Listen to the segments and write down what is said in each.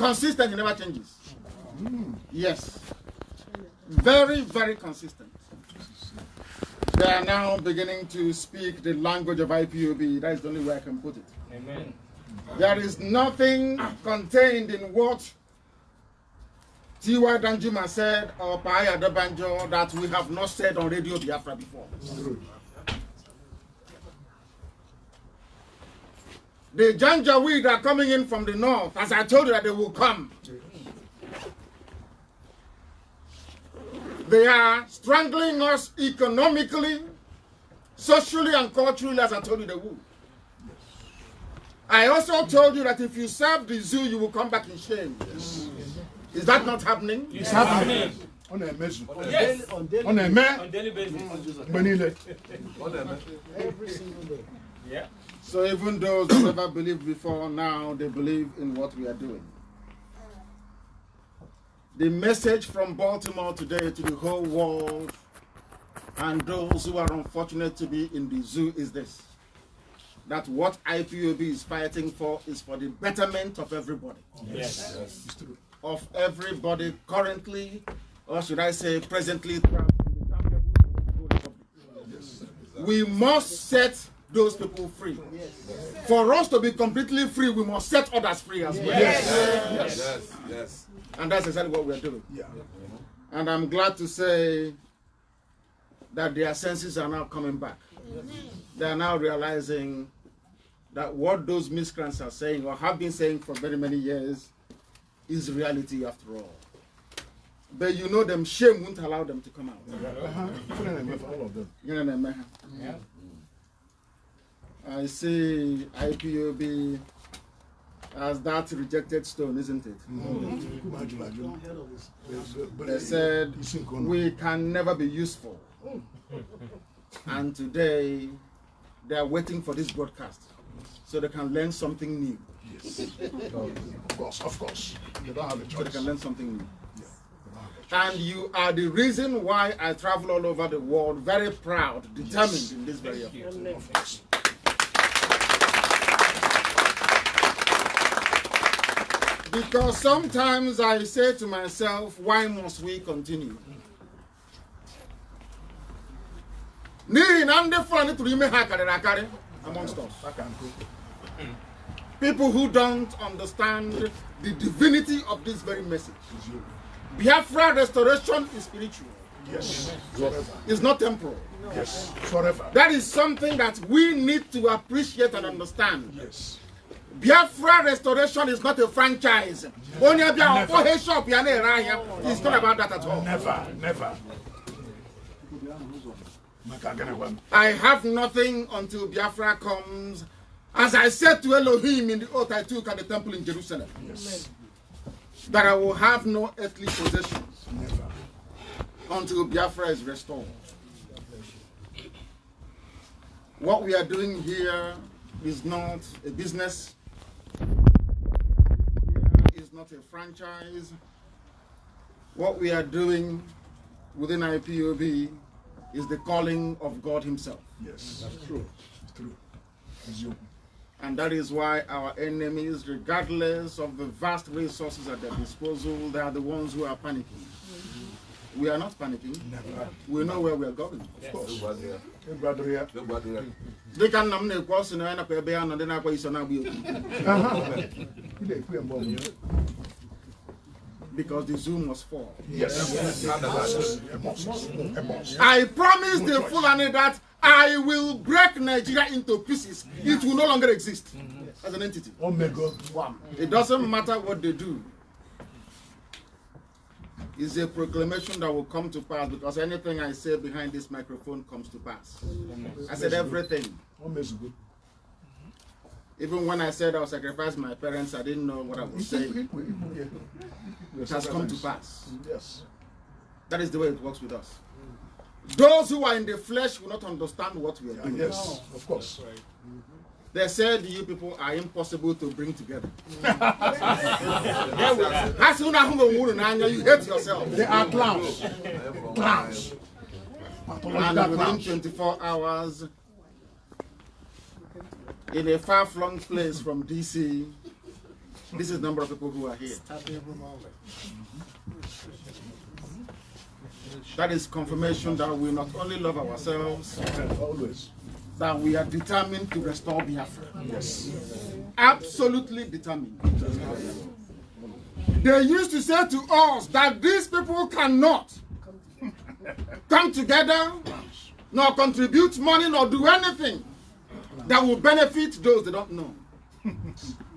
Consistent, he never changes. Yes. Very, very consistent. They are now beginning to speak the language of IPOB. That is the only way I can put it. Amen. There is nothing contained in what Tiwa Danjuma said or Paya Dabanjo that we have not said on Radio Biafra before. The Janjaweed are coming in from the north, as I told you that they will come. They are strangling us economically, socially, and culturally, as I told you they would. I also told you that if you serve the zoo, you will come back in shame. Yes. Is that not happening? It's happening. On a mess. Yes. On daily basis. Every single day. Yeah. So even those who never believed before, now they believe in what we are doing. The message from Baltimore today to the whole world and those who are unfortunate to be in the zoo is this: that what IPOB is fighting for is for the betterment of everybody. Yes. Of everybody currently, or should I say presently, we must set those people free. For us to be completely free, we must set others free as well. Yes. And that's exactly what we're doing. Yeah. And I'm glad to say that their senses are now coming back. They are now realizing that what those miscreants are saying or have been saying for very many years is reality after all. But you know them, shame won't allow them to come out. All of them. Yeah. I see IPOB as that rejected stone, isn't it? They said we can never be useful. And today they are waiting for this broadcast so they can learn something new. Yes. Of course. They don't have a choice. So they can learn something new. And you are the reason why I travel all over the world, very proud, determined in this very effort. Of course. Because sometimes I say to myself, why must we continue? Amongst us. People who don't understand the divinity of this very message. Biafra restoration is spiritual. Yes. It's not temporal. Yes. Forever. That is something that we need to appreciate and understand. Yes. Biafra restoration is not a franchise. Only it's not about that at all. Never. I have nothing until Biafra comes. As I said to Elohim in the oath I took at the temple in Jerusalem. Yes. That I will have no earthly possessions. Never. Until Biafra is restored. What we are doing here is not a business. It's not a franchise. What we are doing within IPOB is the calling of God Himself. Yes. That's true. It's true. It's you. And that is why our enemies, regardless of the vast resources at their disposal, they are the ones who are panicking. We are not panicking. Never. We know where we are going. Of course. Because the zoo must fall. Yes. I promise the Fulani that I will break Nigeria into pieces. It will no longer exist as an entity. Omega. It doesn't matter what they do. It's a proclamation that will come to pass, because anything I say behind this microphone comes to pass. I said everything. Even when I said I'll sacrifice my parents, I didn't know what I was saying. It has come to pass. Yes. That is the way it works with us. Those who are in the flesh will not understand what we are doing. Yes, of course. They said you people are impossible to bring together. You hate yourself. They are clowns. Clowns. And within 24 hours, in a far-flung place from DC, This is the number of people who are here. That is confirmation that we not only love ourselves, Always. that we are determined to restore Biafra. Yes. Absolutely determined. They used to say to us that these people cannot come together, nor contribute money, nor do anything that will benefit those they don't know.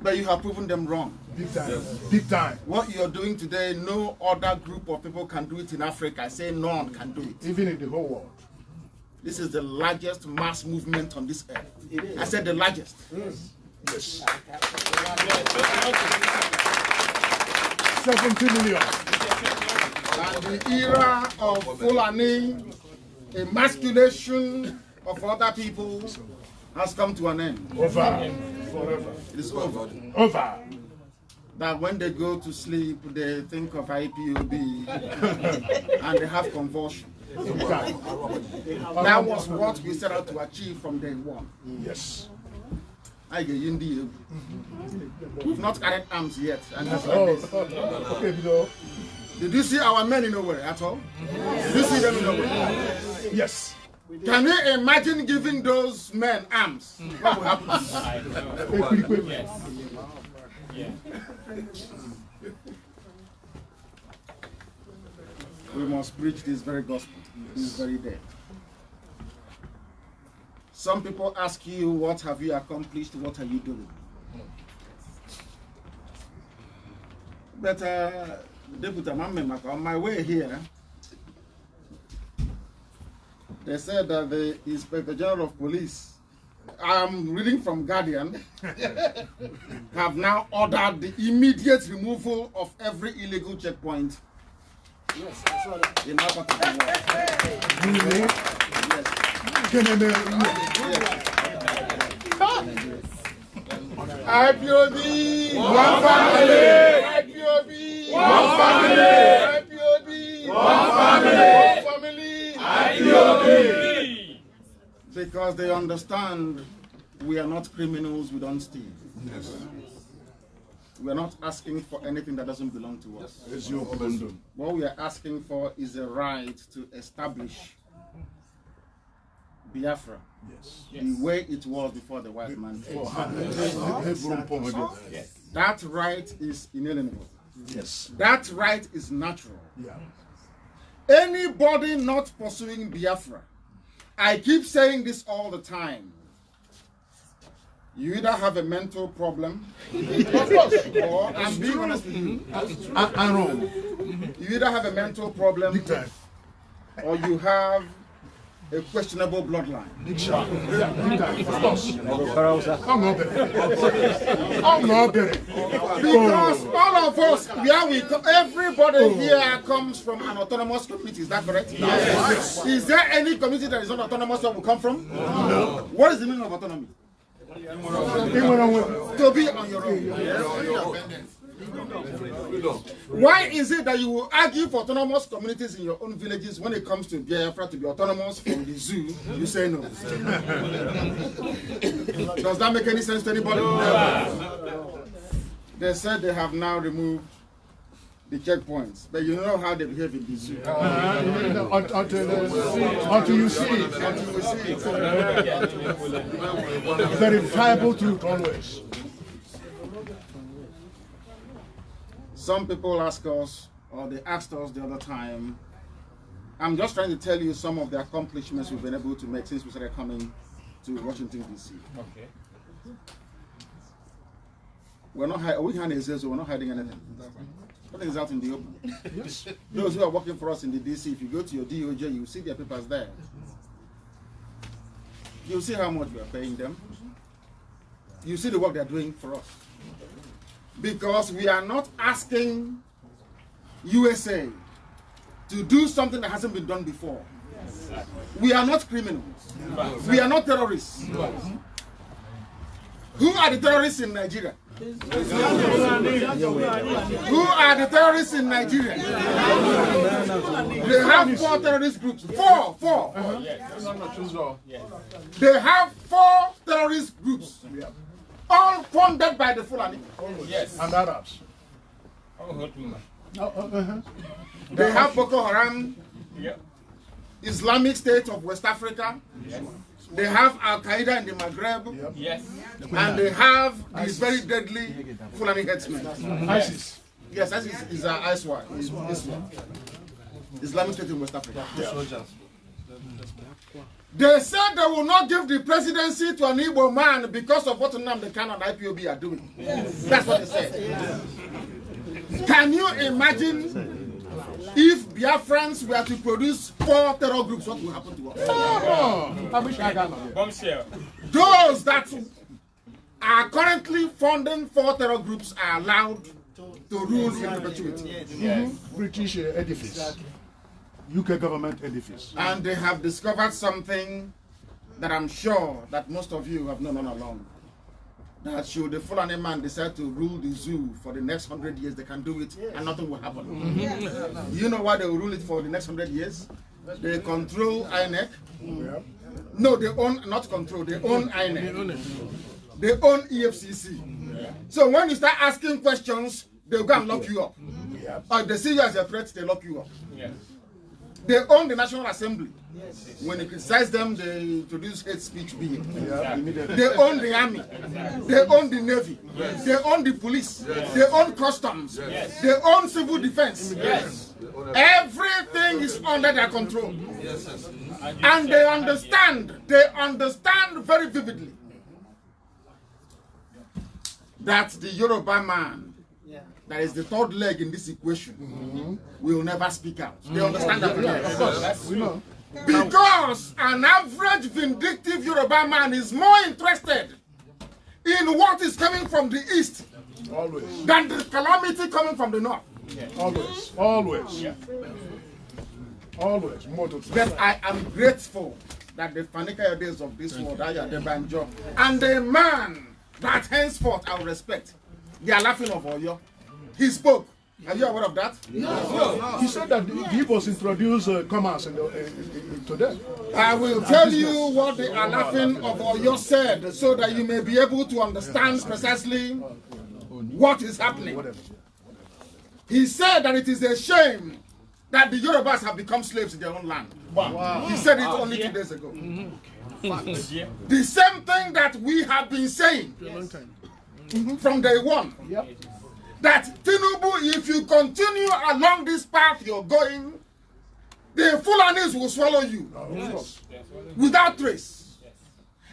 But you have proven them wrong. Big time. Big time. What you're doing today, no other group of people can do it in Africa. I say none can do it. Even in the whole world. This is the largest mass movement on this earth. I said the largest. Yes. 70 million. And the era of Fulani emasculation of other people has come to an end. Over. Forever. It is over. Over. That when they go to sleep, they think of IPOB and they have convulsion. Big time. That was what we set out to achieve from day one. Yes. We've not carried arms yet. And that's like Oh, this. okay, Bido. Did you see our men in nowhere at all? Did you see them in nowhere? Yes. Can you imagine giving those men arms? What will happen? Pretty quick. We must preach this very gospel, this very day. Some people ask you, what have you accomplished? What are you doing? But, Deputy Mamemaka, on my way here, they said that the Inspector General of Police, I'm reading from Guardian, have now ordered the immediate removal of every illegal checkpoint. Yes, I saw that. In our part of the world. IPOB, one family. IPOB, one family. IPOB, one family. IPOB. Because they understand we are not criminals, we don't steal. Yes. We are not asking for anything that doesn't belong to us. What we are asking for is a right to establish Biafra, the way it was before the white man came. That right is inalienable. Yes. That right is natural. Yeah. Anybody not pursuing Biafra, I keep saying this all the time, you either have a mental problem, of course, or I'm being honest with you, I'm wrong. you either have a mental problem, Big time. or you have a questionable bloodline. Big time. Yeah, big time. Of course. I'm not better. I'm not better. Because all of us, everybody here comes from an autonomous community, is that correct? Yes. Is there any community that is not autonomous that will come from? No. What is the meaning of autonomy? To be on your own. Why is it that you will argue for autonomous communities in your own villages when it comes to Biafra to be autonomous from the zoo? You say no. Does that make any sense to anybody? They said they have now removed the checkpoints, but you know how they behave in the zoo. Until you see it. Until we see it. Verifiable truth always. Some people ask us, or they asked us the other time, I'm just trying to tell you some of the accomplishments we've been able to make since we started coming to Washington, D.C. Okay. We're not hiding anything. Nothing is out in the open. Yes. Those who are working for us in the D.C., if you go to your DOJ, you see their papers there. You see how much we are paying them. You see the work they're doing for us. Because we are not asking USA to do something that hasn't been done before. We are not criminals. We are not terrorists. Who are the terrorists in Nigeria? Who are the terrorists in Nigeria? They have 4 terrorist groups. 4. They have 4 terrorist groups. all funded by the Fulani. Yes. And Arabs. They have Boko Haram, Yep. Islamic State of West Africa. Yes. They have Al Qaeda in the Maghreb. Yes. And they have these very deadly Fulani headsmen. ISIS. Yes, ISIS is Islam. Islamic State in West Africa. They said they will not give the presidency to an Igbo man because of what Nnamdi Kanu and IPOB are doing. Yes. That's what they said. Yes. Can you imagine if Biafrans were to produce 4 terror groups, what will happen to us? Those that are currently funding 4 terror groups are allowed to rule in perpetuity. Yes. British edifice. UK government edifice. And they have discovered something that I'm sure that most of you have known all along. That should the Fulani man decide to rule the zoo for the next 100 years, they can do it and nothing will happen. You know why they will rule it for the next 100 years? They control INEC. No, they own, not control, they own INEC. They own EFCC. So when you start asking questions, they'll go and lock you up. Or if they see you as a threat, they lock you up. They own the National Assembly. When you criticize them, they introduce hate speech being. They own the army. They own the navy. They own the police. They own customs. They own civil defense. Everything is under their control. And they understand very vividly that the Yoruba man, that is the third leg in this equation, will never speak out. They understand that. Of course, we know. Because an average vindictive Yoruba man is more interested in what is coming from the east than the calamity coming from the north. Always. But I am grateful that the Fanika days of this world are the banjo. And the man that henceforth I will respect, they are laughing of Oyo. He spoke. Are you aware of that? Yes. He said that the Igbos introduced commerce to them. I will tell you what the Alafin of Oyo said so that you may be able to understand precisely what is happening. He said that it is a shame that the Yorubas have become slaves in their own land. Wow. He said it only 2 days ago. The same thing that we have been saying from day one. That Tinubu, if you continue along this path you're going, the Fulanis will swallow you without trace.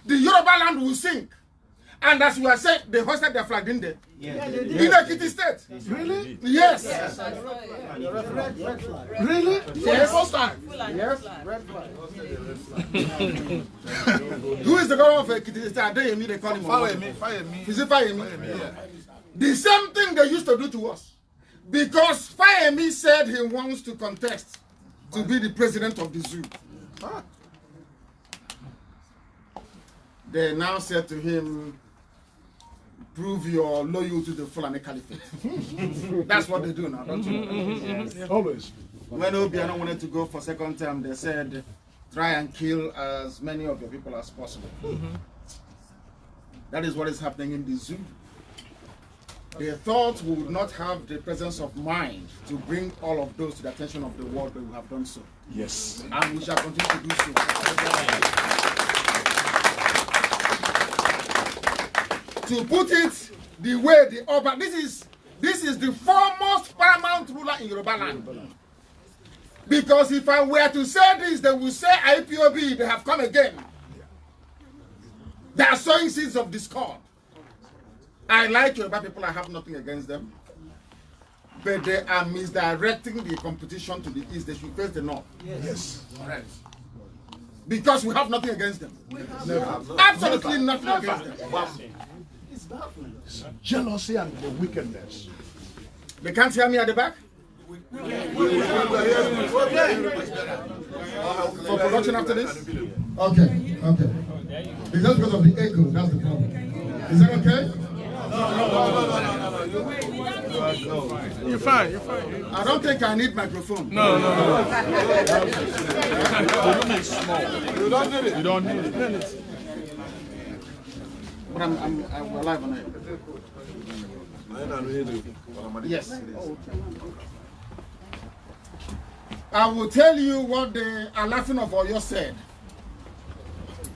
The Yoruba land will sink. And as you are saying, they hosted their flag, didn't they? In Ekiti State. Really? Yes. Really? Yes. First time? Yes. Who is the governor of Ekiti State? They call him. Fire me. The same thing they used to do to us. Because Fayemi said he wants to contest to be the president of the zoo. They now said to him, prove your loyalty to the Fulani Caliphate. That's what they do now, don't you? Always. When Obiano wanted to go for second term, they said, try and kill as many of your people as possible. That is what is happening in the zoo. They thought we would not have the presence of mind to bring all of those to the attention of the world, but we have done so. Yes. And we shall continue to do so. To put it the way the Oba, this is the foremost paramount ruler in Yoruba land. Because if I were to say this, they will say IPOB, they have come again. They are sowing seeds of discord. I like Yoruba people, I have nothing against them. But they are misdirecting the competition to the east. They should face the north. Yes. Right. Because we have nothing against them. Absolutely nothing against them. It's jealousy and the wickedness. They can't hear me at the back? For production after this? Okay. It's just because of the echo, that's the problem. Is that okay? No. You're fine. I don't think I need microphone. No. The room is small. You don't need it. But we're live on it. Yes. I will tell you what the Alafin of Oyo said.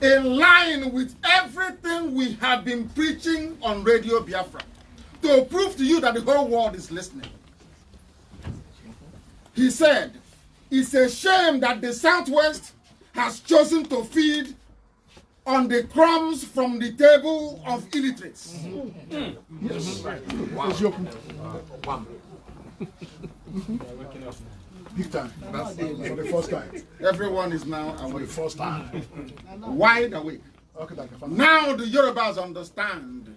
In line with everything we have been preaching on Radio Biafra, to prove to you that the whole world is listening. He said, it's a shame that the Southwest has chosen to feed on the crumbs from the table of illiterates. Yes. Wow. Big time. For the first time. Everyone is now awake. For the first time. Wide awake. Now the Yorubas understand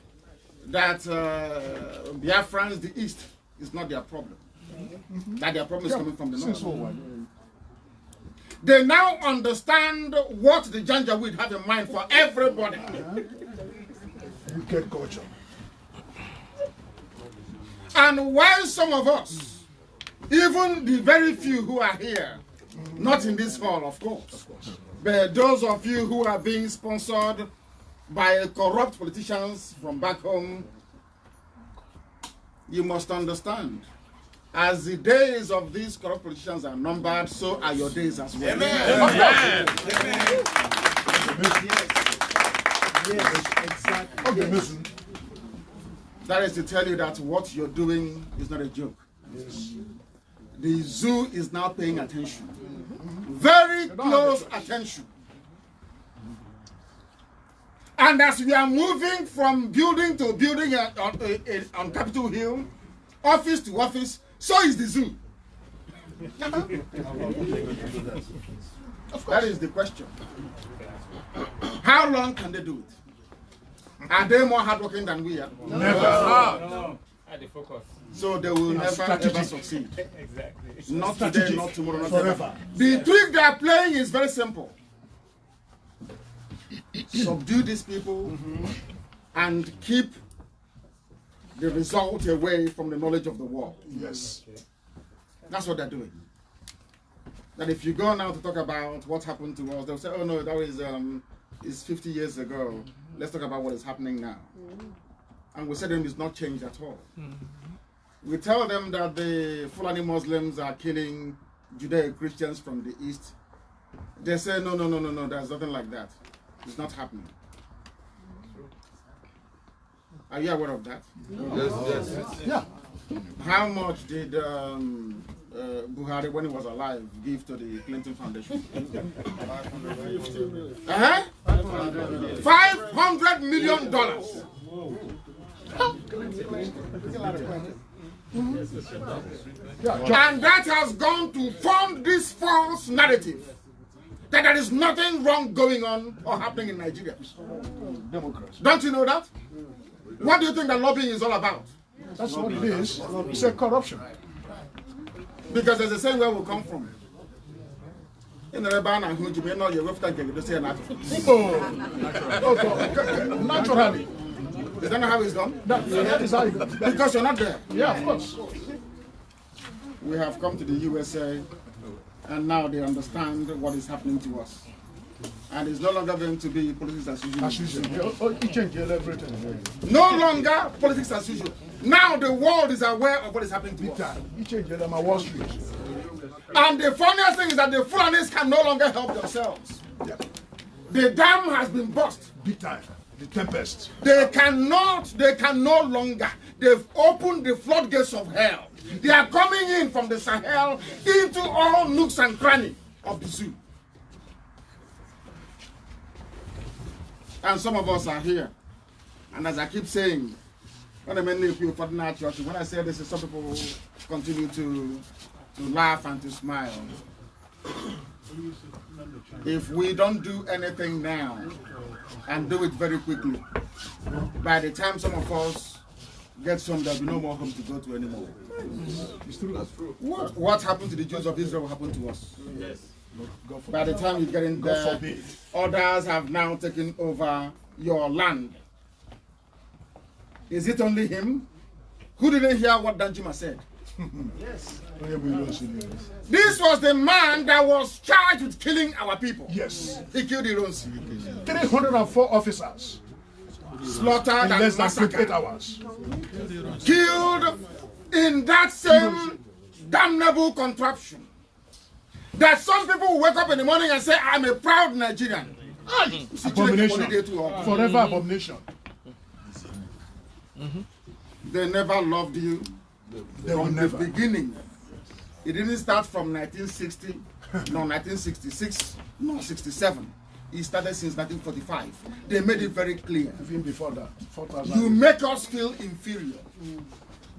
that Biafrans, the East, is not their problem. That their problem is coming from the North. They now understand what the Janjaweed have in mind for everybody. You get culture. And while some of us, even the very few who are here, not in this hall, of course, but those of you who are being sponsored by corrupt politicians from back home, you must understand, as the days of these corrupt politicians are numbered, so are your days as well. Amen. Amen. Amen. Yes, exactly. Yes. That is to tell you that what you're doing is not a joke. Yes. The zoo is now paying attention. Very close attention. And as we are moving from building to building on Capitol Hill, office to office, so is the zoo. That is the question. How long can they do it? Are they more hardworking than we are? Never. No. So they will never ever succeed. Exactly. Not today, not tomorrow, not forever. The trick they are playing is very simple. Subdue these people and keep the result away from the knowledge of the world. Yes. That's what they're doing. That if you go now to talk about what happened to us, they'll say, oh no, that was is 50 years ago. Let's talk about what is happening now. And we say to them it's not changed at all. We tell them that the Fulani Muslims are killing Judeo-Christians from the East. They say, no, there's nothing like that. It's not happening. Are you aware of that? Yes. Yeah. How much did Buhari, when he was alive, give to the Clinton Foundation? $500 million. And that has gone to fund this false narrative that there is nothing wrong going on or happening in Nigeria. Don't you know that? What do you think that lobbying is all about? That's what it is. It's a corruption. Because there's the same where we come from. In the Rebana, who you may know your left hand, you say Naturally. Is that not how it's done? That is how it goes. Because you're not there. Yeah, of course. We have come to the USA, and now they understand what is happening to us. And it's no longer going to be politics as usual. As usual. You change everything. No longer politics as usual. Now the world is aware of what is happening to us. You change my Wall Street. And the funniest thing is that the Fulanis can no longer help themselves. Yeah. The dam has been burst. Big time. The tempest. They can no longer. They've opened the floodgates of hell. They are coming in from the Sahel into all nooks and crannies of the zoo. And some of us are here. And as I keep saying, when I say this, some people continue to laugh and to smile. If we don't do anything now and do it very quickly, by the time some of us get some, there'll be no more home to go to anymore. It's true. That's true. What happened to the Jews of Israel will happen to us. Yes. By the time you get in there, others have now taken over your land. Is it only him? Who didn't hear what Danjuma said? Yes. This was the man that was charged with killing our people. Yes. He killed Ironsi. 304 officers. slaughtered in and less than massacred, 28 hours. killed in that same damnable contraption. That some people will wake up in the morning and say, I'm a proud Nigerian. Abomination. Forever abomination. They never loved you from the beginning. It didn't start from 1960, no, 1966, no, 67. It started since 1945. They made it very clear. Even before that, 4,000. You make us feel inferior.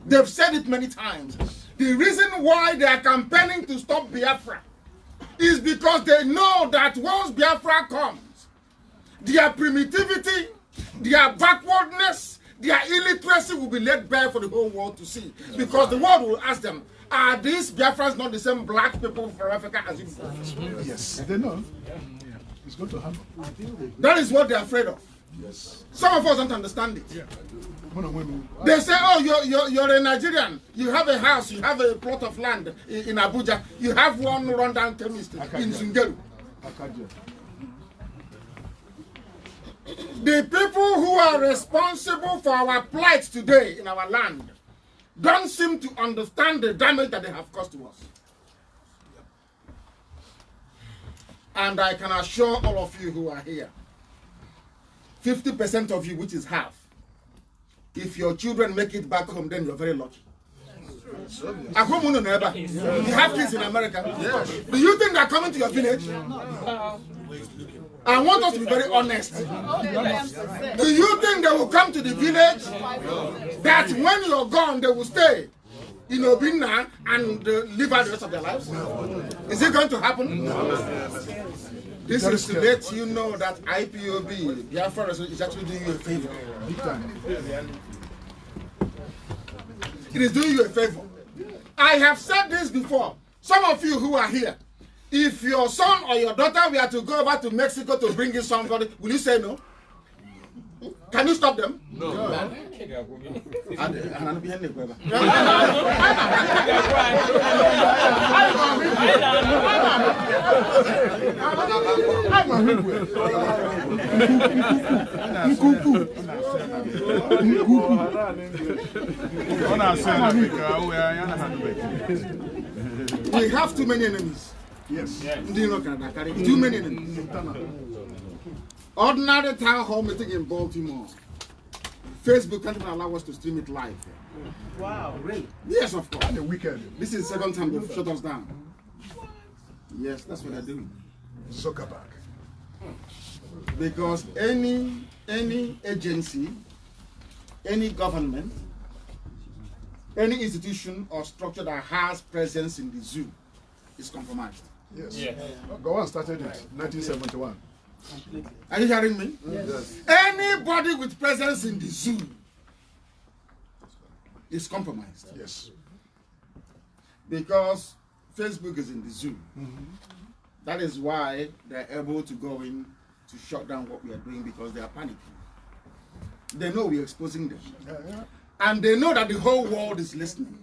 They've said it many times. The reason why they are campaigning to stop Biafra is because they know that once Biafra comes, their primitivity, their backwardness, their illiteracy will be laid bare for the whole world to see. Because the world will ask them, are these Biafrans not the same black people from Africa as you? Yes, they know. It's going to happen. That is what they're afraid of. Yes. Some of us don't understand it. Yeah. They say, oh, you're a Nigerian. You have a house, you have a plot of land in Abuja. You have one rundown chemist in Zungeru. The people who are responsible for our plight today in our land don't seem to understand the damage that they have caused to us. And I can assure all of you who are here, 50% of you, which is half, if your children make it back home, then you're very lucky. You have kids in America. Do you think they're coming to your village? I want us to be very honest. Do you think they will come to the village that when you're gone, they will stay in Obinna and live out the rest of their lives? Is it going to happen? This is to let you know that IPOB, Biafra, is actually doing you a favor. It is doing you a favor. I have said this before. Some of you who are here, if your son or your daughter were to go over to Mexico to bring in somebody, will you say no? Can you stop them? No. We have too many enemies. Yes. Too many enemies. Ordinary town hall meeting in Baltimore. Facebook can't even allow us to stream it live. Wow, really? Yes, of course. And the weekend. This is the second time they've shut us down. Yes, that's what they're doing. Zuckerberg. Because any agency, any government, any institution or structure that has presence in the zoo is compromised. Yes. Yeah. Go on, started it 1971. Are you hearing me? Yes. Anybody with presence in the zoo is compromised. Yes. Because Facebook is in the zoo. That is why they're able to go in to shut down what we are doing, because they are panicking. They know we're exposing them. And they know that the whole world is listening.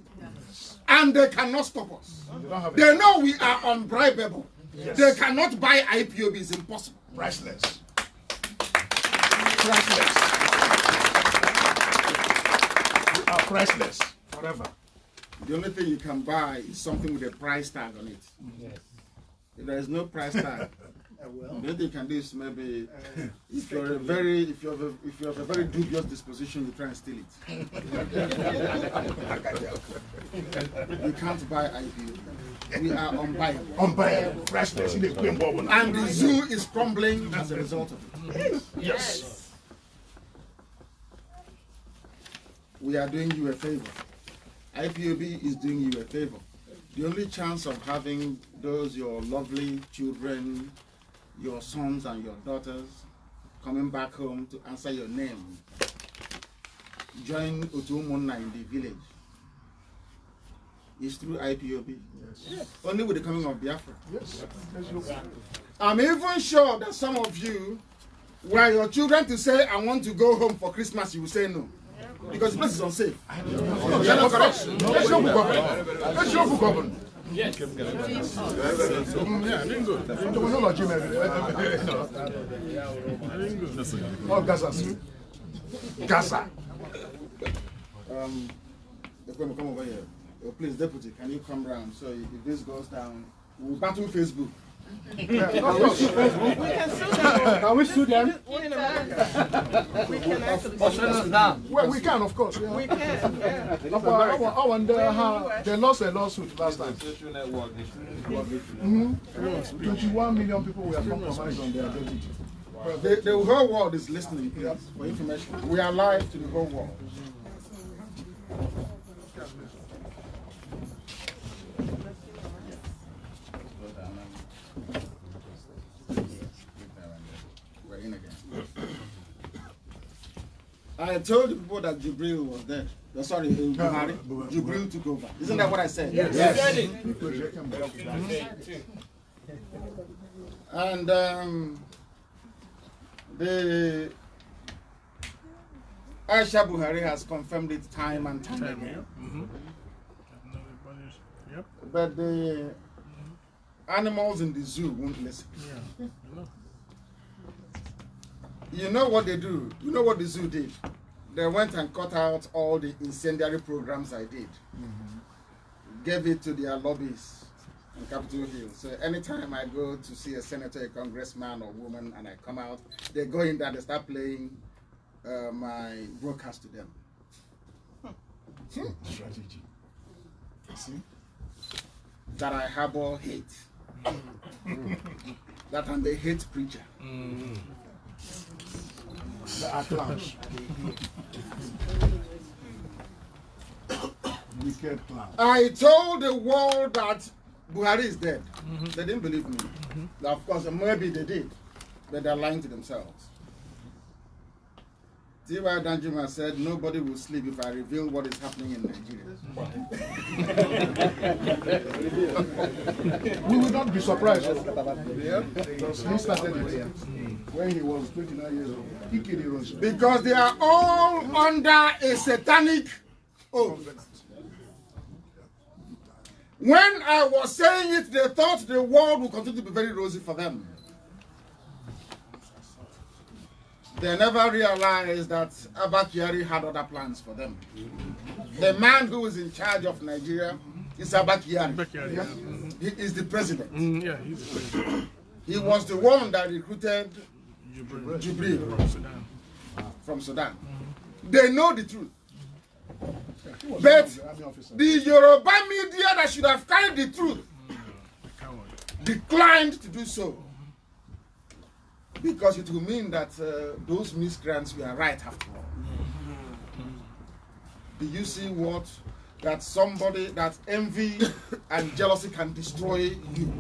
And they cannot stop us. They know we are unbribable. Yes. They cannot buy IPOB. It's impossible. Priceless. Priceless. We are priceless forever. The only thing you can buy is something with a price tag on it. Yes. If there is no price tag, the only thing you can do is maybe if you have a very dubious disposition, you try and steal it. You can't buy IPOB. We are unbuyable. Unbuyable. Priceless. And the zoo is crumbling as a result of it. Yes. We are doing you a favor. IPOB is doing you a favor. The only chance of having those your lovely children, your sons and your daughters coming back home to answer your name, join Otumunna in the village, is through IPOB. Yes. Only with the coming of Biafra. Yes. I'm even sure that some of you, were your children to say, I want to go home for Christmas, you will say no. Because the place is unsafe. Yes. Oh, Gaza. Gaza. Come over here. Oh, please, Deputy, can you come round? So if this goes down, we'll battle Facebook. Yeah, of course. We can sue them. Can we sue them? In America. We can actually sue them. Well, we can, of course. Yeah. We can, yeah. I wonder how they lost a lawsuit last time. 21 million people were compromised on their identity. The whole world is listening, please, for information. We are live to the whole world. We're in again. I told the people that Jibril was dead. Sorry, Buhari. Jibril took over. Isn't that what I said? Yes. And the Aisha Buhari has confirmed it time and time again. But the animals in the zoo won't listen. You know what they do? You know what the zoo did? They went and cut out all the incendiary programs I did. Gave it to their lobbies on Capitol Hill. So anytime I go to see a senator, a congressman or woman, and I come out, they go in there, they start playing my broadcast to them. Strategy. See? That I harbor hate. That I'm the hate preacher. The clowns. Wicked clowns. I told the world that Buhari is dead. They didn't believe me. Of course, maybe they did, but they're lying to themselves. T.Y. Danjuma said, nobody will sleep if I reveal what is happening in Nigeria. We will not be surprised. Because he started it when he was 29 years old. He killed Hiroshima. Because they are all under a satanic oath. When I was saying it, they thought the world would continue to be very rosy for them. They never realized that Abba Kyari had other plans for them. The man who is in charge of Nigeria is Abba Kyari. He is the president. Yeah, he's the president. He was the one that recruited Jibril from Sudan. They know the truth. But the Yoruba media that should have carried the truth declined to do so. Because it will mean that those miscreants were right after all. Do you see what? That somebody, that envy and jealousy can destroy you.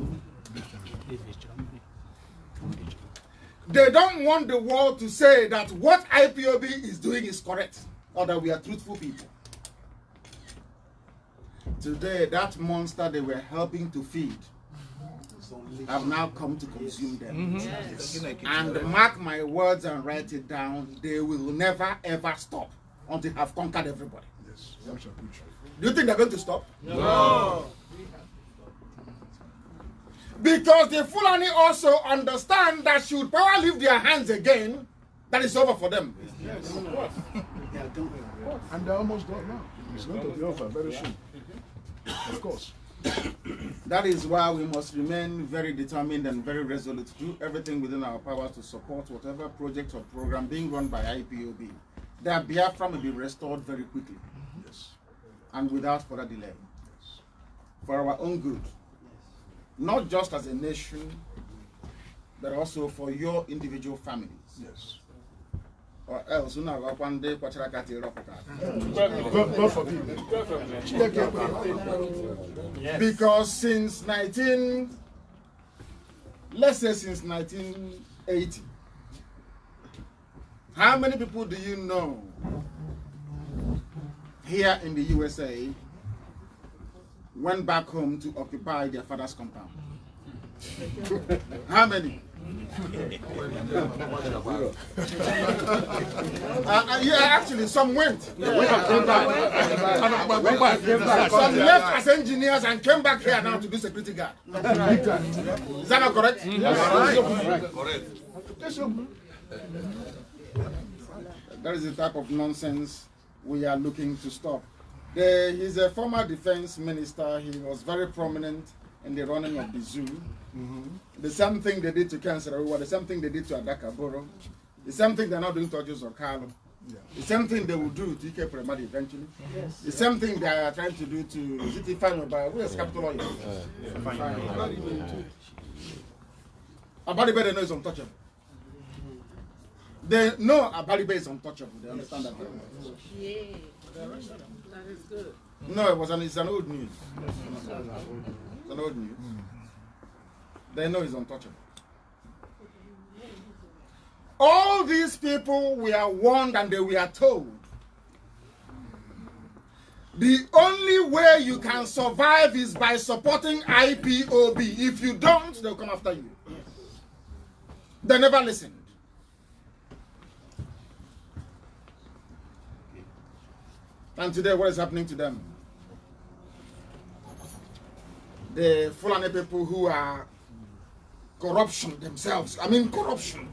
They don't want the world to say that what IPOB is doing is correct, or that we are truthful people. Today, that monster they were helping to feed have now come to consume them. And mark my words and write it down, they will never ever stop until they have conquered everybody. Yes. Do you think they're going to stop? No. Because the Fulani also understand that should power leave their hands again, that is over for them. Yes. And they're almost done now. It's going to be over very soon. Of course. That is why we must remain very determined and very resolute to do everything within our power to support whatever project or program being run by IPOB. That Biafra may be restored very quickly. Yes. And without further delay. Yes. For our own good. Not just as a nation, but also for your individual families. Yes. Or else, one day, God forbid. Because since 1980, how many people do you know here in the USA went back home to occupy their father's compound? How many? Yeah, actually, some went. Some left as engineers and came back here now to be security guard. Is that not correct? Yes. Correct. that is the type of nonsense we are looking to stop. He's a former defense minister. He was very prominent in the running of the zoo. The same thing they did to Cancer, the same thing they did to Adakaboro, the same thing they're not doing to Joseph Carlo. The same thing they will do to Ike Premadi eventually. Yes. The same thing they are trying to do to City Final by who is capital lawyer? Abadibe they know is untouchable. They know Abadibe is untouchable. They understand that very well. Yeah, that is good. No, it's an old news. It's an old news. They know it's untouchable. All these people were warned and they were told the only way you can survive is by supporting IPOB. If you don't, they'll come after you. They never listened. And today, what is happening to them? The Fulani people who are corruption themselves. I mean corruption.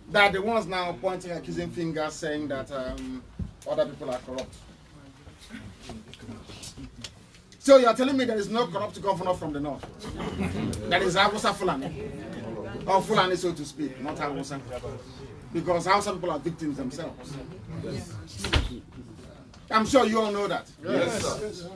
That the ones now pointing, accusing fingers, saying that other people are corrupt. So you are telling me there is no corrupt governor from the north? That is Hausa Fulani. Or Fulani, so to speak, not Hausa. Because Hausa people are victims themselves. I'm sure you all know that. Yes.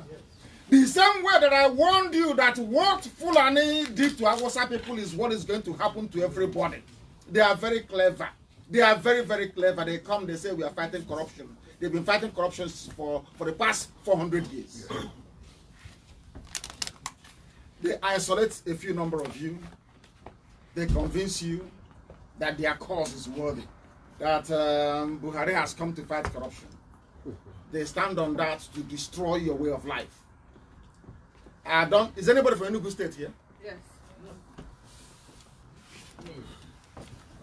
The same way that I warned you that what Fulani did to Hausa people is what is going to happen to everybody. They are very clever. They are very, very clever. They come, they say we are fighting corruption. They've been fighting corruption for the past 400 years. They isolate a few number of you. They convince you that their cause is worthy. That Buhari has come to fight corruption. They stand on that to destroy your way of life. Is anybody from Enugu State here? Yes.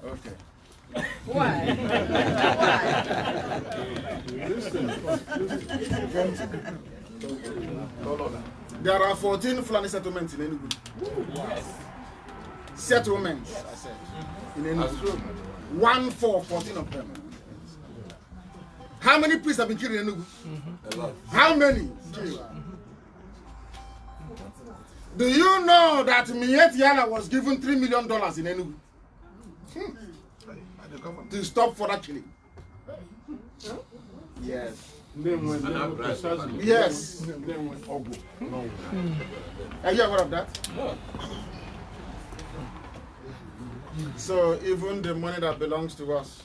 Okay. Why? Why? There are 14 Fulani settlements in Enugu. Yes. Settlements, I said, in Enugu. 14 of them. How many priests have been killed in Enugu? How many? Do you know that Miet Yala was given $3 million in Enugu? To stop further killing. Yes. Yes. Are you aware of that? So even the money that belongs to us,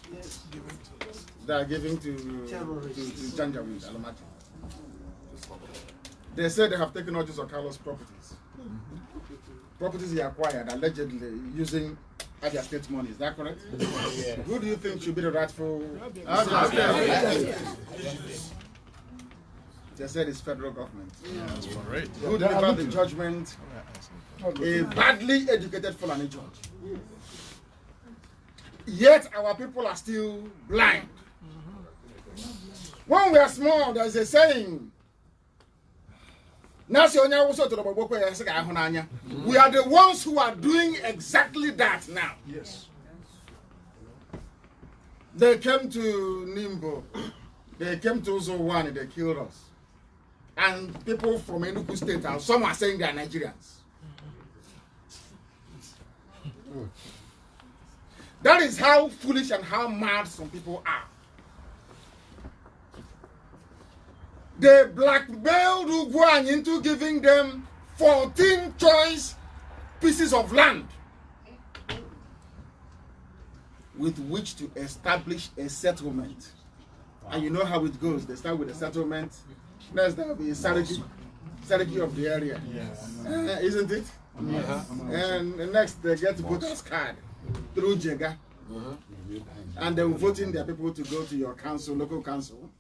they are giving to Janjaweed, Alamati. They say they have taken all these Carlos properties. Properties he acquired allegedly using Abia State money. Is that correct? Yeah. Who do you think should be the rightful? They said it's federal government. Yeah. Who delivered the judgment? A badly educated Fulani judge. Yet our people are still blind. When we are small, there is a saying. We are the ones who are doing exactly that now. Yes. They came to Nimbo. They came to Uzowani. They killed us. And people from Enugu State, some are saying they are Nigerians. That is how foolish and how mad some people are. They blackmailed Ugwuanyi into giving them 14 choice pieces of land with which to establish a settlement. And you know how it goes. They start with a settlement. Next, there will be a Sariki of the area. Yes. Isn't it? Yes. And next, they get voters card through Jega. And they will vote in their people to go to your council, local council.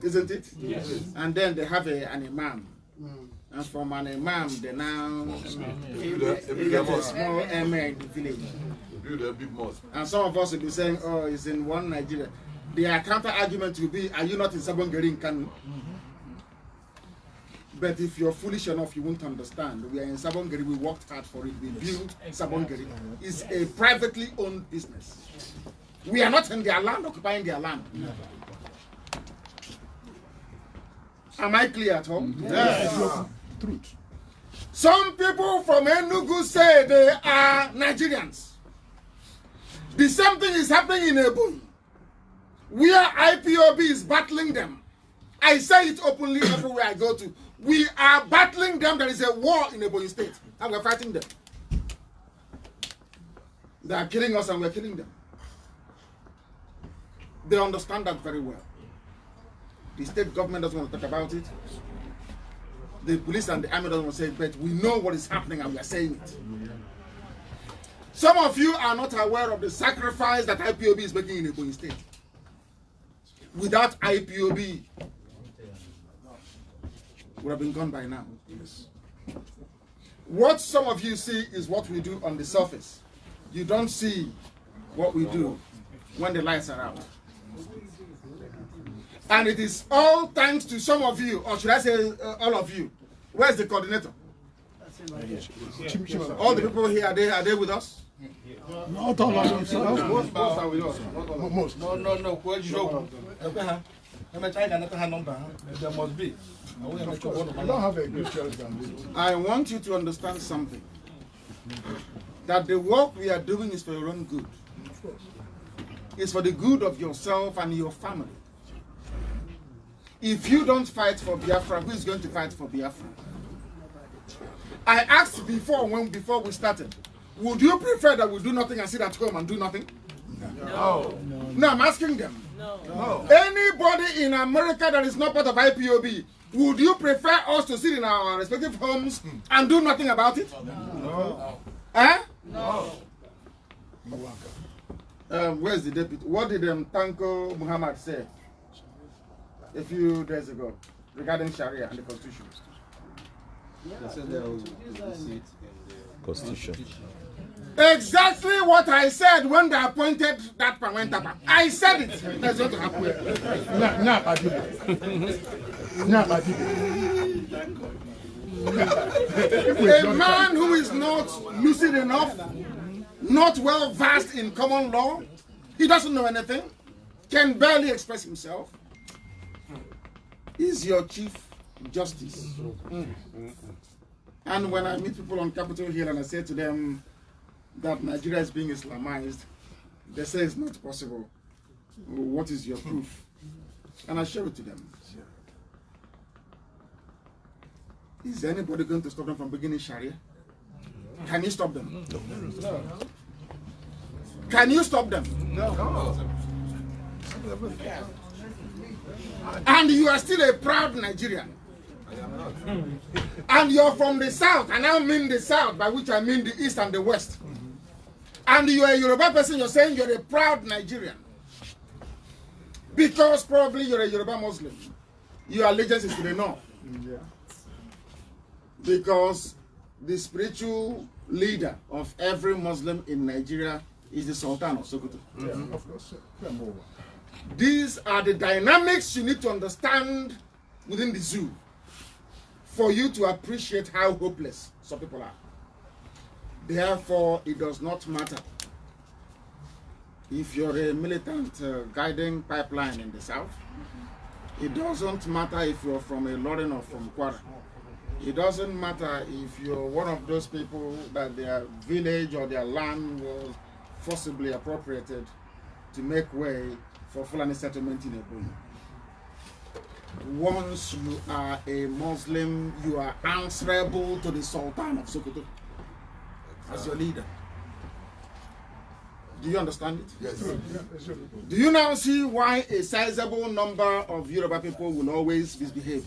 Isn't it? Yes. And then they have an imam. And from an imam, they now get a small emir in the village. Build a big mosque. And some of us will be saying, oh, it's in one Nigeria. Their counter argument will be, are you not in Sabongeri in Kanu? But if you're foolish enough, you won't understand. We are in Sabongeri, we worked hard for it, we built Sabongeri. It's a privately owned business. We are not in their land, occupying their land. Am I clear at all? Yes. Truth. Some people from Enugu say they are Nigerians. The same thing is happening in Ebonyi, where IPOB is battling them. I say it openly everywhere I go to. We are battling them. There is a war in Ebonyi State, and we're fighting them. They are killing us, and we're killing them. They understand that very well. The state government doesn't want to talk about it. The police and the army doesn't want to say it, but we know what is happening, and we are saying it. Some of you are not aware of the sacrifice that IPOB is making in Ebonyi State. Without IPOB, would have been gone by now. Yes. What some of you see is what we do on the surface. You don't see what we do when the lights are out. And it is all thanks to some of you, or should I say all of you. Where's the coordinator? All the people here, are they with us? Not all of them. Most are with us. Most. No. There must be. Of course, I don't have a good choice than this. I want you to understand something. That the work we are doing is for your own good. Of course. It's for the good of yourself and your family. If you don't fight for Biafra, who is going to fight for Biafra? I asked before we started, would you prefer that we do nothing and sit at home and do nothing? No. No, I'm asking them. No. Anybody in America that is not part of IPOB, would you prefer us to sit in our respective homes and do nothing about it? No. Eh? No. Where's the deputy? What did Tanko Muhammad say a few days ago regarding Sharia and the Constitution? They said they will see it in the Constitution. Exactly what I said when they appointed that Pawentapa. I said it. That's what happened. A man who is not lucid enough, not well versed in common law, he doesn't know anything, can barely express himself, is your chief justice. And when I meet people on Capitol Hill and I say to them that Nigeria is being Islamized, they say it's not possible. What is your proof? And I show it to them. Is anybody going to stop them from beginning Sharia? Can you stop them? No. Can you stop them? No. And you are still a proud Nigerian. And you're from the south, and I mean the south, by which I mean the east and the west. And you're a Yoruba person, you're saying you're a proud Nigerian. Because probably you're a Yoruba Muslim. Your allegiance is to the north. Yeah. Because the spiritual leader of every Muslim in Nigeria is the Sultan of Sokoto. Yeah, of course. These are the dynamics you need to understand within the zoo for you to appreciate how hopeless some people are. Therefore, it does not matter if you're a militant guiding pipeline in the south. It doesn't matter if you're from a Lorin or from Kwara. It doesn't matter if you're one of those people that their village or their land was forcibly appropriated to make way for Fulani settlement in Ebonyi. Once you are a Muslim, you are answerable to the Sultan of Sokoto as your leader. Do you understand it? Yes. Do you now see why a sizable number of Yoruba people will always misbehave?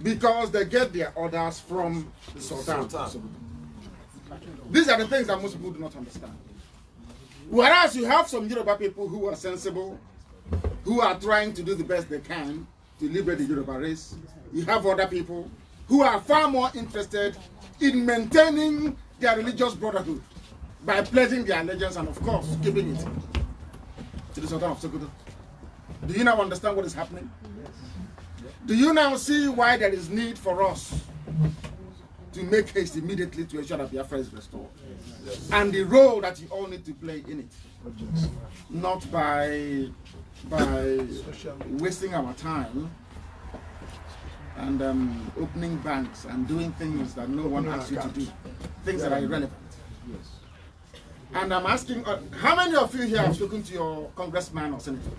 Because they get their orders from the Sultan. These are the things that most people do not understand. Whereas you have some Yoruba people who are sensible, who are trying to do the best they can to liberate the Yoruba race. You have other people who are far more interested in maintaining their religious brotherhood by pledging their allegiance and, of course, giving it to the Sultan of Sokoto. Do you now understand what is happening? Do you now see why there is need for us to make haste immediately to ensure that Biafra is restored? and the role that you all need to play in it. Not by wasting our time and opening banks and doing things that no one asks you to do, things that are irrelevant. And I'm asking, how many of you here have spoken to your congressman or senator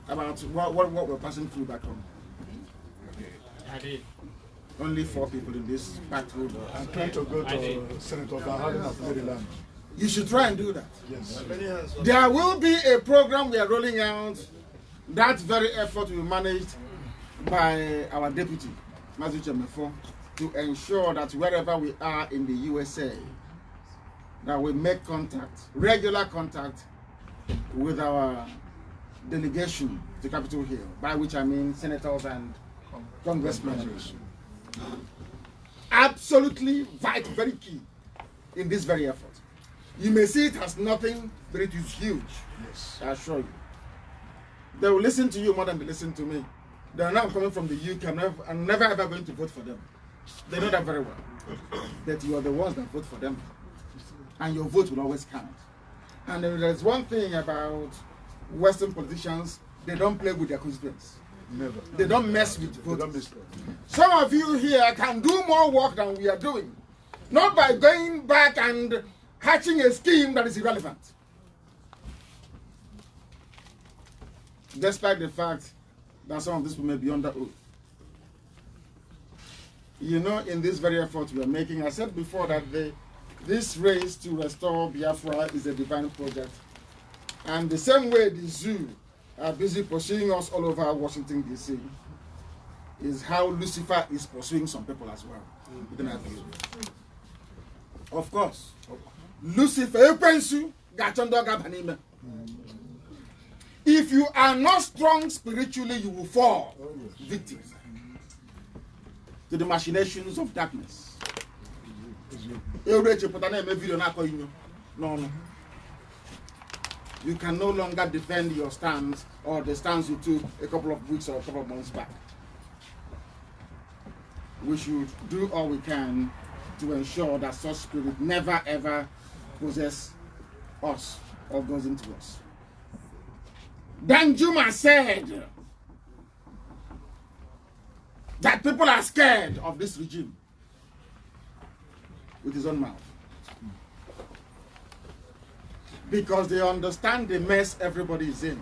about what we're passing through back home? I did. Only 4 people in this back room. I'm trying to go to Senator Van of Maryland. You should try and do that. Yes. There will be a program we are rolling out. That very effort will be managed by our deputy, Mazi Nnamdi, to ensure that wherever we are in the USA, that we make contact, regular contact with our delegation to Capitol Hill, by which I mean senators and congressmen. Absolutely vital, very key in this very effort. You may see it as nothing, but it is huge. Yes. I assure you. They will listen to you more than they listen to me. They are now coming from the UK. I'm never ever going to vote for them. They know that very well. That you are the ones that vote for them. And your vote will always count. And there's one thing about Western politicians, they don't play with their constituents. Never. They don't mess with They don't voters. miss them. Some of you here can do more work than we are doing. Not by going back and hatching a scheme that is irrelevant. Despite the fact that some of these people may be under oath. You know, in this very effort we are making, I said before that this race to restore Biafra is a divine project. And the same way the zoo are busy pursuing us all over Washington, D.C., is how Lucifer is pursuing some people as well. Within our view. Of course. Lucifer, if you are not strong spiritually, you will fall victim to the machinations of darkness. No. You can no longer defend your stance or the stance you took a couple of weeks or a couple of months back. We should do all we can to ensure that such spirit never ever possess us or goes into us. Danjuma said that people are scared of this regime with his own mouth. Because they understand the mess everybody is in.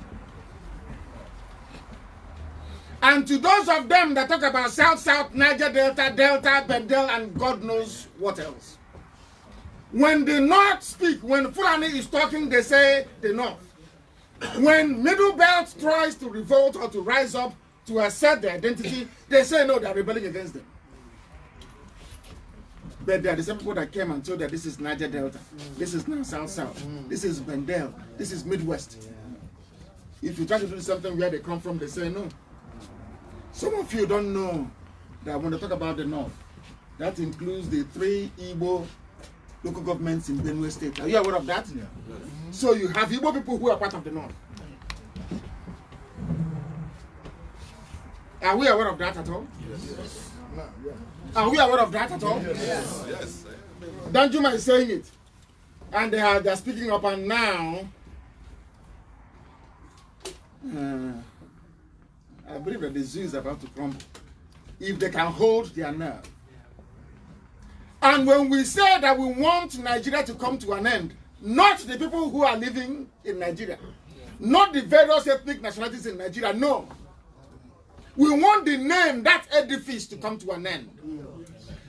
And to those of them that talk about South, Niger Delta, Bendel, and God knows what else. When the North speak, when Fulani is talking, they say the North. When Middle Belt tries to revolt or to rise up to assert their identity, they say no, they are rebelling against them. But they are the same people that came and told that this is Niger Delta, this is now South, this is Bendel, this is Midwest. If you try to do something where they come from, they say no. Some of you don't know that when they talk about the North, that includes the 3 Igbo local governments in Benue State. Are you aware of that? Yeah. So you have Igbo people who are part of the North. Are we aware of that at all? Yes. Are we aware of that at all? Yes. Yes. Danjuma is saying it. And they are speaking up, and now I believe that the zoo is about to crumble. If they can hold their nerve. And when we say that we want Nigeria to come to an end, not the people who are living in Nigeria, not the various ethnic nationalities in Nigeria, no. We want the name, that edifice, to come to an end.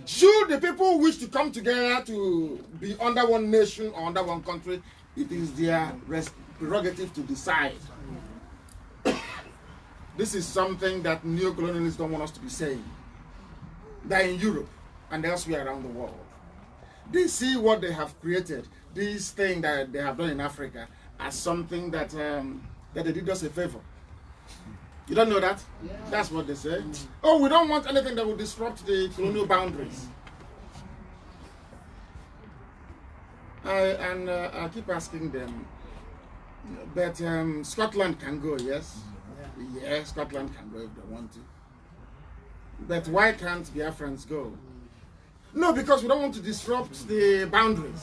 Should the people wish to come together to be under one nation or under one country, it is their prerogative to decide. This is something that neo-colonialists don't want us to be saying. That in Europe and elsewhere around the world, they see what they have created, this thing that they have done in Africa, as something that that they did us a favor. You don't know that? Yeah. That's what they say. Oh, we don't want anything that will disrupt the colonial boundaries. I keep asking them, but Scotland can go, yes? Yeah, Scotland can go if they want to. But why can't Biafrans go? No, because we don't want to disrupt the boundaries.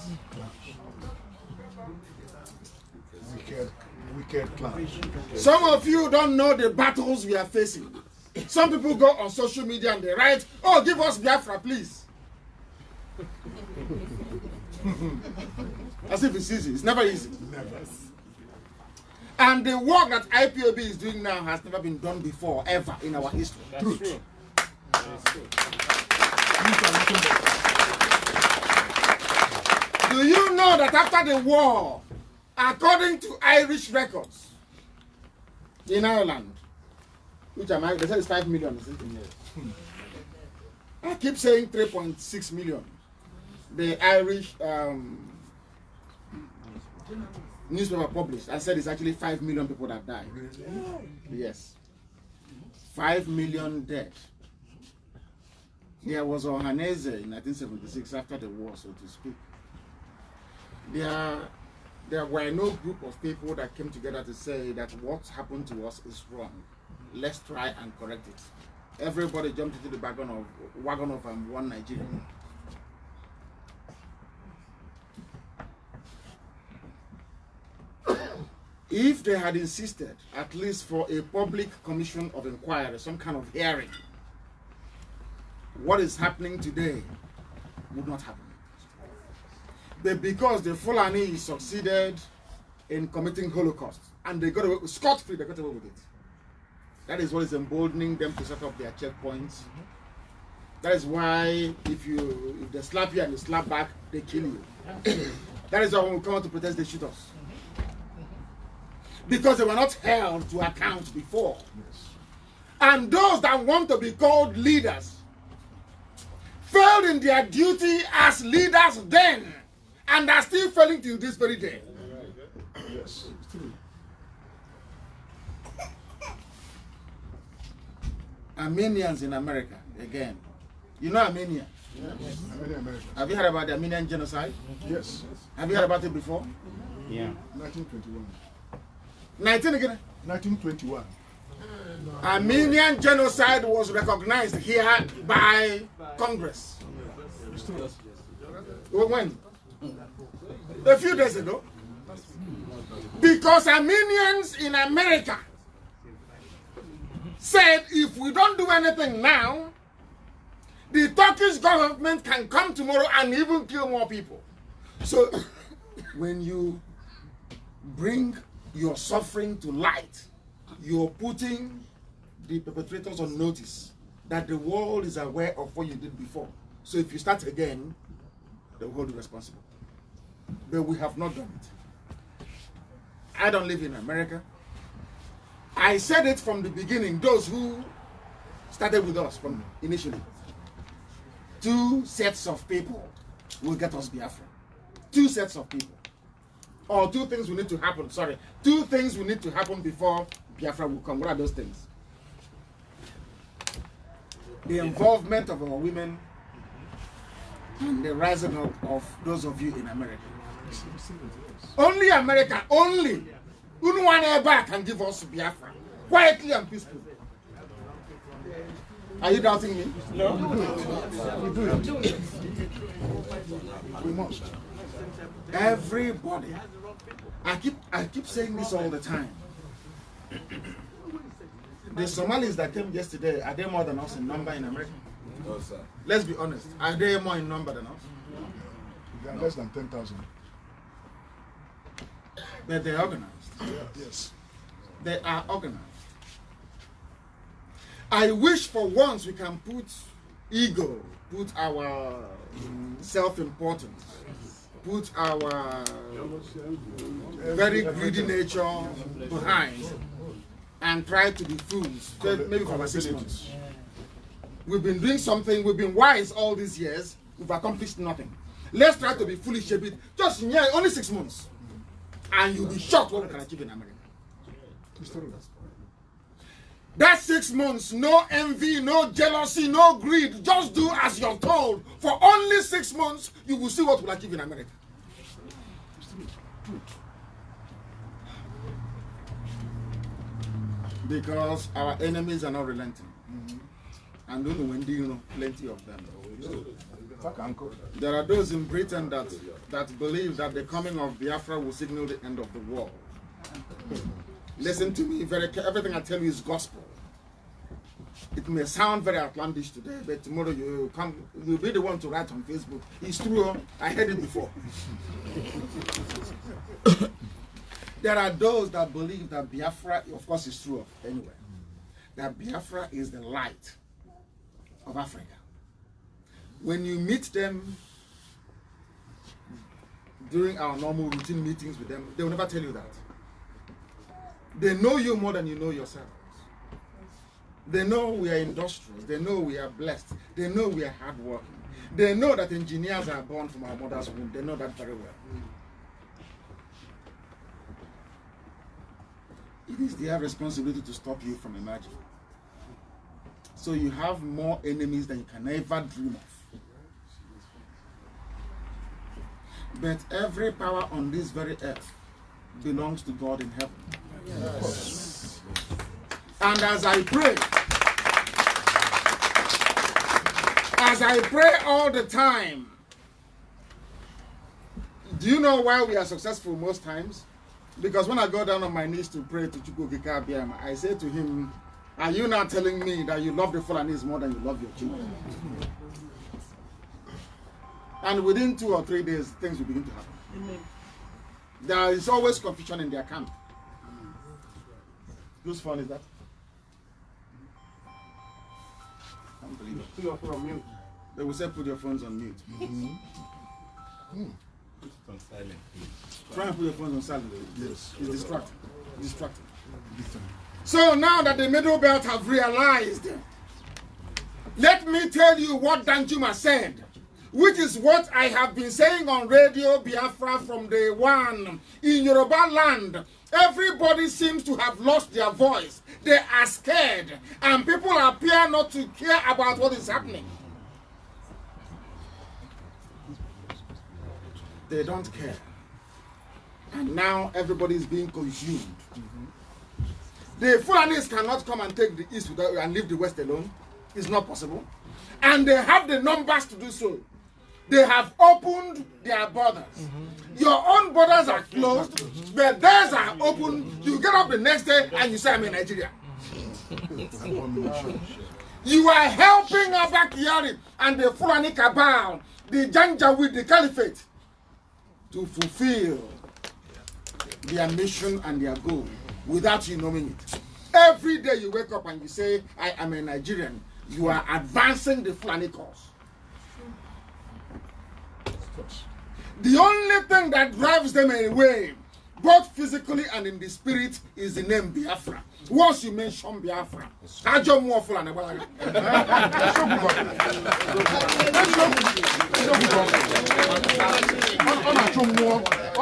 Wicked clan. Some of you don't know the battles we are facing. Some people go on social media and they write, "Oh, give us Biafra, please." As if it's easy. It's never easy. Never. And the work that IPOB is doing now has never been done before, ever in our history. Truth. True. Do you know that after the war, according to Irish records in Ireland, which they say is 5 million, isn't it? I keep saying 3.6 million. The Irish newspaper published and said it's actually 5 million people that died. Yes. 5 million dead. There was Ohaneze in 1976 after the war, so to speak. There were no group of people that came together to say that what happened to us is wrong. Let's try and correct it. Everybody jumped into the wagon of one Nigeria. If they had insisted, at least for a public commission of inquiry, some kind of hearing, what is happening today would not happen. But because the Fulani succeeded in committing Holocaust and they got away scot-free, they got away with it. That is what is emboldening them to set up their checkpoints. That is why if they slap you and you slap back, they kill you. That is why when we come out to protest, they shoot us. Because they were not held to account before. Yes. And those that want to be called leaders failed in their duty as leaders then and are still failing till this very day. Yes. It's true. Armenians in America, again. You know Armenia? Yes. America. Have you heard about the Armenian genocide? Yes. Have you heard about it before? Yeah. 1921. 19 again. 1921. Armenian genocide was recognized here by Congress. When? A few days ago. Because Armenians in America said if we don't do anything now, the Turkish government can come tomorrow and even kill more people. So when you bring your suffering to light, you're putting the perpetrators on notice that the world is aware of what you did before. So if you start again, they will hold you responsible. But we have not done it. I don't live in America. I said it from the beginning, those who started with us from initially. 2 sets of people will get us Biafra. 2 sets of people. Or 2 things will need to happen, sorry. 2 things will need to happen before Biafra will come. What are those things? The involvement of our women and the rising up of those of you in America. Only America, only. One ever can give us Biafra. Quietly and peacefully. Are you doubting me? No. We do it. We must. Everybody. I keep saying this all the time. The Somalis that came yesterday, are they more than us in number in America? No, sir. Let's be honest. Are they more in number than us? They are less than 10,000. But they're organized. Yes. They are organized. I wish for once we can put ego, put our self-importance, put our very greedy nature behind and try to be fools, maybe for about 6 months. We've been doing something, we've been wise all these years, we've accomplished nothing. Let's try to be foolish a bit, just only 6 months. And you'll be shocked what we can achieve in America. That 6 months, no envy, no jealousy, no greed. Just do as you're told. For only 6 months, you will see what we'll achieve in America. Because our enemies are not relenting. and plenty of them. There are those in Britain that believe that the coming of Biafra will signal the end of the war. Listen to me, everything I tell you is gospel. It may sound very outlandish today, but tomorrow you'll be the one to write on Facebook. It's true, I heard it before. There are those that believe that Biafra, of course it's true anyway, that Biafra is the light of Africa. When you meet them during our normal routine meetings with them, they will never tell you that. They know you more than you know yourselves. They know we are industrious. They know we are blessed. They know we are hardworking. They know that engineers are born from our mother's womb. They know that very well. It is their responsibility to stop you from emerging. So you have more enemies than you can ever dream of. But every power on this very earth belongs to God in heaven. Yes. And as I pray all the time, do you know why we are successful most times? Because when I go down on my knees to pray to Chukwukika Abiyama, I say to him, are you now telling me that you love the Fulanis more than you love your children? And within 2 or 3 days, things will begin to happen. Amen. There is always confusion in their camp. Whose phone is that? Unbelievable. Put your phone on mute. They will say put your phones on mute. Put it on silent, please. Try and put your phones on silent. Yes. It's distracting. Distracting. So now that the Middle Belt have realized, let me tell you what Danjuma said, which is what I have been saying on Radio Biafra from day one. In Yoruba land, everybody seems to have lost their voice. They are scared, and people appear not to care about what is happening. They don't care. And now everybody is being consumed. The Fulanis cannot come and take the East and leave the West alone. It's not possible. And they have the numbers to do so. They have opened their borders. Your own borders are closed, but theirs are open. You get up the next day and you say, I'm in Nigeria. You are helping Abba Kyari and the Fulani cabal, the Janjaweed, the Caliphate, to fulfill their mission and their goal without you knowing it. Every day you wake up and you say, I am a Nigerian, you are advancing the Fulani cause. The only thing that drives them away, both physically and in the spirit, is the name Biafra. Once you mention Biafra,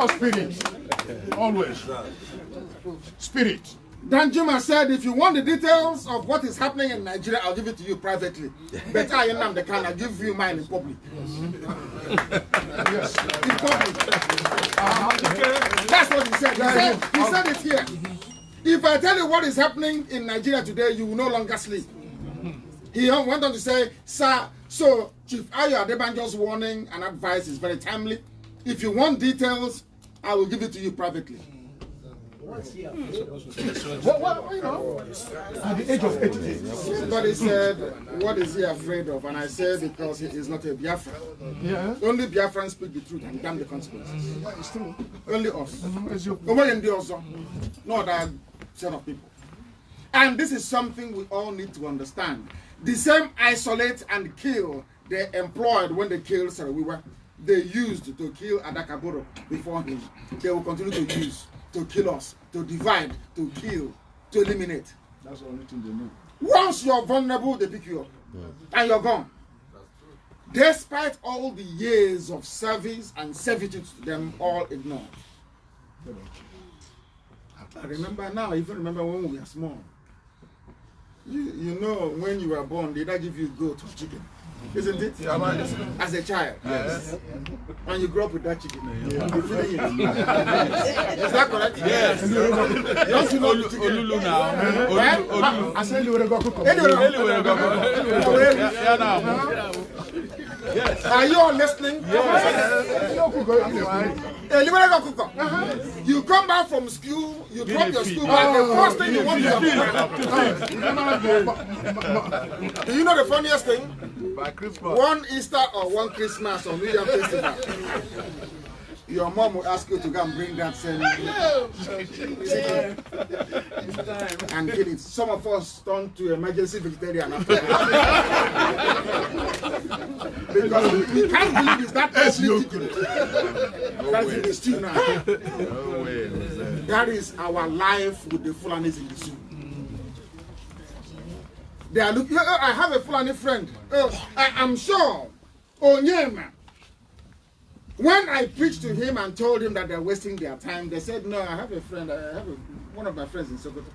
spirit. Always. Spirit. Danjuma said, if you want the details of what is happening in Nigeria, I'll give it to you privately. But I, Nnamdi Kanu, I'll give you mine in public. Yes. In public. That's what he said. He said it here. If I tell you what is happening in Nigeria today, you will no longer sleep. He went on to say, sir, so Chief Ayo Adebanjo's warning and advice is very timely. If you want details, I will give it to you privately. At the age of 80. Somebody said, what is he afraid of? And I said, because he is not a Biafran. Yeah. Only Biafrans speak the truth and damn the consequences. It's true. Only us. No other set of people. And this is something we all need to understand. The same isolate and kill they employed when they killed Sarawiwa, they used to kill Adakaboro before him. They will continue to use to kill us, to divide, to kill, to eliminate. That's the only thing they know. Once you're vulnerable, they pick you up. And you're gone. Despite all the years of service and servitude to them, all ignored. I remember now, I even remember when we were small. You know, when you were born, did I give you goat or chicken? Isn't it? As a child. Yes. And you grew up with that chicken. Yeah. You're feeding it. Is that correct? Yes. Don't you know the chicken? Olulu now. I said you would have got cooked. Yes. Are you all listening? Yes. You come back from school, you drop your school bag, the first thing you want is a Do you know the funniest thing? By Christmas. One Easter or one Christmas or New Year festival, your mom will ask you to go and bring that same chicken and kill it. Some of us turn to emergency vegetarian after that. Because we can't believe it's that ugly chicken. That's in the stew now. No way. That is our life with the Fulanis in the zoo. They are looking. I have a Fulani friend. I'm sure. Onyema. When I preached to him and told him that they're wasting their time, they said, no, I have a friend. I have one of my friends in Sokoto.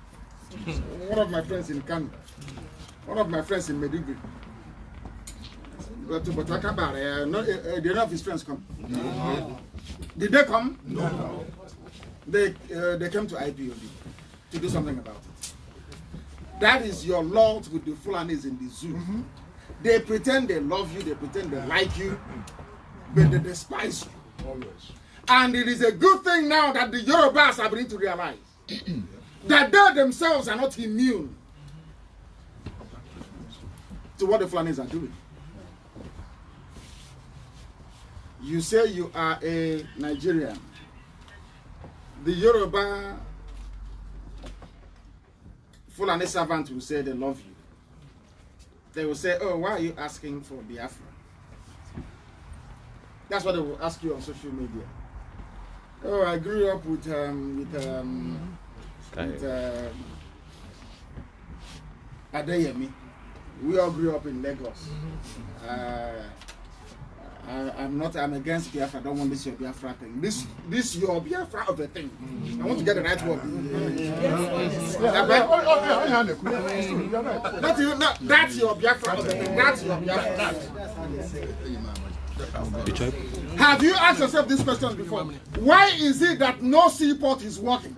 One of my friends in Kanu. One of my friends in Meduguri. But what about did none of his friends come? No. Did they come? No. They came to IPOB to do something about it. That is your lot with the Fulanis in the zoo. They pretend they love you, they pretend they like you, but they despise you. Always. And it is a good thing now that the Yorubas are beginning to realize that they themselves are not immune to what the Fulanis are doing. You say you are a Nigerian. The Yoruba Fulani servant will say they love you. They will say, oh, why are you asking for Biafra? That's what they will ask you on social media. Oh, I grew up with Adeyemi. We all grew up in Lagos. I'm against Biafra. I don't want this your Biafra thing. This your Biafra of the thing. I want to get the right word. That's your Biafra of the thing. That's your Biafra. Have you asked yourself this question before? Why is it that no seaport is working?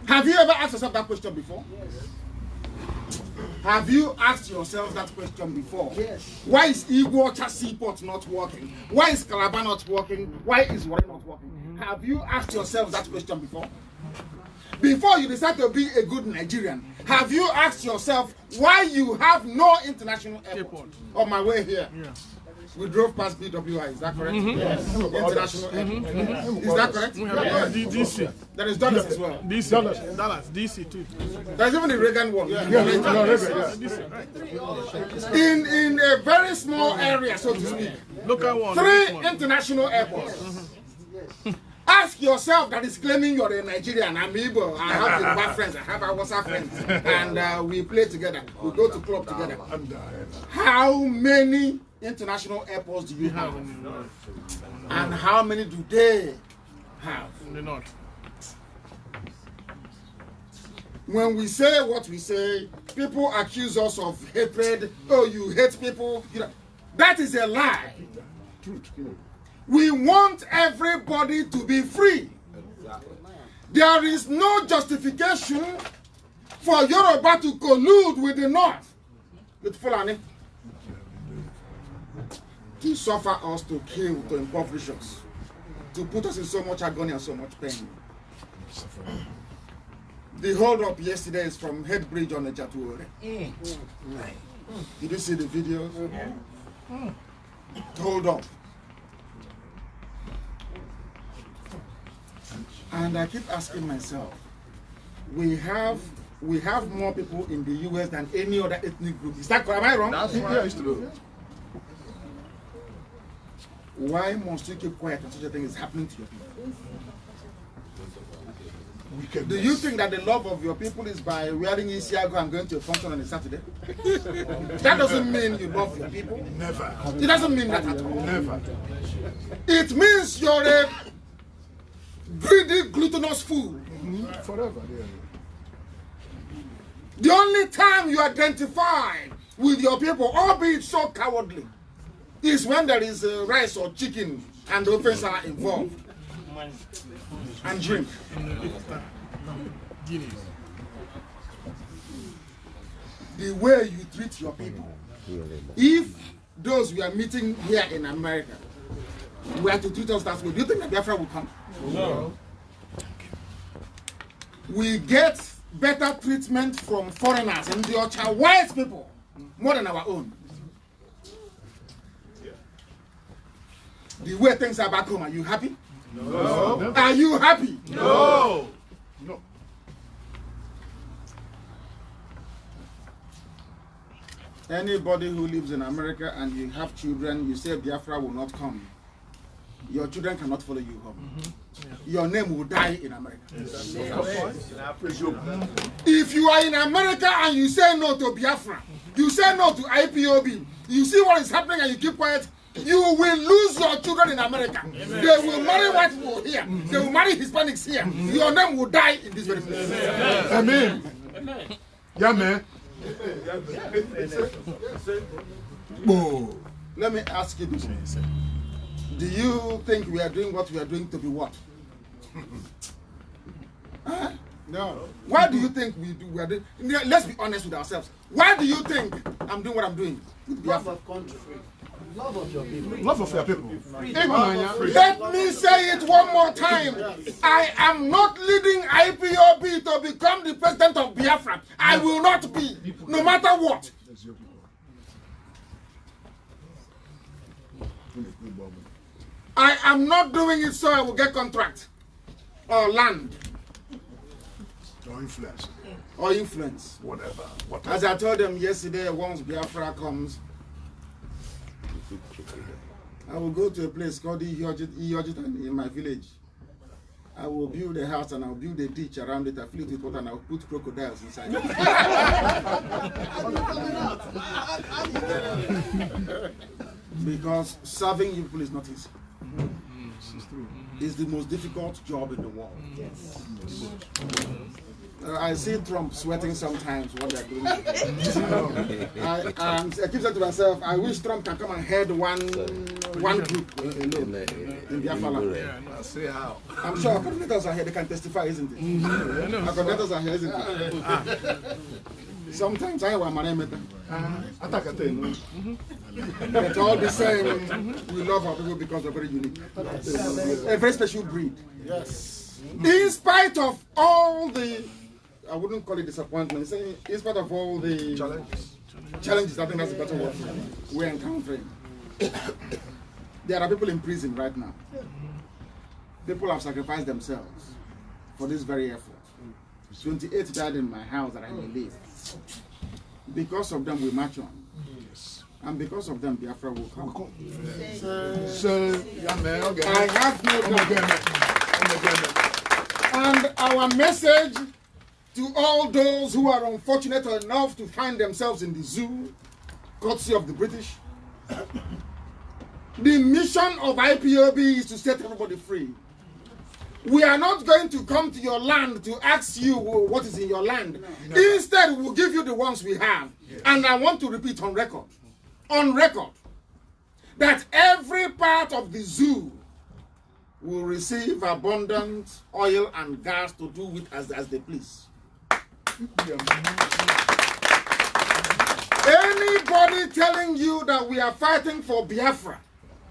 Have you ever asked yourself that question before? Have you asked yourself that question before? Yes. Why is Iguacha Seaport not working? Why is Calabar not working? Why is Warren not working? Have you asked yourself that question before? Before you decide to be a good Nigerian, have you asked yourself why you have no international airport? On my way here, we drove past BWI, is that correct? Yes. International airport. Is that correct? DC. There is Dallas as well. Dallas, DC too. There's even the Reagan one. In a very small area, so to speak. Local one. 3 international airports. Ask yourself that is claiming you're a Nigerian. I'm Igbo. I have Yoruba friends. I have Hausa friends. And we play together. We go to club together. How many international airports do you have? And how many do they have? They're not. When we say what we say, people accuse us of hatred. Oh, you hate people. You know, that is a lie. We want everybody to be free. There is no justification for Yoruba to collude with the North, with Fulani, to suffer us, to kill, to impoverish us, to put us in so much agony and so much pain. The hold up yesterday is from Head Bridge on the Jatuore. Did you see the video? Hold up. And I keep asking myself, we have more people in the US than any other ethnic group. Is that correct? Am I wrong? That's what I used to do. Why must you keep quiet when such a thing is happening to your people? Do you think that the love of your people is by wearing Isiago and going to a function on a Saturday? That doesn't mean you love your people. Never. It doesn't mean that at all. Never. It means you're a greedy, gluttonous fool. Forever. The only time you identify with your people, albeit so cowardly, is when there is rice or chicken and the offense are involved. And drink. The way you treat your people. If those we are meeting here in America were to treat us that way, do you think that Biafra will come? No. We get better treatment from foreigners and the ultra white people more than our own. The way things are back home, are you happy? No. Are you happy? No. No. Anybody who lives in America and you have children, you say Biafra will not come. Your children cannot follow you home. Your name will die in America. If you are in America and you say no to Biafra, you say no to IPOB, you see what is happening and you keep quiet, you will lose your children in America. They will marry white people here. They will marry Hispanics here. Your name will die in this very place. Amen. Yeah, man. Let me ask you this. Do you think we are doing what we are doing to be what? Huh? No. Why do you think we are doing? Let's be honest with ourselves. Why do you think I'm doing what I'm doing? Love of country. Love of your people. Love of your people. Let me say it one more time. I am not leading IPOB to become the president of Biafra. I will not be, no matter what. I am not doing it so I will get contract or land Or influence. or influence. Whatever. As I told them yesterday, once Biafra comes, I will go to a place called Iyojitan in my village. I will build a house and I'll build a ditch around it. I fill it with water and I'll put crocodiles inside it. Because serving you people is not easy. It's the most difficult job in the world. Yes. I see Trump sweating sometimes what they're doing. I keep saying to myself, I wish Trump can come and head one group alone in Biafra land. I say how. I'm sure our coordinators are here, they can testify, isn't it? Our coordinators are here, isn't it? Sometimes I want my name. But all the same, we love our people because they're very unique. A very special breed. Yes. In spite of all the, I wouldn't call it disappointment, in spite of all the challenges, I think that's a better word we're encountering. There are people in prison right now. People have sacrificed themselves for this very effort. 28 died in my house that I may live. Because of them, we march on. And because of them, Biafra will come. I have no doubt. And our message to all those who are unfortunate enough to find themselves in the zoo, courtesy of the British, the mission of IPOB is to set everybody free. We are not going to come to your land to ask you what is in your land. No. Instead, we'll give you the ones we have. Yes. And I want to repeat on record, that every part of the zoo will receive abundant oil and gas to do with as they please. Anybody telling you that we are fighting for Biafra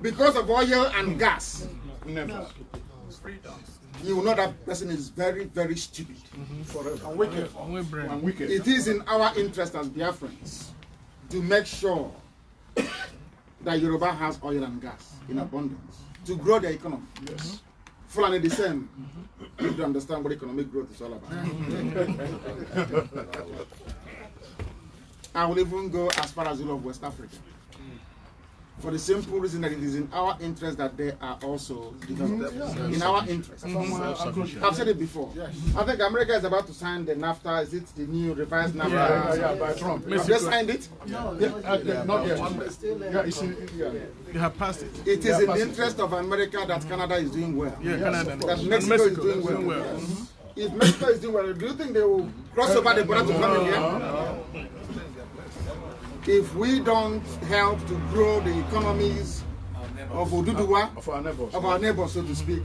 because of oil and gas, never. You will know that person is very, very stupid. Forever. And wicked. It is in our interest as Biafrans to make sure that Yoruba has oil and gas in abundance to grow their economy. Yes. Fulani the same. You need to understand what economic growth is all about. I will even go as far as the of West Africa. For the simple reason that it is in our interest that they are also developed. In our interest. I've said it before. Yes. I think America is about to sign the NAFTA. Is it the new revised NAFTA? Yeah, by Trump. Have they signed it? No, not yet. You have passed it. It is in the interest of America that Canada is doing well. Yeah, Canada. That Mexico is doing well. Yes. If Mexico is doing well, do you think they will cross over the border to come in here? if we don't help to grow the economies of Oduduwa, of our neighbors, so to speak,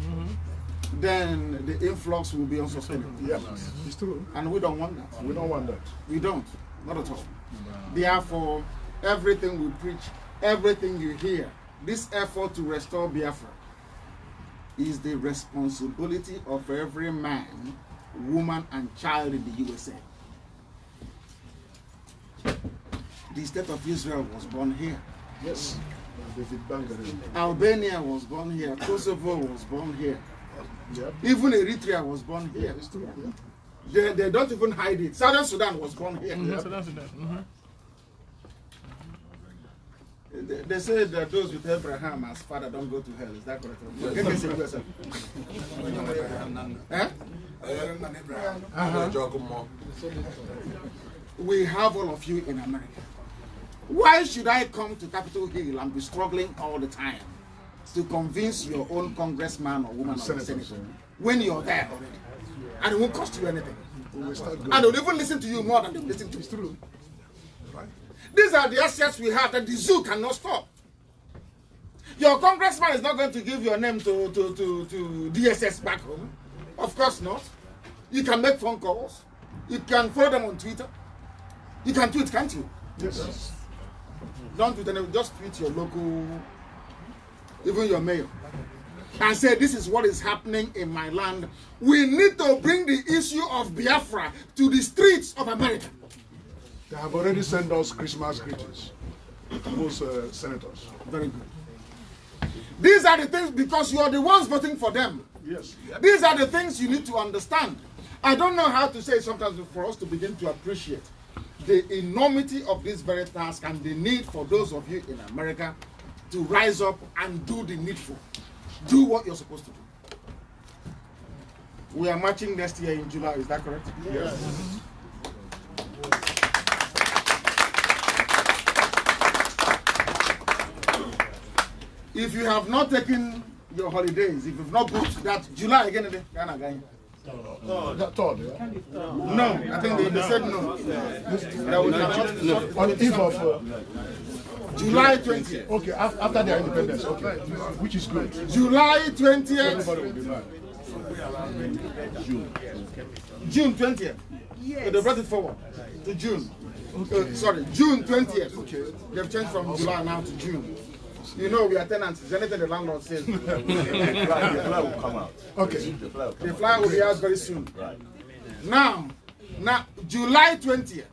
then the influx will be unsustainable. Yes, it's true. And we don't want that. We don't want that. We don't, not at all. Therefore, everything we preach, everything you hear, this effort to restore Biafra is the responsibility of every man, woman, and child in the USA. The state of Israel was born here. Yes. David Bangarin. Albania was born here. Kosovo was born here. Yeah. Even Eritrea was born here. It's true. Yeah. They don't even hide it. Southern Sudan was born here. They say that those with Abraham as father don't go to hell. Is that correct? We have all of you in America. Why should I come to Capitol Hill and be struggling all the time to convince your own congressman or woman or senator when you're there already? And it won't cost you anything. And they'll even listen to you more than they listen to you. Right. These are the assets we have that the zoo cannot stop. Your congressman is not going to give your name to DSS back home. Of course not. You can make phone calls. You can follow them on Twitter. You can tweet, can't you? Yes. Don't tweet them, just tweet your local, even your mayor, and say this is what is happening in my land. We need to bring the issue of Biafra to the streets of America. They have already sent us Christmas greetings, most senators. Very good. These are the things, because you are the ones voting for them. Yes. These are the things you need to understand. I don't know how to say it sometimes for us to begin to appreciate the enormity of this very task and the need for those of you in America to rise up and do the needful. Do what you're supposed to do. We are marching next year in July, is that correct? Yes. If you have not taken your holidays, if you've not booked that July again, That thought, yeah? no, I think they said no. That we cannot. On the eve of July 20th. okay, after their independence, okay, which is good. July 20th. Everybody will be back. June 20th. Yes. So they brought it forward to June. Sorry, June 20th. Okay. They've changed from July now to June. You know, we are tenants. It's anything the landlord says. The flag will come out. Okay. The flyer will be out very soon. Right. Now, July 20th.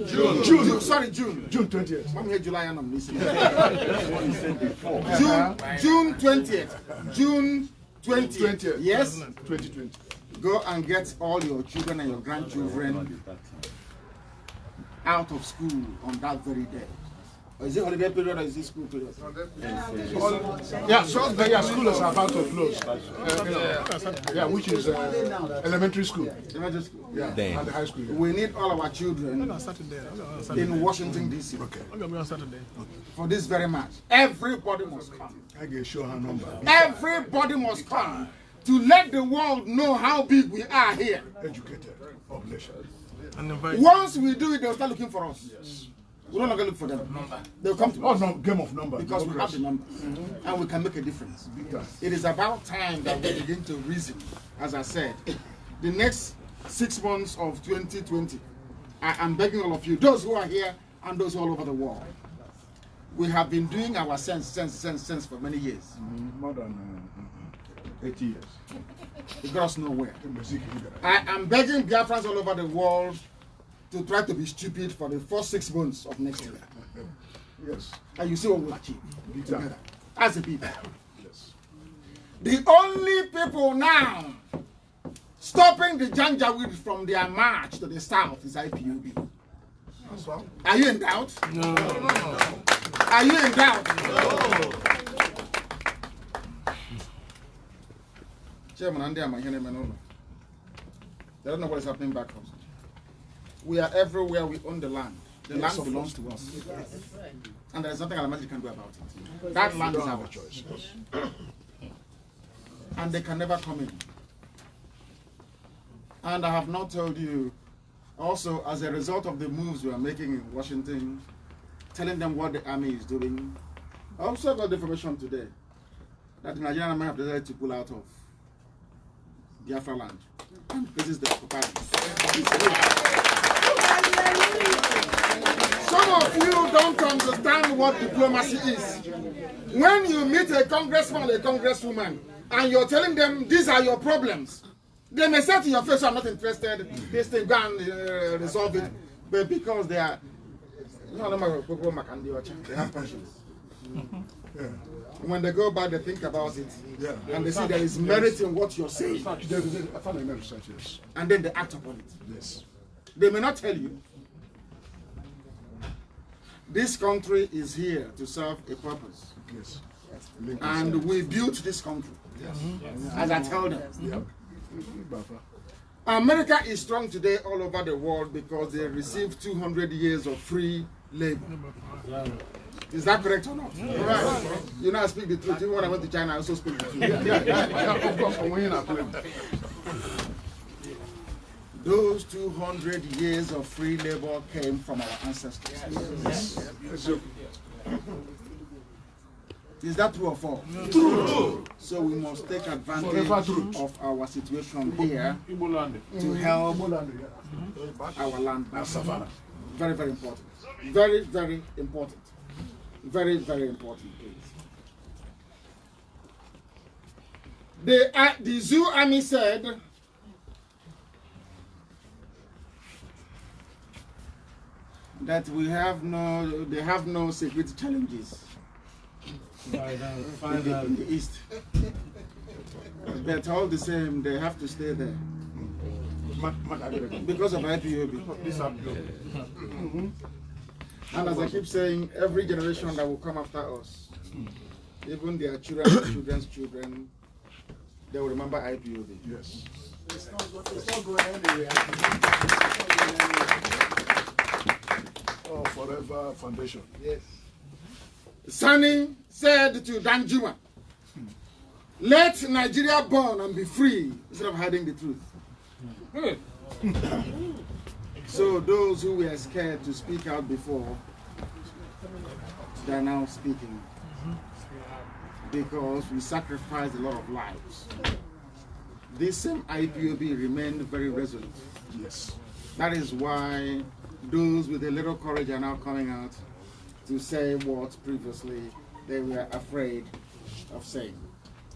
June 20th. I'm here July and I'm listening. June 20th. June 20th. Yes. 2020. Go and get all your children and your grandchildren out of school on that very day. Is it holiday period or is it school period? Yeah, so yeah, school is about to close. Yeah, which is elementary school. Elementary school. Yeah, and the high school. We need all our children in Washington, D.C. Okay. For this very match. Everybody must come. I can show her number. Everybody must come to let the world know how big we are here. Educated population. Once we do it, they'll start looking for us. Yes. We're not going to look for them. They'll come to us. Oh, no, game of numbers. Because we have the numbers. And we can make a difference. It is about time that we begin to reason, as I said. The next 6 months of 2020, I'm begging all of you, those who are here and those all over the world, we have been doing our sense for many years. More than 80 years. It got us nowhere. I am begging Biafrans all over the world to try to be stupid for the first 6 months of next year. Yes. And you see what we'll achieve together as a people. Yes. The only people now stopping the Janjaweed from their march to the south is IPOB. That's right. Are you in doubt? No. Are you in doubt? No. Chairman, and they don't know what is happening back home. We are everywhere, we own the land. The land belongs to us. And there is nothing Alamati can do about it. That land is our choice. And they can never come in. And I have not told you, also, as a result of the moves we are making in Washington, telling them what the army is doing. I also got the information today that the Nigerian army have decided to pull out of Biafra land. And this is the occupiers. Some of you don't understand what diplomacy is. When you meet a congressman or a congresswoman and you're telling them these are your problems, they may say to your face, I'm not interested, this thing, go and resolve it. But because they are, they have conscience. Yeah. When they go back, they think about it. Yeah. And they see there is merit in what you're saying. I found a research, yes. And then they act upon it. Yes. They may not tell you. This country is here to serve a purpose. Yes. And we built this country. Yes. As I tell them. Yeah. America is strong today all over the world because they received 200 years of free labor. Is that correct or not? Right. You know, I speak the truth. Even when I went to China, I also speak the truth. Yeah, of course, Those 200 years of free labor came from our ancestors. Yes. Is that true or false? True. So we must take advantage of our situation here to help our land back. Very, very important. Very, very important. Very, very important, please. The Zoo Army said that they have no security challenges in the east. But all the same, they have to stay there because of IPOB. And as I keep saying, every generation that will come after us, even their children, children's children, they will remember IPOB. Yes. It's not going anywhere. Oh, Forever Foundation. Yes. Sani said to Danjuma, let Nigeria burn and be free instead of hiding the truth. So those who were scared to speak out before, they are now speaking. Because we sacrificed a lot of lives. This same IPOB remained very resolute. Yes. That is why those with a little courage are now coming out to say what previously they were afraid of saying.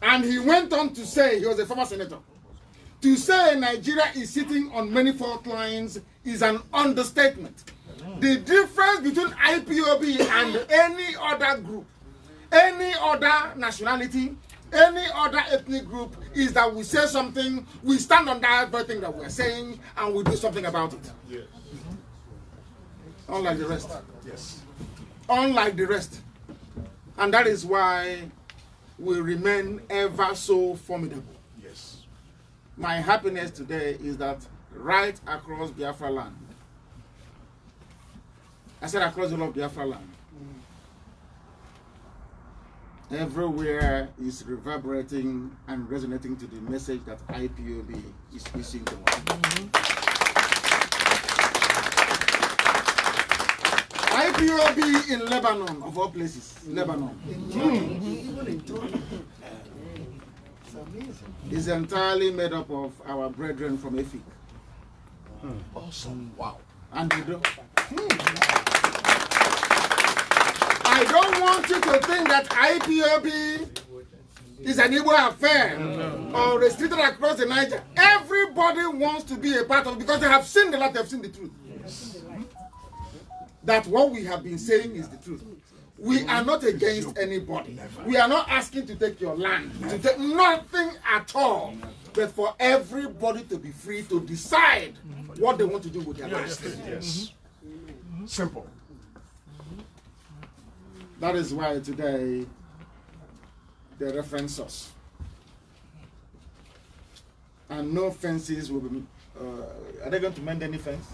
And he went on to say, he was a former senator, to say Nigeria is sitting on many fault lines is an understatement. The difference between IPOB and any other group, any other nationality, any other ethnic group is that we say something, we stand on that very thing that we're saying, and we do something about it. Yes. Unlike the rest. Yes. Unlike the rest. And that is why we remain ever so formidable. Yes. My happiness today is that right across Biafra land, I said across all of Biafra land, everywhere is reverberating and resonating to the message that IPOB is issuing to us. IPOB in Lebanon, of all places, Lebanon, is entirely made up of our brethren from Efik. Awesome. Wow. And we don't. I don't want you to think that IPOB is an Igbo affair or restricted across the Niger. Everybody wants to be a part of it because they have seen the light, they have seen the truth. That what we have been saying is the truth. We are not against anybody. We are not asking to take your land, to take nothing at all, but for everybody to be free to decide what they want to do with their lives. Yes. Simple. That is why today they reference us. And no fences will be. Are they going to mend any fence?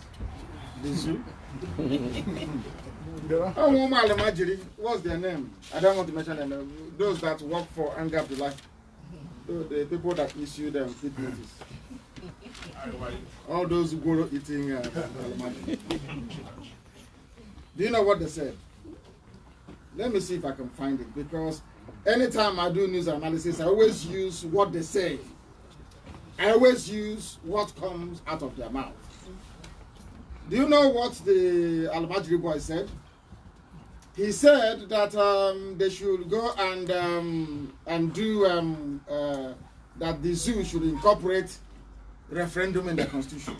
The zoo? What's their name? I don't want to mention their name. Those that work for Anger of the Life. The people that issue them fit notice. All those guru eating. Do you know what they said? Let me see if I can find it, because anytime I do news analysis, I always use what they say. I always use what comes out of their mouth. Do you know what the Al-Majri boy said? He said that they should go and do that the zoo should incorporate referendum in the constitution.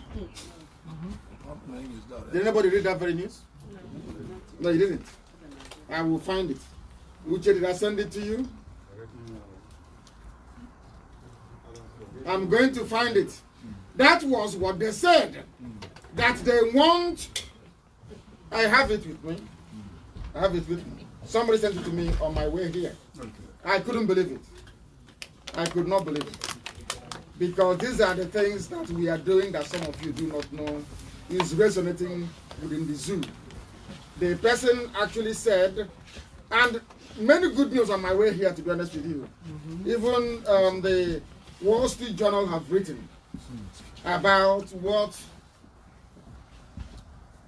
Did anybody read that very news? No, you didn't. I will find it. Uche, did I send it to you? I'm going to find it. That was what they said. That they want. I have it with me. I have it with me. Somebody sent it to me on my way here. I couldn't believe it. I could not believe it. Because these are the things that we are doing that some of you do not know is resonating within the zoo. The person actually said, and many good news on my way here, to be honest with you. Even the Wall Street Journal have written about what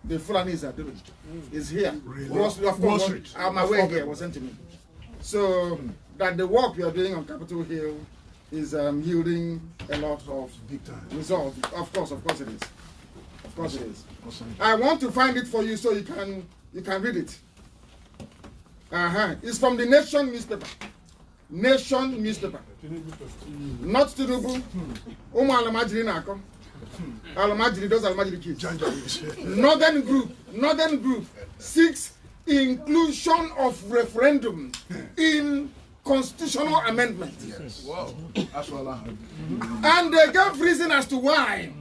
the Fulanis are doing. Is here. Really? Wall Street. On my way here was sent to me. So that the work we are doing on Capitol Hill is yielding a lot of Big time. results. Of course it is. Of course it is. I want to find it for you so you can read it. It's from the Nation newspaper. Nation newspaper. Not Tinubu. Al-Majri Nako. Al-Majri, those Al-Majri kids. Northern group seeks inclusion of referendum in constitutional amendment. Yes. Wow. That's what I heard. And they gave reason as to why.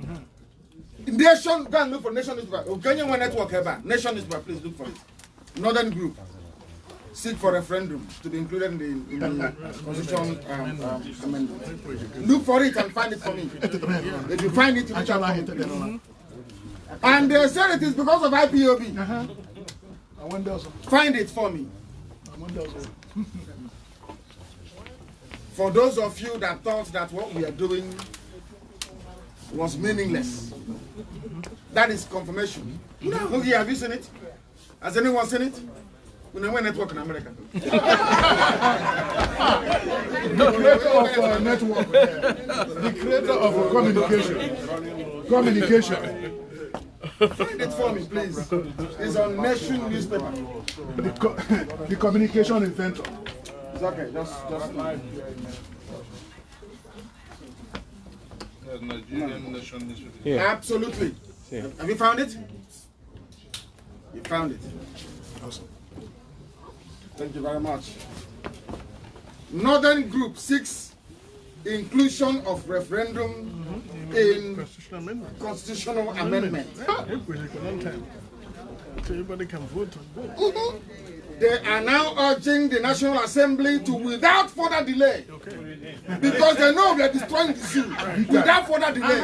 Nation, go and look for Nation newspaper. Kenyan network ever. Nation newspaper, please look for it. Northern group seek for referendum to be included in the constitution amendment. Look for it and find it for me. If you find it, you reach out to me. And they said it is because of IPOB. I wonder also. Find it for me. I wonder also. For those of you that thought that what we are doing was meaningless, that is confirmation. Look here, have you seen it? Has anyone seen it? We never network in America. The creator of a network, the creator of a communication. Find it for me, please. It's on Nation newspaper. The communication inventor. It's okay, just Nigerian Nation newspaper. yeah. Absolutely. Yeah. Have you found it? You found it. Awesome. Thank you very much. Northern group seeks inclusion of referendum in constitutional amendment. Everybody can vote on both. They are now urging the National Assembly to, without further delay, because they know we are destroying the zoo, without further delay,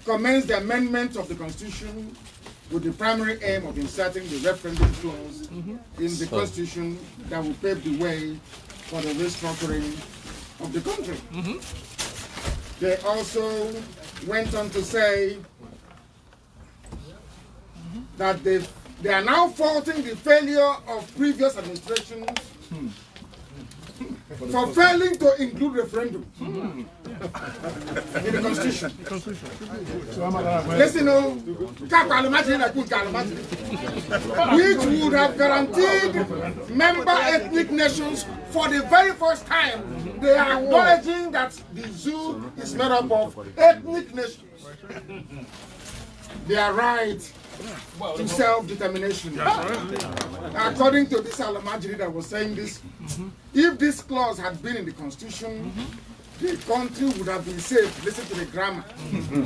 commence the amendment of the Constitution with the primary aim of inserting the referendum clause in the Constitution that will pave the way for the restructuring of the country. They also went on to say that they are now faulting the failure of previous administrations for failing to include referendum in the Constitution. Listen, which would have guaranteed member ethnic nations for the very first time. They are acknowledging that the zoo is made up of ethnic nations. Their right to self-determination. According to this Al-Majri that was saying this, if this clause had been in the Constitution, the country would have been saved. Listen to the grammar.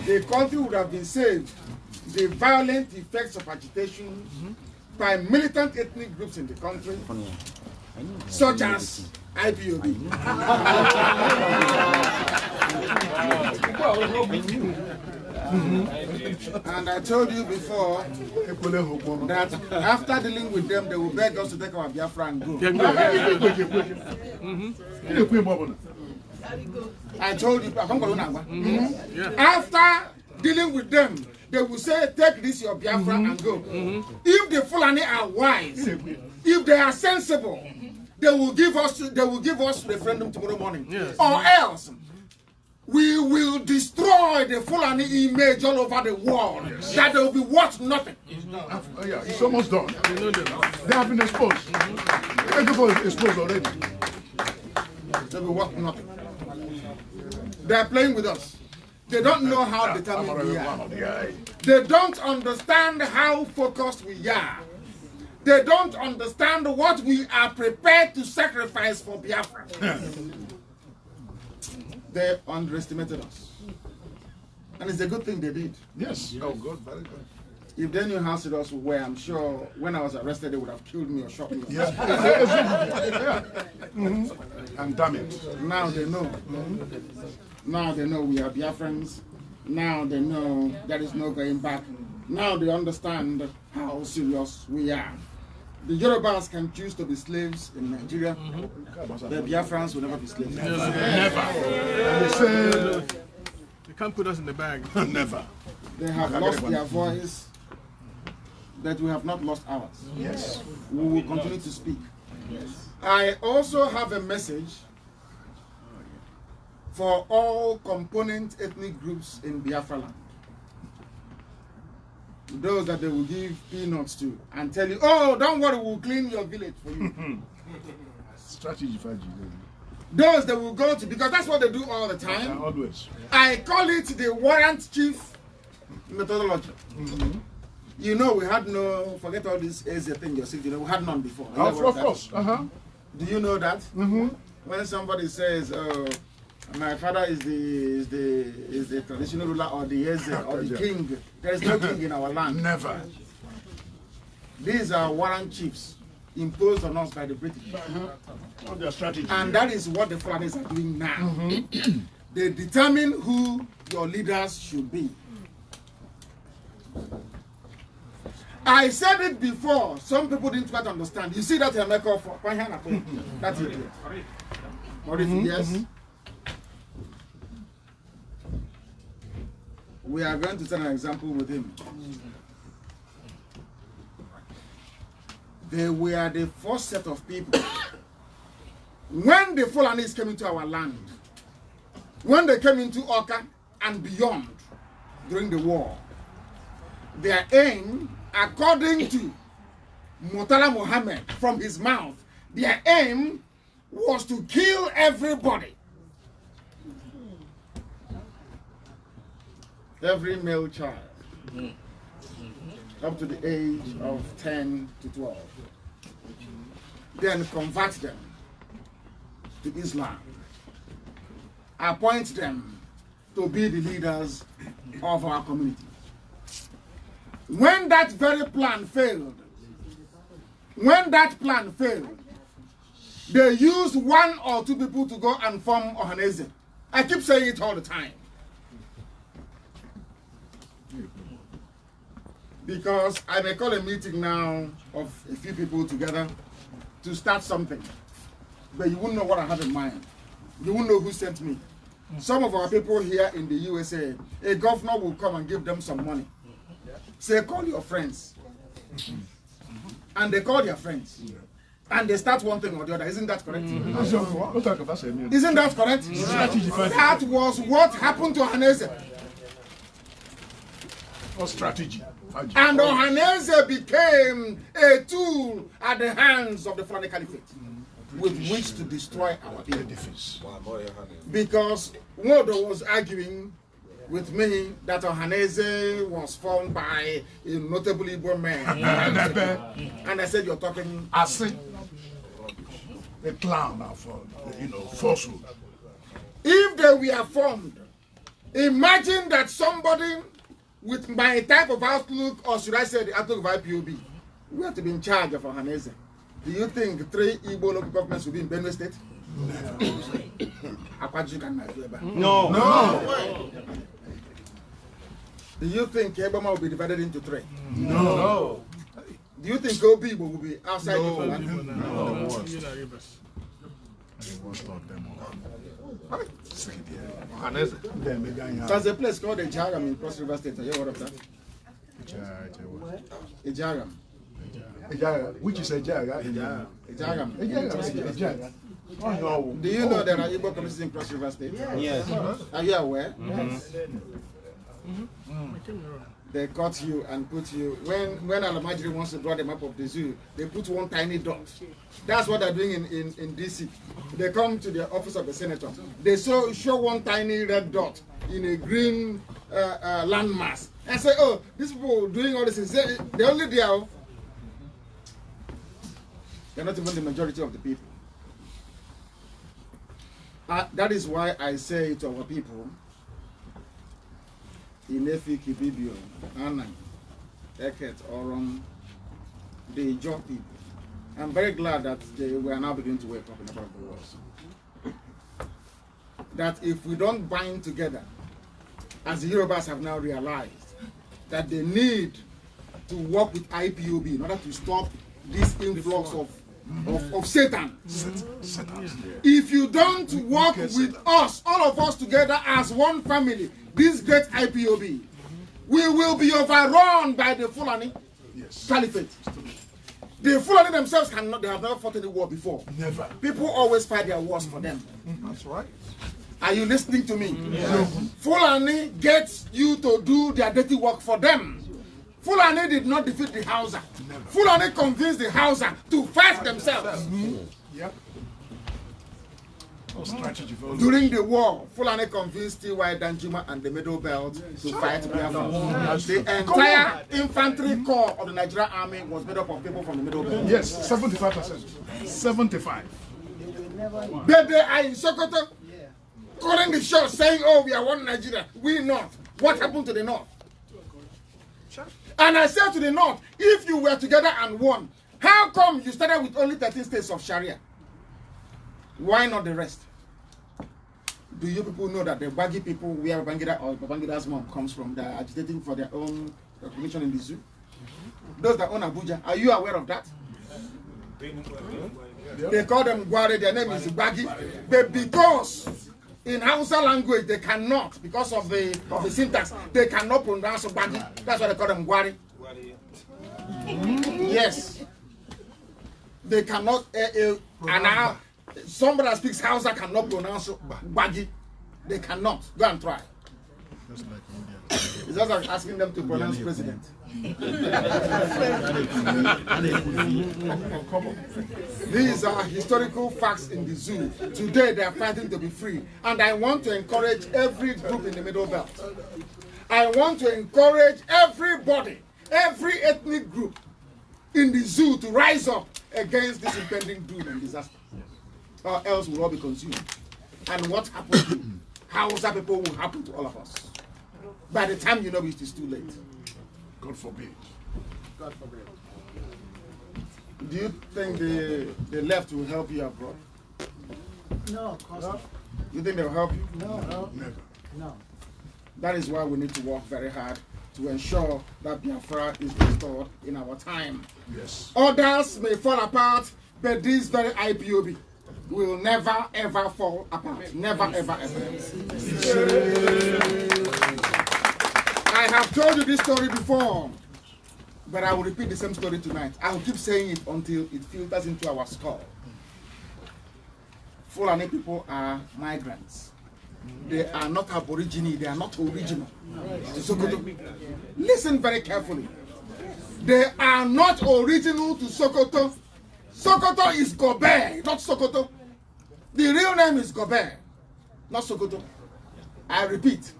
The country would have been saved the violent effects of agitation by militant ethnic groups in the country, such as IPOB. And I told you before that after dealing with them, they will beg us to take our Biafra and go. I told you, after dealing with them, they will say, take this your Biafra and go. If the Fulani are wise, if they are sensible, they will give us referendum tomorrow morning. Yes. Or else we will destroy the Fulani image all over the world. Yes. That they will be worth nothing. Yeah, it's almost done. They have been exposed. Everything is exposed already. They will be worth nothing. They are playing with us. They don't know how determined we are. They don't understand how focused we are. They don't understand what we are prepared to sacrifice for Biafra. They underestimated us. And it's a good thing they did. Yes. Oh, good. Very good. If they knew how serious we were, I'm sure when I was arrested, they would have killed me or shot me. Yeah. And damn it. Now they know. Now they know we are Biafrans. Now they know there is no going back. Now they understand how serious we are. The Yorubas can choose to be slaves in Nigeria. The Biafrans will never be slaves. Never. And they say, You can't put us in the bag. never. They have lost their voice, but we have not lost ours. Yes. We will continue to speak. Yes. I also have a message for all component ethnic groups in Biafra land. Those that they will give peanuts to and tell you, oh, don't worry, we'll clean your village for you. Strategy for you. Those that will go to, because that's what they do all the time. Always. I call it the warrant chief methodology. You know, we had no, forget all this Asia thing you're saying, you know, we had none before. Of course. Do you know that? When somebody says, my father is the traditional ruler or the Eze or the king, there is no king in our land. Never. These are warrant chiefs imposed on us by the British. Their strategy. And that is what the Fulanis are doing now. They determine who your leaders should be. I said it before, some people didn't quite understand. You see that America for that's it. Yes. We are going to set an example with him. They were the first set of people. When the Fulanis came into our land, when they came into Oka and beyond during the war, their aim, according to Murtala Muhammad from his mouth, their aim was to kill everybody. Every male child up to the age of 10 to 12. Then convert them to Islam. Appoint them to be the leaders of our community. When that very plan failed, they used one or two people to go and form Ohaneze. I keep saying it all the time. Because I may call a meeting now of a few people together to start something. But you wouldn't know what I have in mind. You wouldn't know who sent me. Some of our people here in the USA, a governor will come and give them some money. Say, call your friends. And they call their friends. And they start one thing or the other. Isn't that correct? Isn't that correct? That was what happened to Ohaneze. What strategy? And Ohaneze became a tool at the hands of the Fulani Caliphate with which to destroy our edifice. Because Wodo was arguing with me that Ohaneze was formed by a notable Igbo man. And I said, you're talking... I see a clown of, falsehood. If they were formed, imagine that somebody with my type of outlook, or should I say the outlook of IPOB, we have to be in charge of Ohaneze. Do you think 3 Igbo local governments will be in Benue State? No. No. Do you think Ebama will be divided into 3? No. Do you think Obi will be outside the land? No. There's a place called the Jagam in Cross River State. Have you heard of that? Ejagam. Ejaga, which is Ejaga? Ejagam. Ejaga. Oh, no. Do you know there are Igbo communities in Cross River State? Yes. Are you aware? Yes. They cut you and put you. When Alamajiri wants to draw the map of the zoo, they put one tiny dot. That's what they're doing in DC. They come to the office of the senator. They show one tiny red dot in a green landmass and say, oh, these people doing all this things. They're only there. They're not even the majority of the people. That is why I say to our people, Inefi Kibibio, Anna, Eket, Oron, the job people. I'm very glad that we are now beginning to wake up in about the world. That if we don't bind together, as the Yorubas have now realized, that they need to work with IPOB in order to stop this influx of Satan. If you don't work with us, all of us together as one family, this great IPOB, we will be overrun by the Fulani Caliphate. The Fulani themselves they have never fought any war before. Never. People always fight their wars for them. That's right. Are you listening to me? Yeah. Fulani gets you to do their dirty work for them. Fulani did not defeat the Hausa. Never. Fulani convinced the Hausa to fight themselves. Yep. No strategy for During the war, Fulani convinced T.Y. Danjuma and the Middle Belt to fight Biafra. The entire infantry corps of the Nigerian army was made up of people from the Middle Belt. Yes, 75%. 75. But they are in Sokoto, calling the shots, saying, oh, we are one Nigeria. We North. What happened to the North? And I said to the North, if you were together and won, how come you started with only 13 states of Sharia? Why not the rest? Do you people know that the Baggy people, where Babangida or Babangida's mom comes from, they are agitating for their own recognition in the zoo? Those that own Abuja, are you aware of that? They call them Gware, their name is Baggy, but because in Hausa language they cannot, because of the syntax, they cannot pronounce Baggy. That's why they call them Gware. Yes. They cannot, and now, somebody that speaks Hausa cannot pronounce Baggy. They cannot. Go and try. It's just like asking them to pronounce president. These are historical facts in the zoo. Today they are fighting to be free. And I want to encourage every group in the Middle Belt. I want to encourage everybody, every ethnic group in the zoo to rise up against this impending doom and disaster. Or else we'll all be consumed. And what happened to Hausa people will happen to all of us. By the time you know it is too late. God forbid. God forbid. Do you think the left will help you abroad? No, of course not. You think they'll help you? No. Never. No. That is why we need to work very hard to ensure that Biafra is restored in our time. Yes. Others may fall apart, but this very IPOB will never ever fall apart. Never ever ever. I have told you this story before, but I will repeat the same story tonight. I will keep saying it until it filters into our skull. Fulani people are migrants. They are not Aborigine, they are not original. Sokoto. Listen very carefully. They are not original to Sokoto. Sokoto is Gobe, not Sokoto. The real name is Gobe, not Sokoto. I repeat.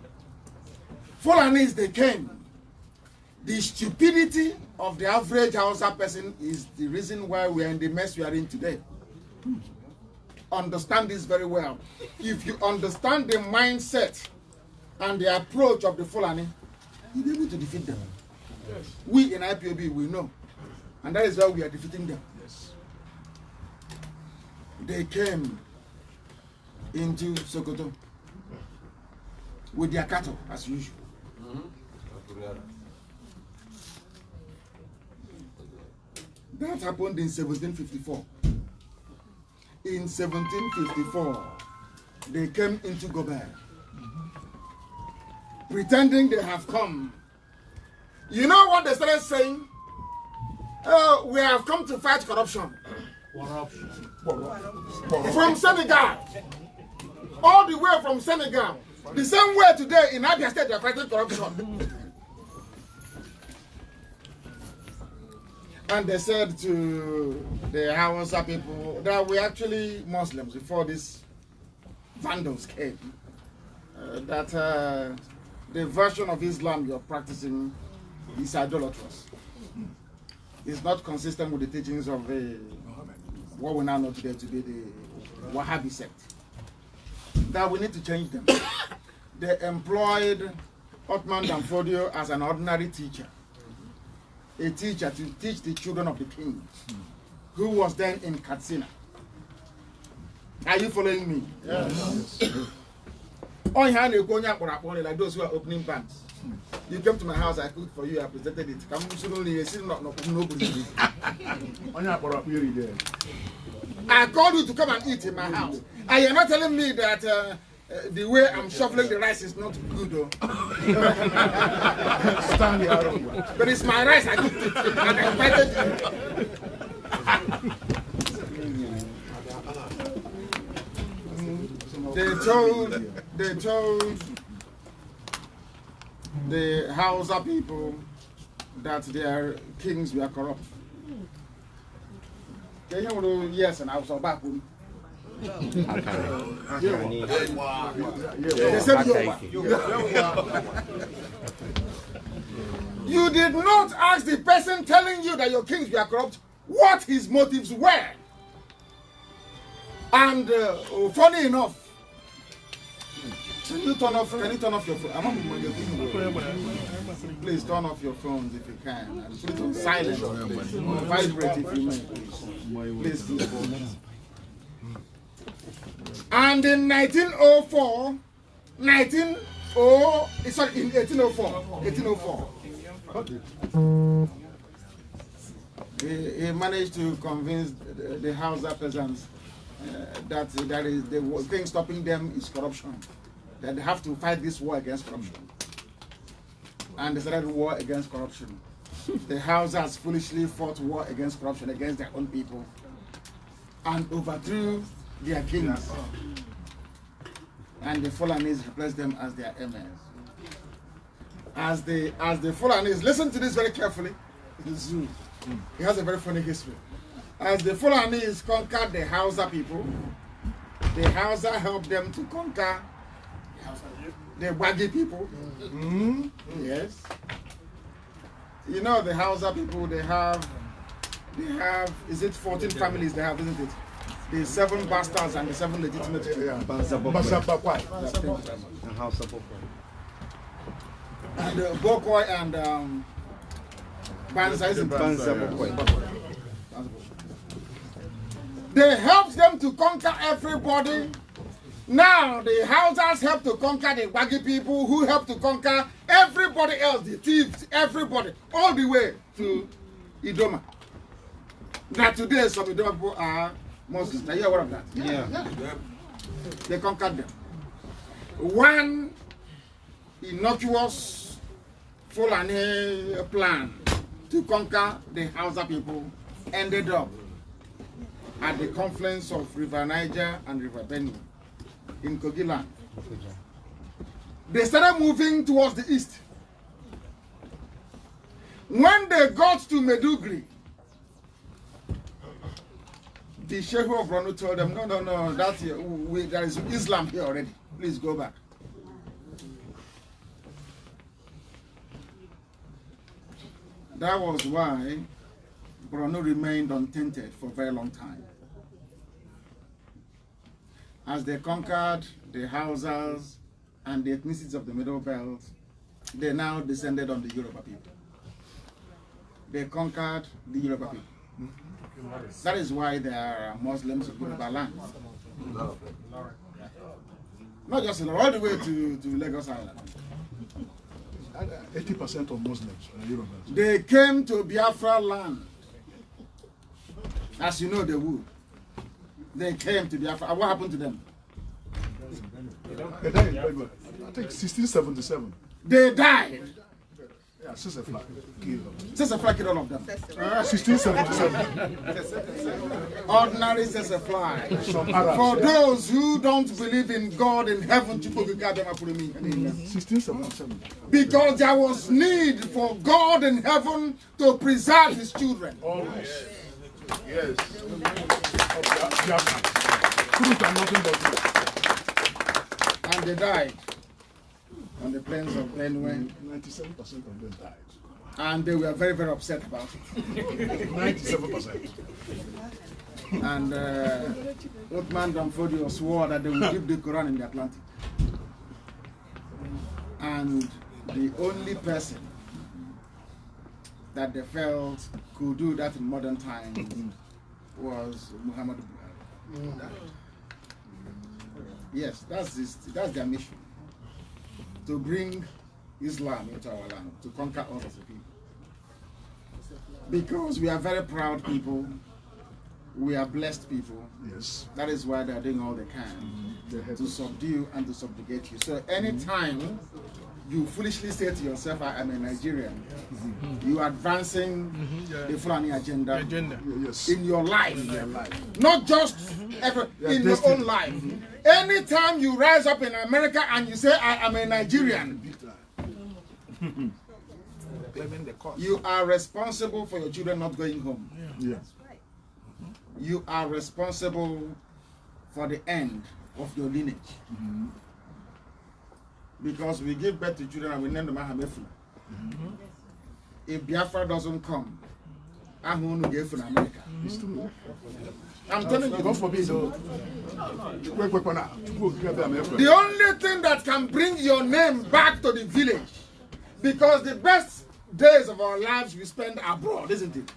Fulanis, they came. The stupidity of the average Hausa person is the reason why we are in the mess we are in today. Understand this very well. If you understand the mindset and the approach of the Fulani, you'll be able to defeat them. Yes. We in IPOB, we know. And that is why we are defeating them. Yes. They came into Sokoto with their cattle, as usual. That happened in 1754. In 1754, they came into Gobe, pretending they have come You know what they started saying? We have come to fight corruption. From Senegal. All the way from Senegal. The same way today in Abia State they are fighting corruption. And they said to the Hausa people that we actually Muslims before these vandals came. That the version of Islam you're practicing is idolatrous. It's not consistent with the teachings of what we now know today to be the Wahhabi sect. That we need to change them. They employed Othman Danfodio as an ordinary teacher. A teacher to teach the children of the king, who was then in Katsina. Are you following me? Yes. Like those who are opening banks. You came to my house, I cooked for you, I presented it. I called you to come and eat in my house. And you're not telling me that the way I'm shuffling the rice is not good, though. But it's my rice, I cooked it. And I invited you. They told the Hausa people that their kings were corrupt. Yes, and I was back. You did not ask the person telling you that your kings were corrupt what his motives were. And funny enough, can you turn off your phone? Please turn off your phones if you can. And put it on silent. Vibrate if you may, please. Please. And in 1804, he managed to convince the Hausa peasants that the thing stopping them is corruption. That they have to fight this war against corruption. And they started war against corruption. The Hausas foolishly fought war against corruption against their own people and overthrew their kings. And the Fulanis replaced them as their emirs. As the Fulanis, listen to this very carefully. It has a very funny history. As the Fulanis conquered the Hausa people, the Hausa helped them to conquer the Wagi people. Yes. You know the Hausa people, they have, is it 14 families they have, isn't it? The 7 bastards and the 7 legitimate children. And Bokoi and Banza, isn't it? They helped them to conquer everybody. Now the Hausas help to conquer the Wagi people, who help to conquer everybody else, the thieves, everybody, all the way to Idoma. Now today some Idoma people are Muslims. Are you aware of that? Yeah. They conquered them. One innocuous Fulani plan to conquer the Hausa people ended up at the confluence of River Niger and River Benue in Kogiland. They started moving towards the east. When they got to Medugri, the Sheikh of Borno told them, no, that's here. There is Islam here already. Please go back. That was why Borno remained untainted for a very long time. As they conquered the Hausas and the ethnicities of the Middle Belt, they now descended on the Yoruba people. They conquered the Yoruba people. That is why there are Muslims in Yoruba land. Not just all the way to Lagos Island. 80% of Muslims are Yorubas. They came to Biafra land. As you know, they would. They came to Biafra. What happened to them? They died, I think 1677. They died. Sister Flag. Sister Fly killed all of them. 1677. Ordinary Sister Fly. For those who don't believe in God in heaven, 1677. because there was need for God in heaven to preserve his children. Always. Yes. Truth and nothing but truth. And they died on the plains of Benue. 97% of them died. And they were very, very upset about it. 97%. And Othman Danfodio swore that they would keep the Quran in the Atlantic. And the only person that they felt could do that in modern times was Muhammad Buhari. Yes, that's their mission. To bring Islam into our land, to conquer us as a people. Because we are very proud people, we are blessed people. Yes. That is why they are doing all they can to subdue and to subjugate you. So anytime you foolishly say to yourself, I am a Nigerian, you are advancing the Fulani agenda Yes. in your life. Not just in your own life. Anytime you rise up in America and you say, I am a Nigerian, you are responsible for your children not going home. Yeah. You are responsible for the end of your lineage. Because we give birth to children and we name them Ahamefuna. If Biafra doesn't come, Ahunu gave in America. It's true. I'm telling you, God forbid. The only thing that can bring your name back to the village, because the best days of our lives we spend abroad, isn't it?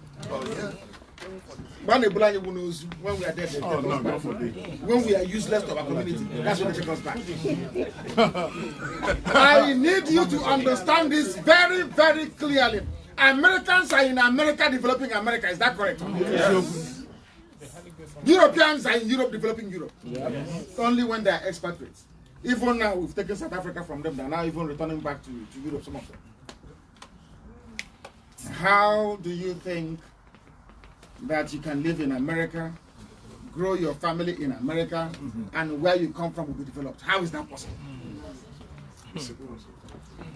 When we are dead, Oh, no, God forbid. when we are useless to our community, that's when they take us back. I need you to understand this very, very clearly. Americans are in America developing America, is that correct? Yes. Europeans are in Europe developing Europe. Only when they are expatriates. Even now, we've taken South Africa from them, they're now even returning back to Europe, some of them. How do you think that you can live in America, grow your family in America, and where you come from will be developed? How is that possible?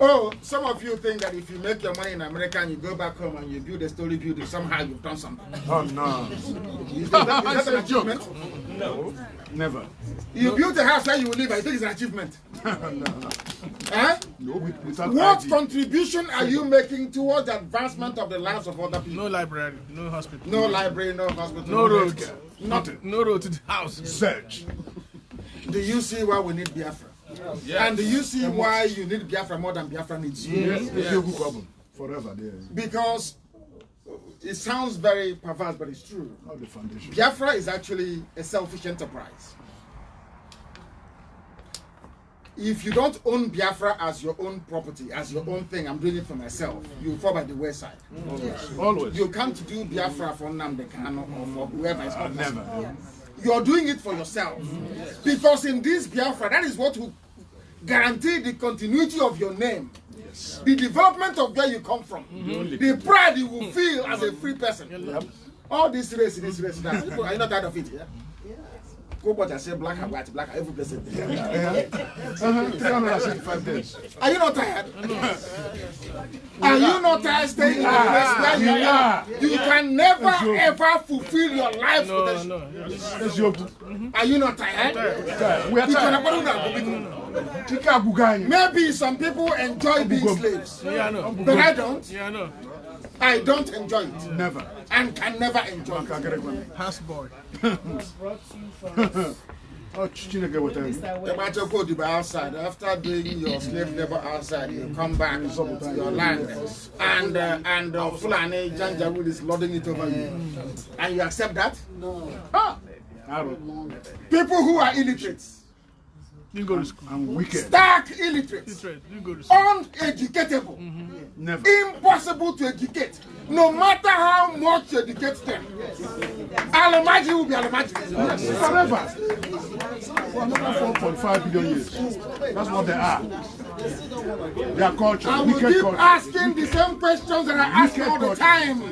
Oh, some of you think that if you make your money in America and you go back home and you build a story building, somehow you've done something. Oh, no. Is that an achievement? No. Never. You built a house where you will live, I think it's an achievement. No. Huh? No, without What ID. contribution are you making towards the advancement of the lives of other people? No library, no hospital. No library, no hospital, No road. healthcare. Nothing. No road to the house. Search. Do you see why we need Biafra? Yes. And do you see why you need Biafra more than Biafra needs you? Yes. It's your good problem. Forever there. Because it sounds very perverse, but it's true. All the foundation. Biafra is actually a selfish enterprise. If you don't own Biafra as your own property, as your own thing, I'm doing it for myself, you fall by the wayside. Always. You can't do Biafra for Nnamdi Kanu or for whoever is not Never. You're doing it for yourself. Because in this Biafra, that is what will guarantee the continuity of your name. Yes. The development of where you come from. The pride you will feel as a free person. All this race, that. Are you not tired of it? Yeah? Go but I say black and white, black and every place. 365 days. Are you not tired? Are you not tired staying in the place where you are? You can never ever fulfill your life potential. Let's joke. Are you not tired? We are tired. Maybe some people enjoy being slaves, Yeah, I know. but I don't. Yeah, I know. I don't enjoy it Never. and can never enjoy it. House boy. Oh, Chineke with them. The matter go to outside. After doing your slave labor outside, you come back to your land, and Fulani Janjaweed is lording it over you, and you accept that? No. People who are illiterates, You go to school. I'm wicked. stark illiterates, You go to school. uneducatable, Never. impossible to educate, no matter how much you educate them. Alamaji will be Alamaji. Forever. For another 4.5 billion years. That's what they are. Their culture. I will keep asking the same questions that I ask all the time.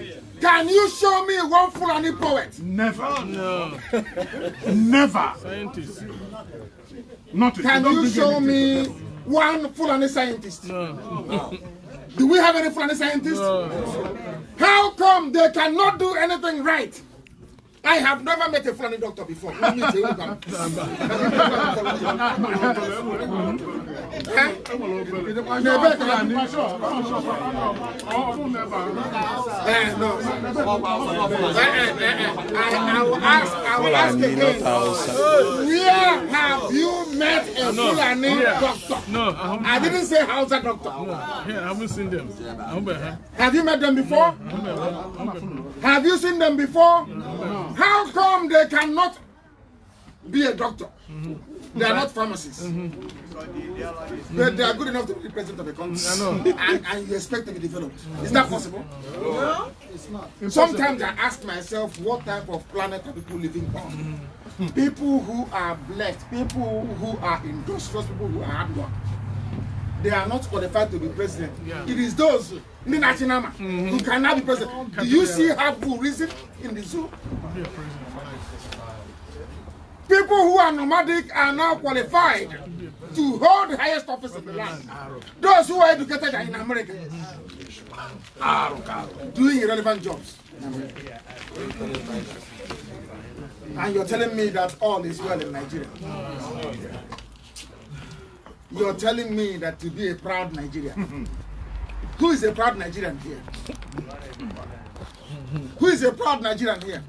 Can you show me one Fulani poet? Never. No. Never. Scientists. Not. Can you show me one Fulani scientist? No. Do we have any Fulani scientists? No. How come they cannot do anything right? I have never met a Fulani doctor before. I will ask again. Where have you met a Fulani doctor? No, I didn't say Hausa doctor. yeah, I haven't seen them. Have you met them before? Have you seen them before? How come they cannot be a doctor? They are not pharmacists. But they are good enough to be the president of the country. And you expect to be developed. Is that possible? No, it's not. Sometimes I ask myself, what type of planet are people living on? People who are blessed, people who are industrious, people who are hard work. They are not qualified to be president. It is those who cannot be president. Do you see how people reason in the zoo? People who are nomadic are now qualified to hold the highest office in the land. Those who are educated are in America, doing irrelevant jobs. And you're telling me that all is well in Nigeria. You're telling me that to be a proud Nigerian. Who is a proud Nigerian here? Who is a proud Nigerian here?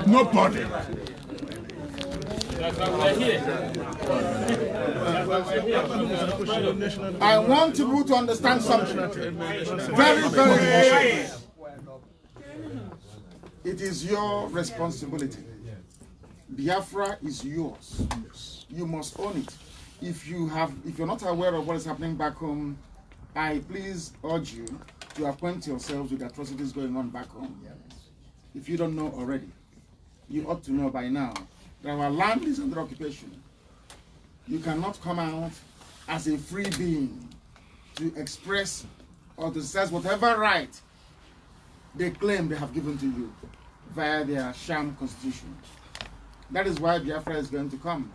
Nobody. I want people to understand something very, very important. It is your responsibility. Biafra is yours. You must own it. If you're not aware of what is happening back home, I please urge you to acquaint yourselves with the atrocities going on back home. If you don't know already, you ought to know by now that our land is under occupation. You cannot come out as a free being to express or to exercise whatever right they claim they have given to you via their sham constitution. That is why Biafra is going to come.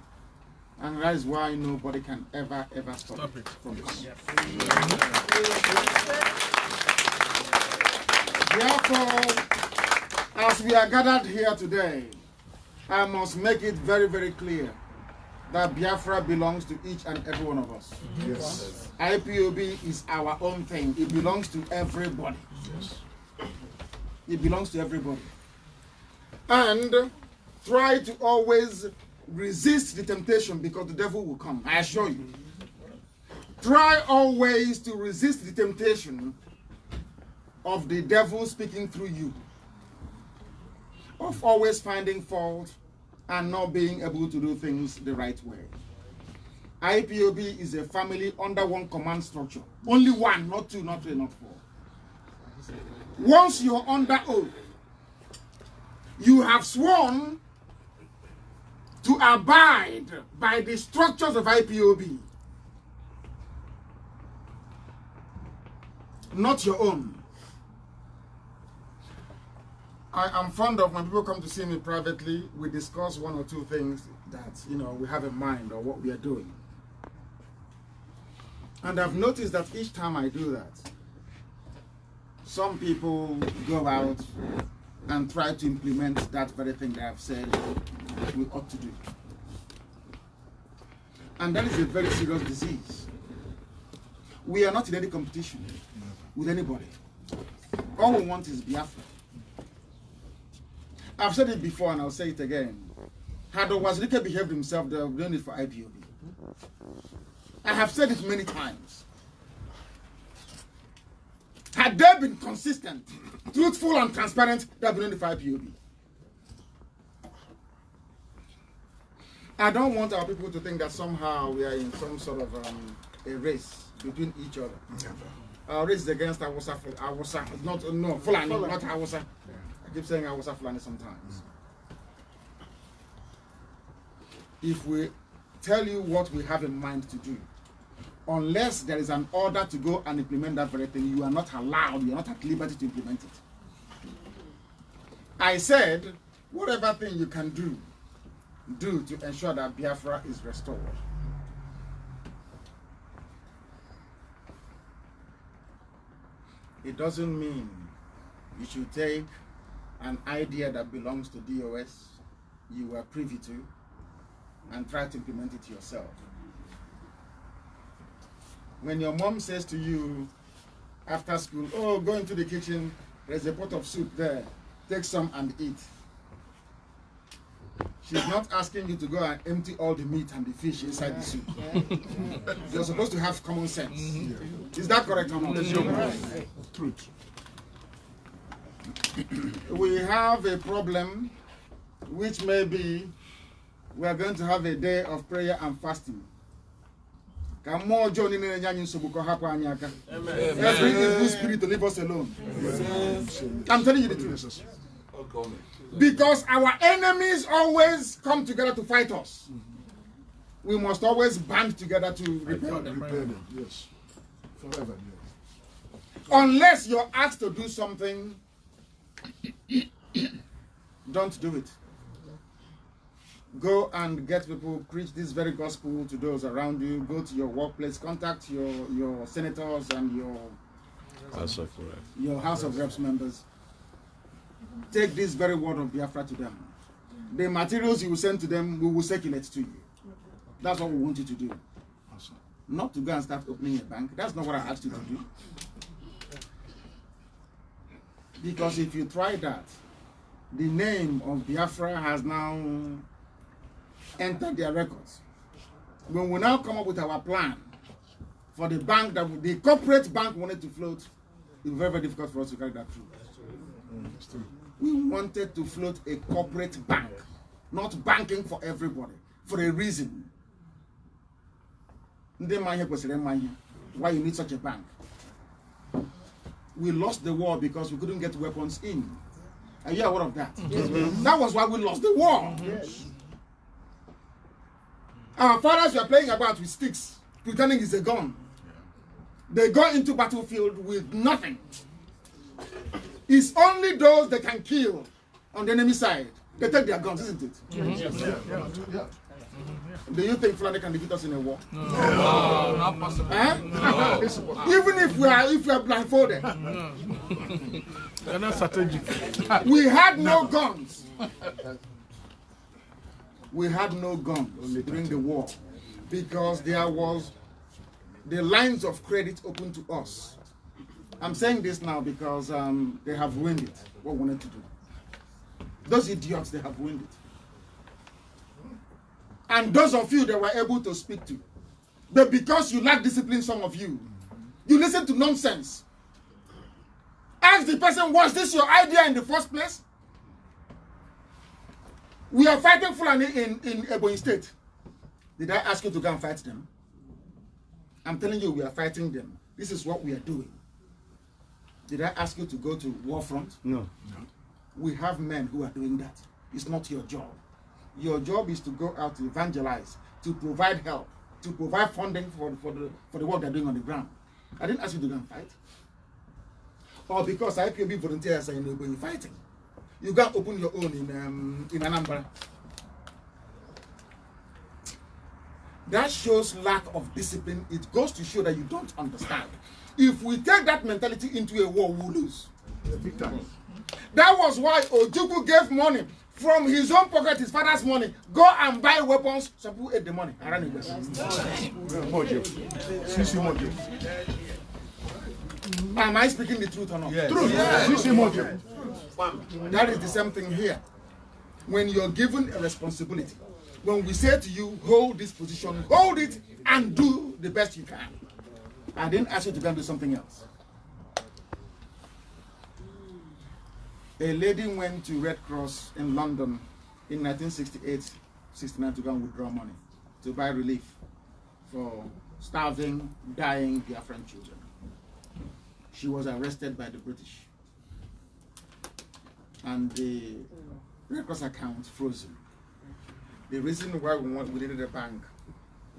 And that is why nobody can ever stop it from coming. Therefore, as we are gathered here today, I must make it very, very clear that Biafra belongs to each and every one of us. Yes. IPOB is our own thing. It belongs to everybody. Yes. It belongs to everybody. And try to always resist the temptation, because the devil will come. I assure you. Try always to resist the temptation of the devil speaking through you, of always finding fault and not being able to do things the right way. IPOB is a family under one command structure. Only one, not two, not three, not four. Once you're under oath, you have sworn to abide by the structures of IPOB, not your own. I am fond of when people come to see me privately, we discuss one or two things that, we have in mind or what we are doing. And I've noticed that each time I do that, some people go out and try to implement that very thing that I've said we ought to do. And that is a very serious disease. We are not in any competition with anybody. All we want is Biafra. I've said it before and I'll say it again. Had Wazirike behaved himself, they would have done it for IPOB. I have said it many times. Had they been consistent, truthful and transparent, they would have done it for IPOB. I don't want our people to think that somehow we are in some sort of a race between each other. Our race is against Fulani, not Hausa. I keep saying Hausa Fulani sometimes. If we tell you what we have in mind to do, unless there is an order to go and implement that very thing, you are not allowed, you are not at liberty to implement it. I said, whatever thing you can do to ensure that Biafra is restored. It doesn't mean you should take an idea that belongs to DOS, you were privy to, and try to implement it yourself. When your mom says to you after school, oh, go into the kitchen, there's a pot of soup there, take some and eat. She's not asking you to go and empty all the meat and the fish inside the soup. You're supposed to have common sense. Is that correct or not? Truth. We have a problem, which may be we are going to have a day of prayer and fasting. Every evil spirit to leave us alone. I'm telling you the truth. Because our enemies always come together to fight us. We must always band together to repel them. Yes. Forever, yes. Unless you're asked to do something, don't do it. Go and get people, preach this very gospel to those around you. Go to your workplace, contact your senators and your House of Reps members. Take this very word of Biafra to them. The materials you will send to them, we will circulate to you. That's what we want you to do. Not to go and start opening a bank. That's not what I asked you to do. Because if you try that, the name of Biafra has now entered their records. When we now come up with our plan for the bank, that the corporate bank wanted to float, it's very, very difficult for us to carry that through. We wanted to float a corporate bank, not banking for everybody, for a reason. Why you need such a bank? We lost the war because we couldn't get weapons in. Are you aware of that? Yes. That was why we lost the war. Yes. Our fathers were playing about with sticks, pretending it's a gun. They go into battlefield with nothing. It's only those they can kill on the enemy side. They take their guns, isn't it? Yeah. Do you think Fulani can defeat us in a war? No, not possible. No. Even if we are blindfolded. No. They're not strategic. We had no guns. We had no guns during the war because there was the lines of credit open to us. I'm saying this now because they have ruined it, what we wanted to do. Those idiots, they have ruined it. And those of you that were able to speak to, but because you lack discipline, some of you, you listen to nonsense. Ask the person, was this your idea in the first place? We are fighting Fulani in Ebonyi State. Did I ask you to go and fight them? I'm telling you, we are fighting them. This is what we are doing. Did I ask you to go to war front? No. We have men who are doing that. It's not your job. Your job is to go out to evangelize, to provide help, to provide funding for the work they're doing on the ground. I didn't ask you to go and fight. Or because IPOB volunteers are in fighting. You go and open your own in Anambra. That shows lack of discipline. It goes to show that you don't understand. If we take that mentality into a war, we'll lose. That was why Ojukwu gave money from his own pocket, his father's money. Go and buy weapons. Some people ate the money. I ran away. Am I speaking the truth or not? Yes. Truth. Yes. That is the same thing here. When you're given a responsibility, when we say to you, hold this position, hold it and do the best you can. I didn't ask you to go and do something else. A lady went to Red Cross in London in 1968-69 to go and withdraw money to buy relief for starving, dying Biafran children. She was arrested by the British. And the Red Cross account frozen. The reason why we needed a bank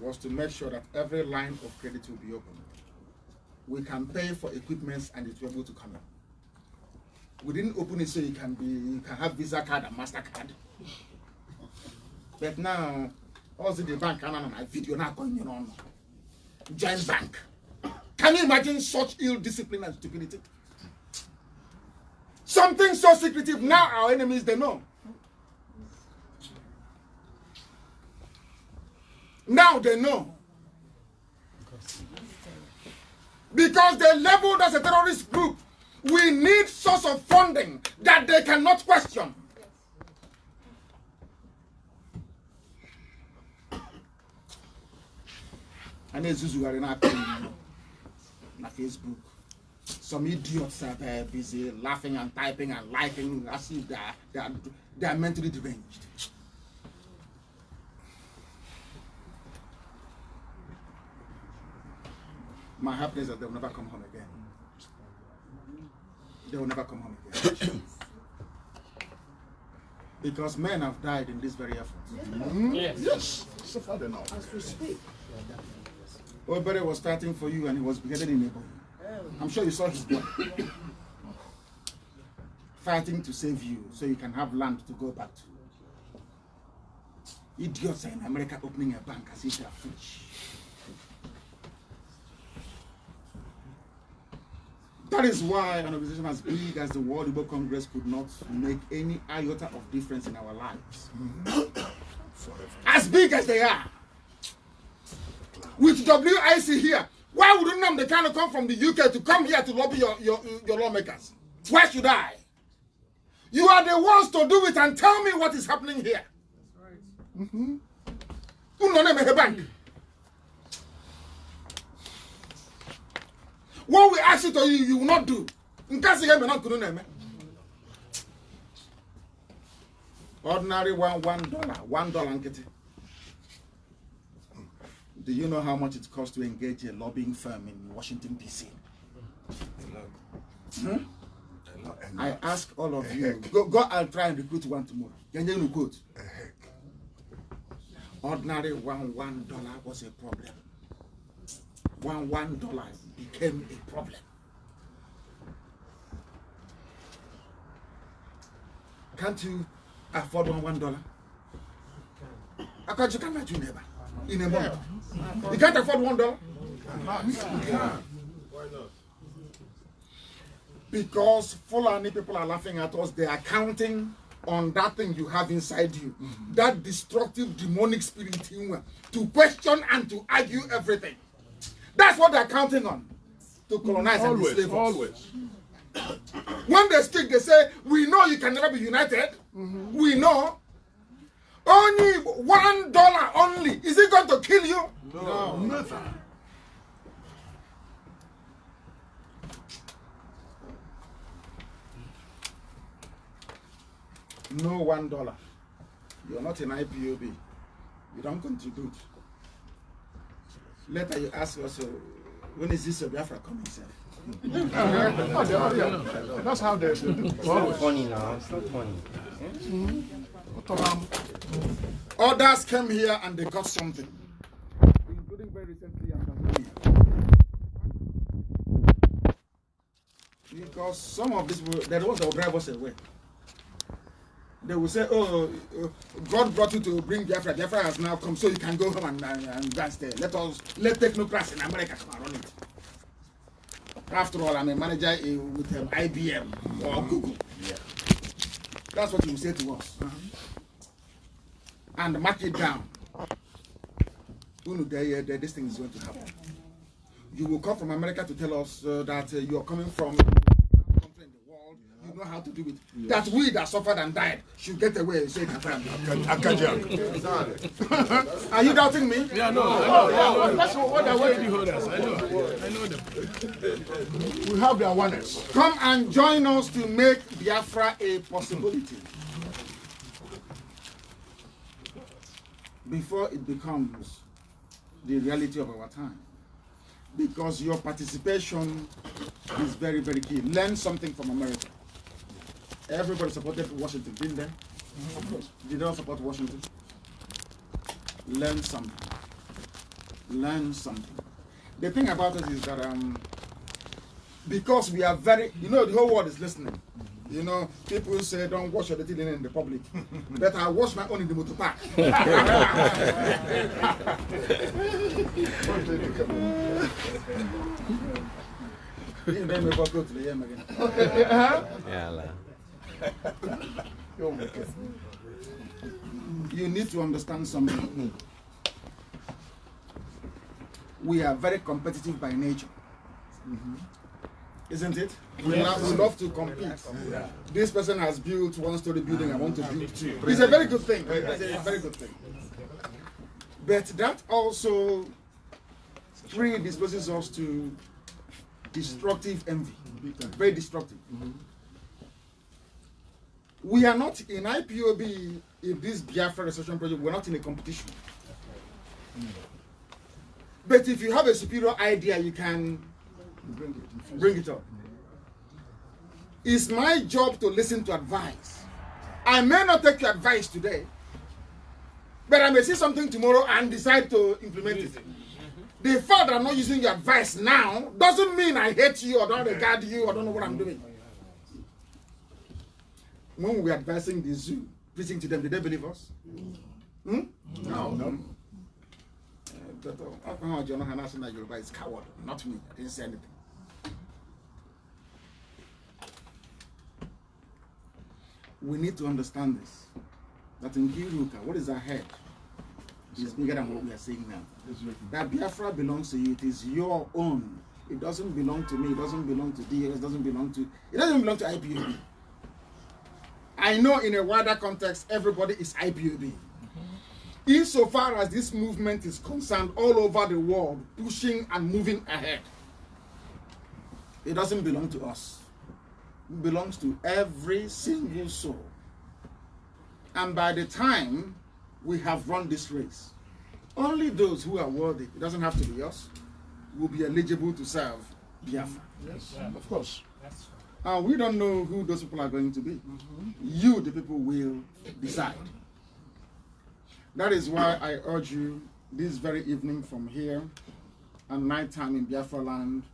was to make sure that every line of credit will be open. We can pay for equipment and it will be able to come in. We didn't open it so you can have Visa card and MasterCard. But now, also the bank and my video now going on. Giant bank. Can you imagine such ill discipline and stupidity? Something so secretive, now our enemies, they know. Now they know. Because they labeled as a terrorist group, we need source of funding that they cannot question. And Zuzu are in Facebook. Some idiots are there busy laughing and typing and liking as if they are mentally deranged. My happiness is that they will never come home again. They will never come home again. Because men have died in this very effort. Yes. So far they know. Obere was fighting for you and he was beheaded in Ipob. I'm sure you saw his blood. Fighting to save you so you can have land to go back to. Idiots are in America opening a bank as if they are foolish. That is why an organization as big as the World Ipob Congress could not make any iota of difference in our lives. As big as they are. With WIC here, why would Nnamdi Kanu come from the UK to come here to lobby your lawmakers? Why should I? You are the ones to do it and tell me what is happening here. That's right. Bank. What we ask you to do, you will not do. Ordinary $1. Do you know how much it costs to engage a lobbying firm in Washington, D.C.? I ask all of you, go and try and recruit one tomorrow. Can you recruit? Ordinary $1 was a problem. $1 became a problem. Can't you afford $1? How come you can't let your neighbor in a month? You can't afford $1? Why not? Because Fulani people are laughing at us. They are counting on that thing you have inside you, that destructive demonic spirit to question and to argue everything. That's what they're counting on, to colonize and enslave us. Always. When they speak, they say, we know you can never be united. We know. Only $1 only. Is it going to kill you? No. Never. No $1. You're not an IPOB. You don't contribute. Later you ask us, when is this Biafra coming, sir? That's how they do. It's not funny now. It's not funny. Others came here and they got something, including very recently Tanzania. Because some of these were the ones that will drive us away. They will say, oh, God brought you to bring Biafra. Biafra has now come, so you can go home and dance there. Let technocrats in America come and run it. After all, I'm a manager with IBM or Google. Yeah. That's what you will say to us. And mark it down. This thing is going to happen. You will come from America to tell us that you are coming from country in the world. You know how to do it. Yes. That we that suffered and died should get away and say it. Are you doubting me? Yeah, no. That's what I want to hold us. I know them. We have the awareness. Come and join us to make Biafra a possibility. Before it becomes the reality of our time. Because your participation is very, very key. Learn something from America. Everybody supported Washington, didn't they? Of course. Did they not support Washington? Learn something. learn something. The thing about it is that because we are very, you know, the whole world is listening. You know, people say don't wash your dirty linen in the public, but I wash my own in the motor park. You need to understand something. We are very competitive by nature. Isn't it? We love to compete. This person has built one-story building, I want to build two. It's a very good thing. It's a very good thing. But that also predisposes us to destructive envy. Very destructive. We are not in IPOB, in this Biafra restoration project, we're not in a competition. But if you have a superior idea, you can bring it up. It's my job to listen to advice. I may not take your advice today, but I may see something tomorrow and decide to implement it. The fact that I'm not using your advice now doesn't mean I hate you or don't regard you or don't know what I'm doing. When we were advising the zoo, preaching to them, did they believe us? No. It's coward, not me. I didn't say anything. We need to understand this. That in Kiruka, what is ahead is bigger than what we are saying now. That Biafra belongs to you. It is your own. It doesn't belong to me. It doesn't belong to DS. It doesn't belong to IPOB. I know in a wider context, everybody is IPOB. Insofar as this movement is concerned all over the world, pushing and moving ahead, it doesn't belong to us. It belongs to every single soul. And by the time we have run this race, only those who are worthy, it doesn't have to be us, will be eligible to serve Biafra. Yes, of course. And we don't know who those people are going to be. You, the people, will decide. That is why I urge you this very evening from here and nighttime in Biafra land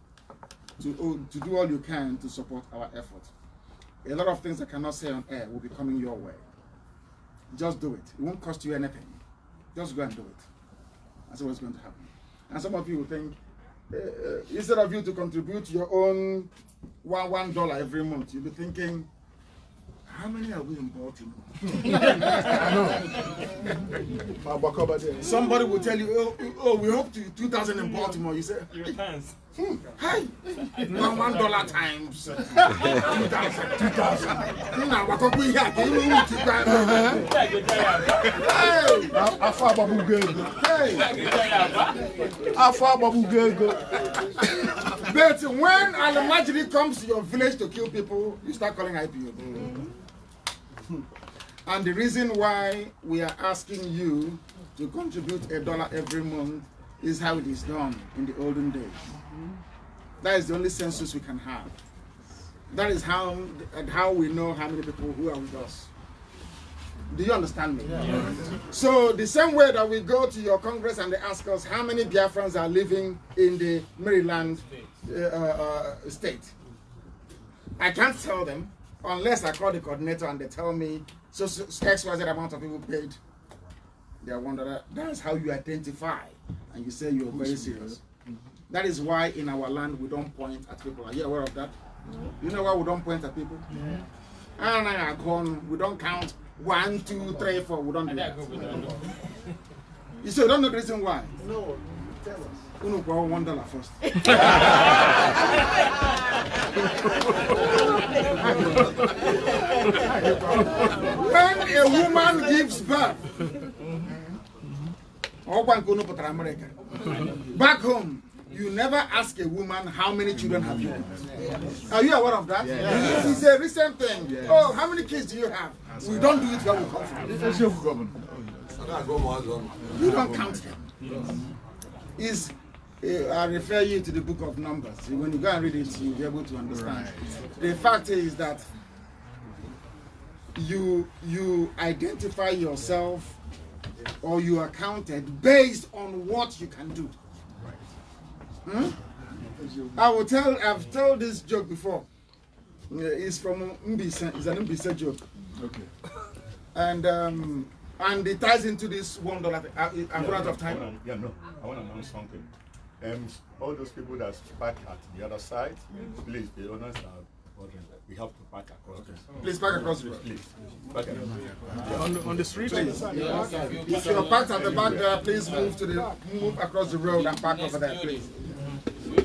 to do all you can to support our effort. A lot of things I cannot say on air will be coming your way. Just do it. It won't cost you anything. Just go and do it. That's what's going to happen. And some of you will think, instead of you to contribute your own $1 every month, you'll be thinking, how many are we in Baltimore? Somebody will tell you, oh, we hope to 2,000 in Baltimore. You say, hey, $1 times 2,000. But when Al-Majri comes to your village to kill people, you start calling IPOB. And the reason why we are asking you to contribute $1 every month is how it is done in the olden days. That is the only census we can have. That is how we know how many people who are with us. Do you understand me? Yeah. So the same way that we go to your Congress and they ask us how many Biafrans are living in the Maryland state, I can't tell them unless I call the coordinator and they tell me, so XYZ amount of people paid. They are wondering. That's how you identify and you say you're very serious. That is why in our land we don't point at people. Are you aware of that? You know why we don't point at people? And I are gone. We don't count 1, 2, 3, 4. We don't do that. You say you don't know the reason why? No. Tell us. You know, $1 first. When a woman gives birth, back home, you never ask a woman how many children have you got. Are you aware of that? Yeah. It's a recent thing. Yeah. Oh, how many kids do you have? We don't do it where we come from. You don't count them. I refer you to the book of Numbers. When you go and read it, you'll be able to understand. Right. The fact is that you identify yourself or you are counted based on what you can do. I've told this joke before. It's from Mbise. It's an Mbise joke. Okay. And it ties into this $1 thing. I'm out of time. Yeah, no. I want to announce something. All those people that park at the other side, please, the owners are ordering that we have to park across. Please park across the road. Please. Park On the street? Please. If you're parked at the back there, please move across the road and park over there, please. They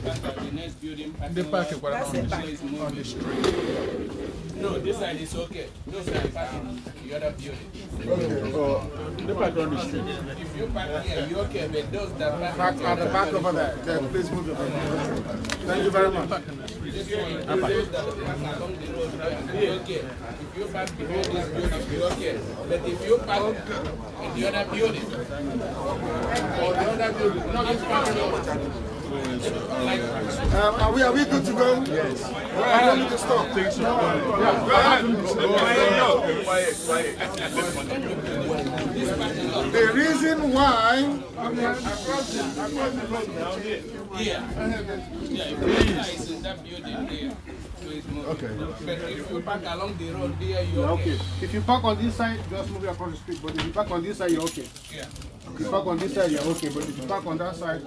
park it on the street. No, this side is okay. Those side parking the other building. They park on the street. If you park here, you okay, but those that Park at the back over there. Please move your Thank you very much. those that park along the road, you okay. If you park behind this building, you okay. But if you park in the other building, or the other building, not this parking. Are we good to go? Yes. I don't need to stop. The reason why It's in that building there. Okay. But if you park along the road there, you're okay. If you park on this side, just move across the street. But if you park on this side, you're okay. Yeah. If you park on this side, you're okay. But if you park on that side,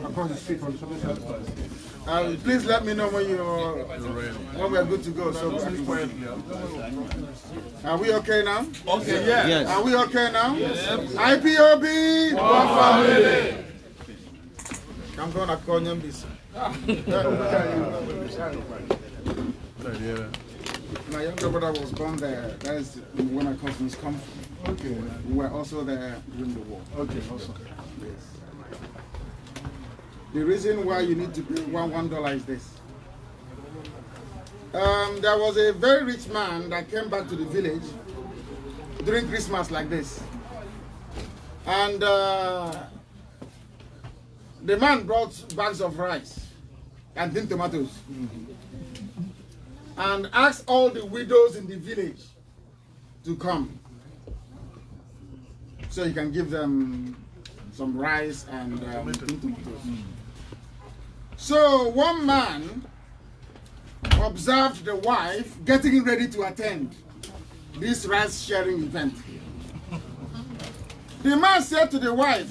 across the street from the shopping center. please let me know when we're good to go. So are we okay now? Okay, yeah. Yes. Are we okay now? Yes. IPOB, one family. I'm gonna call Nyambisi. My younger brother was born there. That is where my cousins come from. Okay. We were also there during the war. Okay, awesome. Yes. The reason why you need to pay $1 is this. There was a very rich man that came back to the village during Christmas like this. And the man brought bags of rice and tin tomatoes. And asked all the widows in the village to come. So you can give them some rice and tin tomatoes. So one man observed the wife getting ready to attend this rice sharing event. The man said to the wife,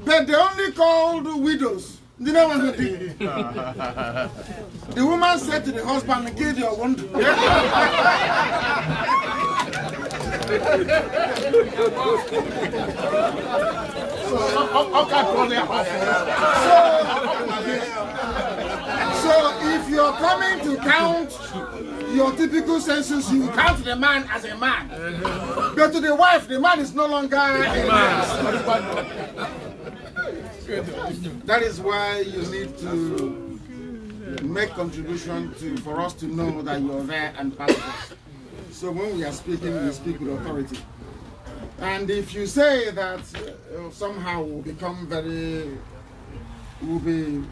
but they only called widows. You know what they did? The woman said to the husband, "Give your one." So if you're coming to count your typical census, you count the man as a man. But to the wife, the man is no longer a man. That is why you need to make contribution for us to know that you are there and part of us. So when we are speaking, we speak with authority. And if you say that somehow we'll become we'll be,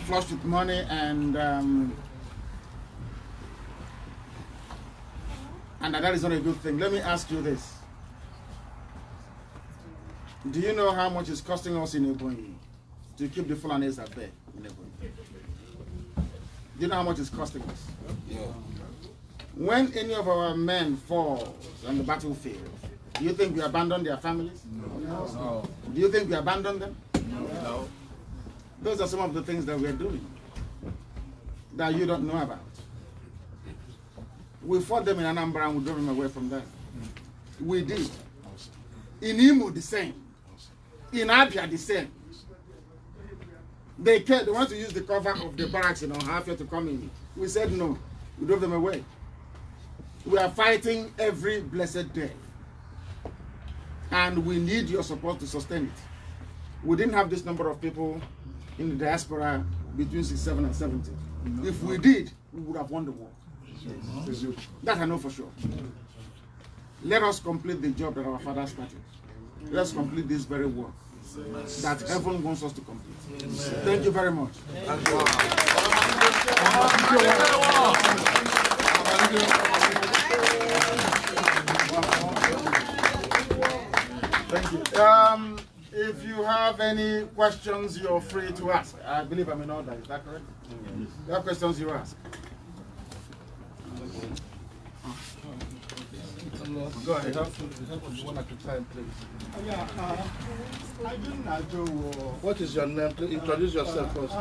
flush with money and that is not a good thing. Let me ask you this. Do you know how much it's costing us in Ebonyi to keep the Fulanis at bay in Ebonyi? Do you know how much it's costing us? Yeah. When any of our men falls on the battlefield, do you think we abandon their families? No. Do you think we abandon them? No. Those are some of the things that we're doing that you don't know about. We fought them in Anambra and we drove them away from there. We did. In Imo, the same. In Abia, the same. They want to use the cover of the barracks in Ohafia to come in. We said no. We drove them away. We are fighting every blessed day. And we need your support to sustain it. We didn't have this number of people in the diaspora between 67 and 70. If we did, we would have won the war. That I know for sure. Let us complete the job that our father started. Let's complete this very work that heaven wants us to complete. Thank you very much. Thank you. if you have any questions, you're free to ask. I believe I'm in order. Is that correct? Yes. You have questions, you ask. Go ahead. One at a time, please. What is your name? Please introduce yourself first.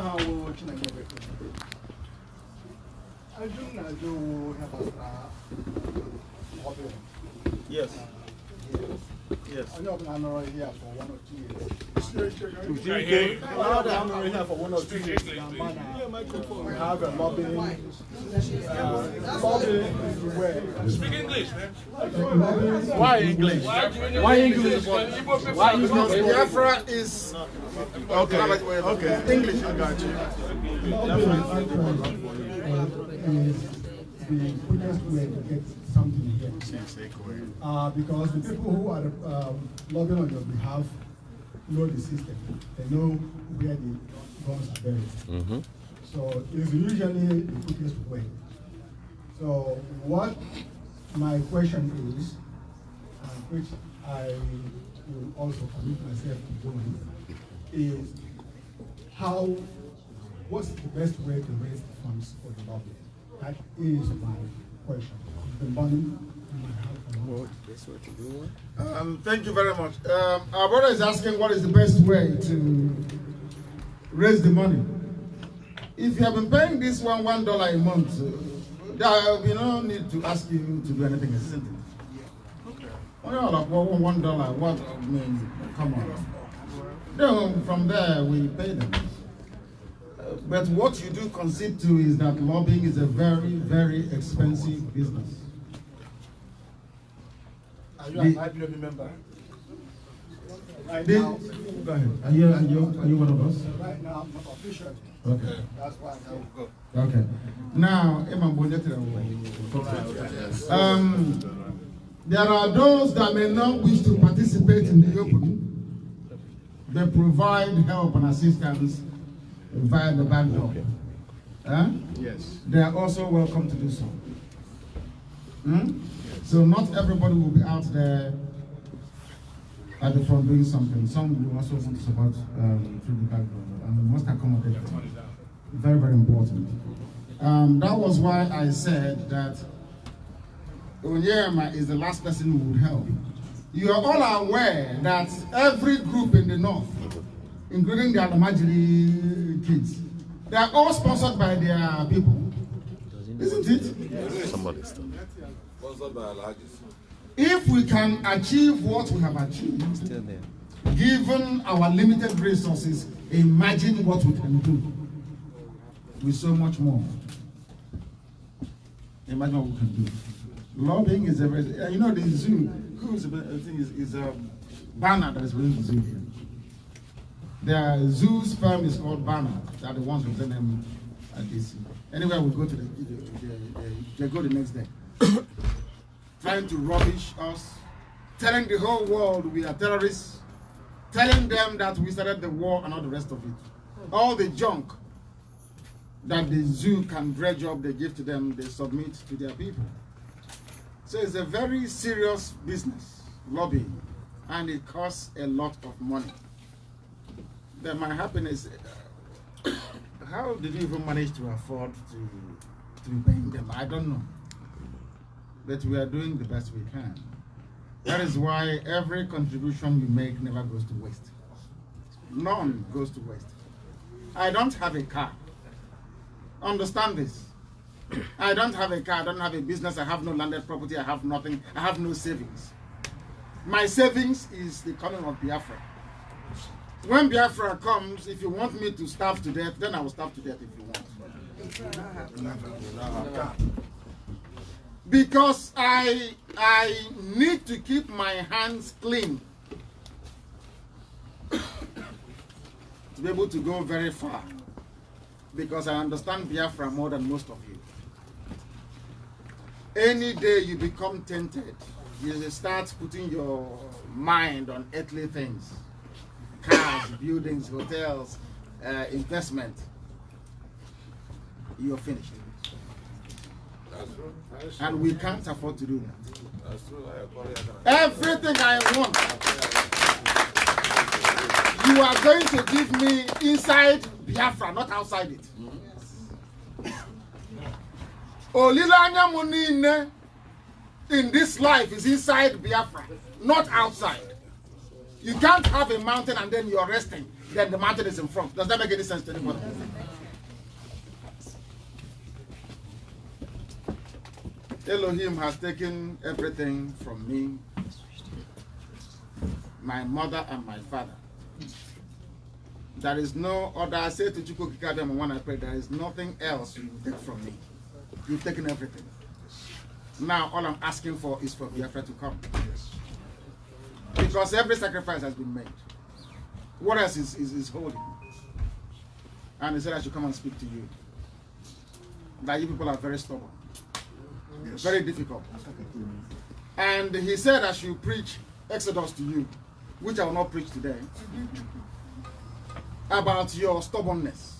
Yes. Yes. I know I'm not here for 1 or 2 years. Right here. Now that I'm not here for 1 or 2 years, we have a lobbying. Lobbying everywhere. Speak English, man. Why English? Why English? Why Because Biafra is okay? Okay. English. I got you. The quickest way to get something here. Because the people who are lobbying on your behalf know the system. They know where the guns are buried. So it's usually the quickest way. So what my question is, which I will also commit myself to doing, is what's the best way to raise the funds for the lobby? That is my question. The money Thank you very much. Our brother is asking what is the best way to raise the money. If you have been paying this $1 a month, there will be no need to ask you to do anything, isn't it? Well, like $1, what I mean, come on. Then from there we pay them. But what you do concede to is that lobbying is a very, very expensive business. Are you an IPOB member? Right now, go ahead. Are you one of us? Right now, I'm not official. Okay. That's why I don't go. Okay. Now, there are those that may not wish to participate in the open. They provide help and assistance via the back door. Yes. They are also welcome to do so. So not everybody will be out there at the front doing something. Some will also want to support through the back door, and we must accommodate them. Very, very important. That was why I said that Onyema is the last person who would help. You are all aware that every group in the north, including the Alamajiri kids, they are all sponsored by their people. Isn't it? Somebody's done. Sponsored by Alhajis. If we can achieve what we have achieved, given our limited resources, imagine what we can do with so much more. Imagine what we can do. Lobbying is a very, you know, the zoo, who's the thing is a banner that is running the zoo here. The zoo's firm is called Banner. They are the ones who send them at DC. Anyway, we go to they go the next day. Trying to rubbish us, telling the whole world we are terrorists, telling them that we started the war and all the rest of it. All the junk that the zoo can dredge up, they give to them, they submit to their people. So it's a very serious business, lobbying, and it costs a lot of money. Then my happiness, how did you even manage to afford to be paying them? I don't know. But we are doing the best we can. That is why every contribution you make never goes to waste. None goes to waste. I don't have a car. Understand this. I don't have a car, I don't have a business, I have no landed property, I have nothing, I have no savings. My savings is the coming of Biafra. When Biafra comes, if you want me to starve to death, then I will starve to death if you want. Because I need to keep my hands clean to be able to go very far. Because I understand Biafra more than most of you. Any day you become tainted, you start putting your mind on earthly things. Cars, buildings, hotels, investment. You're finished. That's true. And we can't afford to do that. That's true. Everything I want You are going to give me inside Biafra, not outside it. Olilanya Munine in this life is inside Biafra, not outside. You can't have a mountain and then you're resting, then the mountain is in front. Does that make any sense to anybody? Elohim has taken everything from me, my mother and my father. There is no other. I say to Chukwu Kikadem when I pray, there is nothing else you take from me. You've taken everything. Now all I'm asking for is for Biafra to come. Because every sacrifice has been made. What else is holy? And he said I should come and speak to you. That you people are very stubborn. Very difficult. And he said I should preach Exodus to you, which I will not preach today, about your stubbornness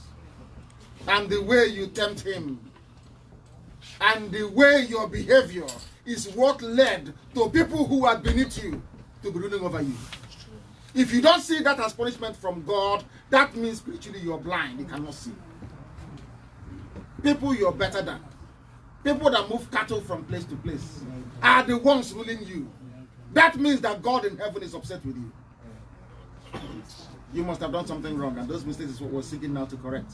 and the way you tempt him and the way your behavior is what led to people who are beneath you to be ruling over you. If you don't see that as punishment from God, that means spiritually you're blind, you cannot see. People you're better than, people that move cattle from place to place, are the ones ruling you. That means that God in heaven is upset with you. You must have done something wrong, and those mistakes is what we're seeking now to correct.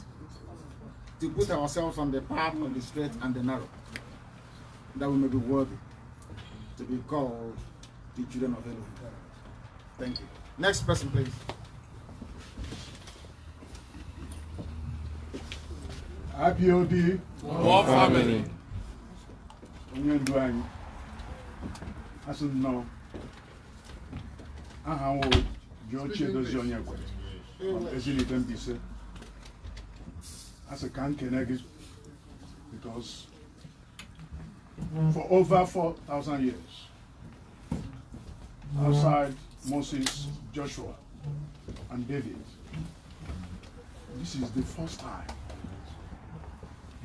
To put ourselves on the path of the straight and the narrow, that we may be worthy to be called the children of Elohim. Thank you. Next person, please. IPOB. More family. I said no. I have George does on your way. As you need be said. As a can connect because for over 4,000 years, outside Moses, Joshua, and David, this is the first time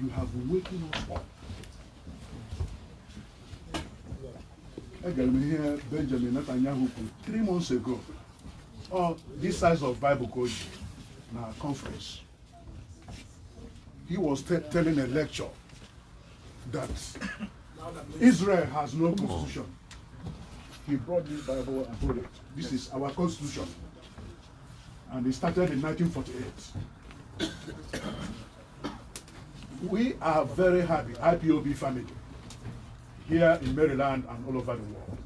you have waken us up. I got me here, Benjamin Netanyahu, 3 months ago. Oh, this size of Bible code in our conference. He was telling a lecture that Israel has no constitution. He brought this Bible and told it. This is our constitution. And it started in 1948. We are very happy, IPOB family, here in Maryland and all over the world,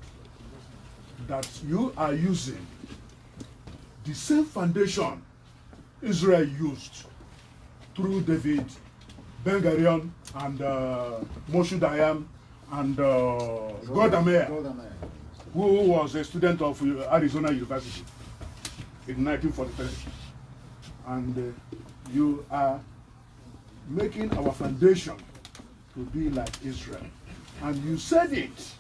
that you are using the same foundation Israel used through David, Ben-Gurion, and Moshe Dayan, and Golda Meir, who was a student of Arizona University in 1943. And you are making our foundation to be like Israel. And you said it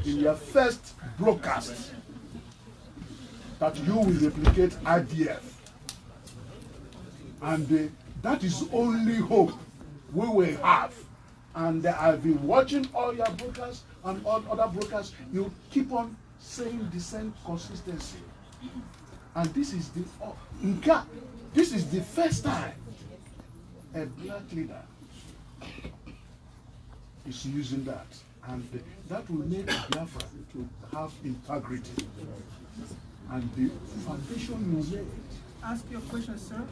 in your first broadcast that you will replicate IDF. And that is only hope we will have. And I've been watching all your broadcasts and all other broadcasts. You keep on saying the same consistency. And this is the first time a black leader is using that. And that will make Biafra to have integrity. And the foundation you made. Ask your question, sir.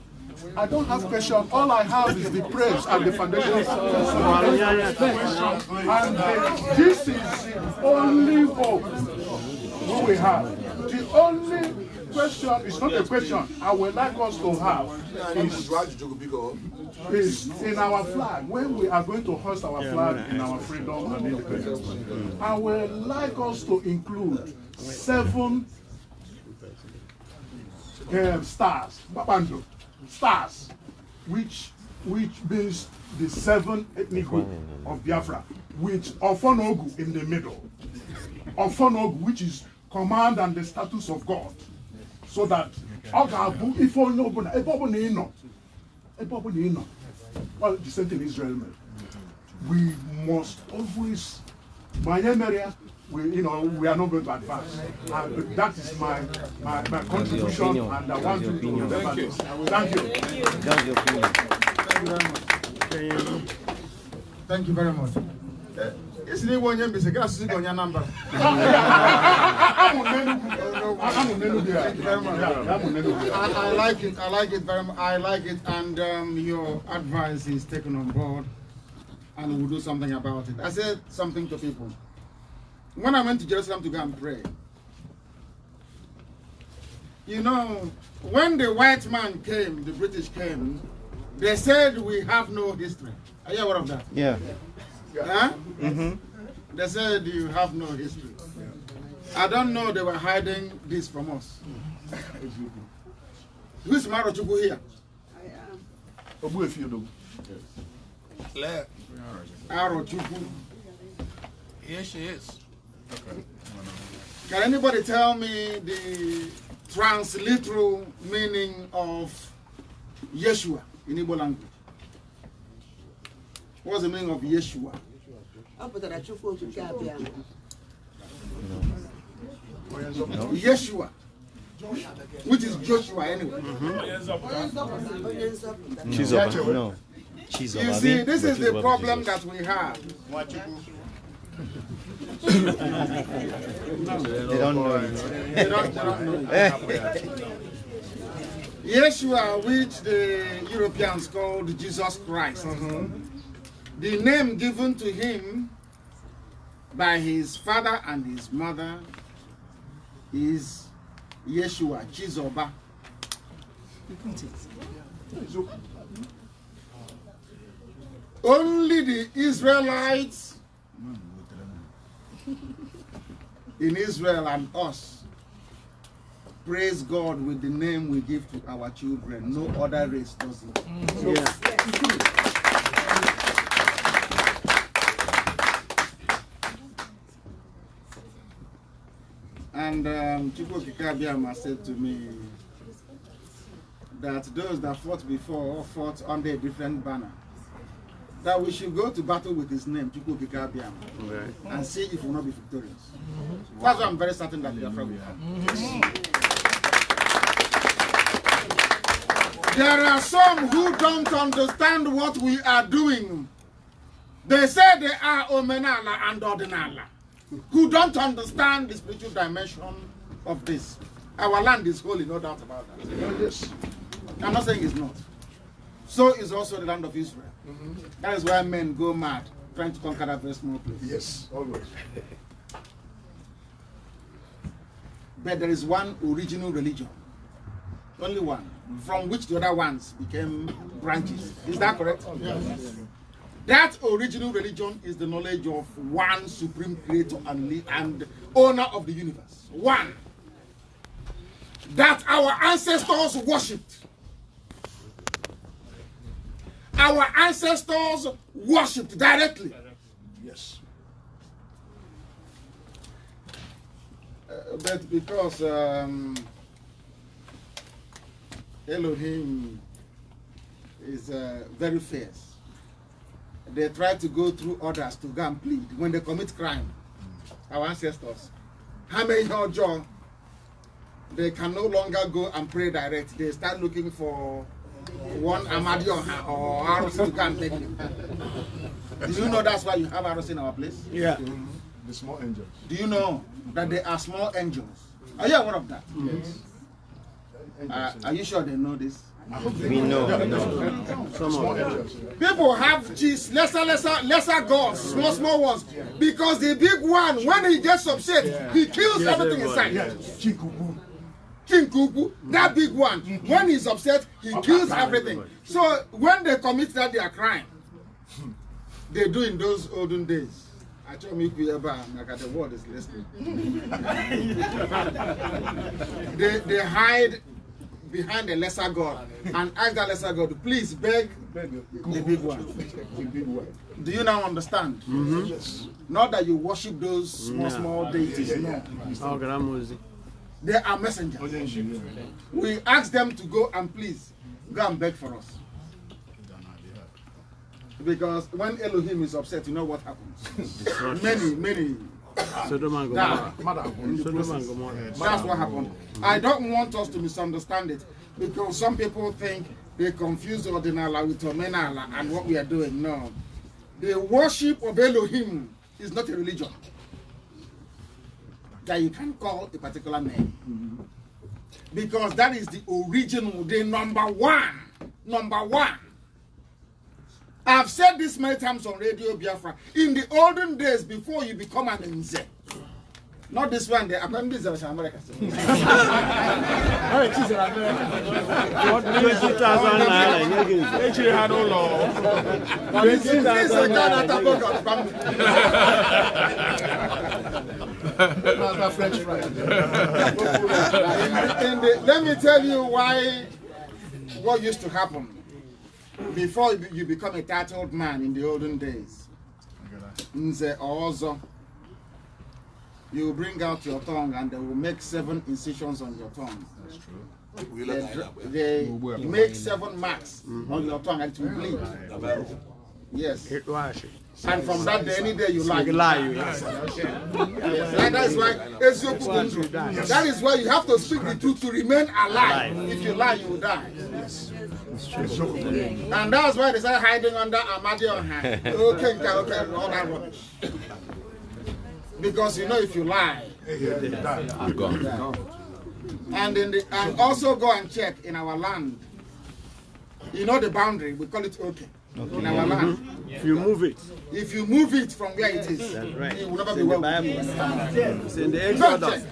I don't have question. All I have is the praise and the foundation. And this is the only hope we will have. The only question is not a question I would like us to have is in our flag. When we are going to hoist our flag in our freedom and independence, I would like us to include 7 stars. Stars, which means the 7 ethnic group of Biafra, with Ofonogu in the middle. Ofonogu, which is command and the status of God, so that well, the same thing Israel made. We must always we are not going to advance. And that is my contribution, and I want to remember this. Thank you. That's your opinion. Thank you very much. Isn't it one year? Because I on your number. I like it. I like it very much. I like it, and your advice is taken on board, and we'll do something about it. I said something to people when I went to Jerusalem to go and pray. You know, when the white man came, the British came, they said we have no history. Are you aware of that? Yeah. Huh? They said you have no history. I don't know they were hiding this from us. Who's Marochuku here? Arochuku. Yes, she is. Can anybody tell me the transliteral meaning of Yeshua in Igbo language? What's the meaning of Yeshua? Yeshua, which is Joshua anyway. No. You see, this is the problem that we have. They don't know it. They don't know it. Yeshua, which the Europeans called Jesus Christ. The name given to him by his father and his mother is Yeshua, Chizoba. Only the Israelites in Israel and us praise God with the name we give to our children. No other race does it. And Chukwu Kikabiama said to me that those that fought before fought under a different banner. That we should go to battle with his name, Chukwu Kikabiama, and see if we will not be victorious. That's why I'm very certain that Biafra will come. There are some who don't understand what we are doing. They say they are Omenala and Ordinala, who don't understand the spiritual dimension of this. Our land is holy, no doubt about that. Yes. I'm not saying it's not. So is also the land of Israel. That is why men go mad trying to conquer that very small place. Yes, always. But there is one original religion, only one, from which the other ones became branches. Is that correct? Yes. That original religion is the knowledge of one supreme creator and owner of the universe. One. That our ancestors worshipped. Our ancestors worshipped directly. Yes. But because Elohim is very fierce, they try to go through others to go and plead when they commit crime. Our ancestors, they can no longer go and pray direct. They start looking for one Amadi or Aros to go and take them. Do you know that's why you have Aros in our place? Yeah. The small angels. Do you know that they are small angels? Are you aware of that? Yes. Are you sure they know this? We know. Small angels. People have cheese, lesser gods, small ones, because the big one, when he gets upset, he kills everything inside. Yes. Chikubu. King Kuku, that big one, when he's upset, he kills everything. So when they commit that their crime, they do in those olden days. I tell me, the world is listening. They hide behind a lesser god and ask that lesser god to please beg the big one. Do you now understand? Yes. Not that you worship those small deities. No. They are messengers. We ask them to go and please go and beg for us. Because when Elohim is upset, you know what happens. Many That's what happened. I don't want us to misunderstand it, because some people think they confuse Ordinala with Omenala and what we are doing. No. The worship of Elohim is not a religion that you can call a particular name. Because that is the original, the number one. Number one. I've said this many times on Radio Biafra. In the olden days, before you become an Nze, not this one, the appendix of America. Let me tell you why, what used to happen before you become a titled man in the olden days. Nze Ozo. You bring out your tongue and they will make 7 incisions on your tongue. That's true. They make 7 marks on your tongue and it will bleed. Yes. And from that day, any day you lie. Yes. That is why you have to speak the truth to remain alive. If you lie, you will die. Yes. And that's why they start hiding under Amadi on hand. Okay, all that rubbish. Because you know if you lie, you're gone. And also go and check in our land. You know the boundary, we call it okay. In our land. If you move it. If you move it from where it is, that's right. it will never be well. It's in the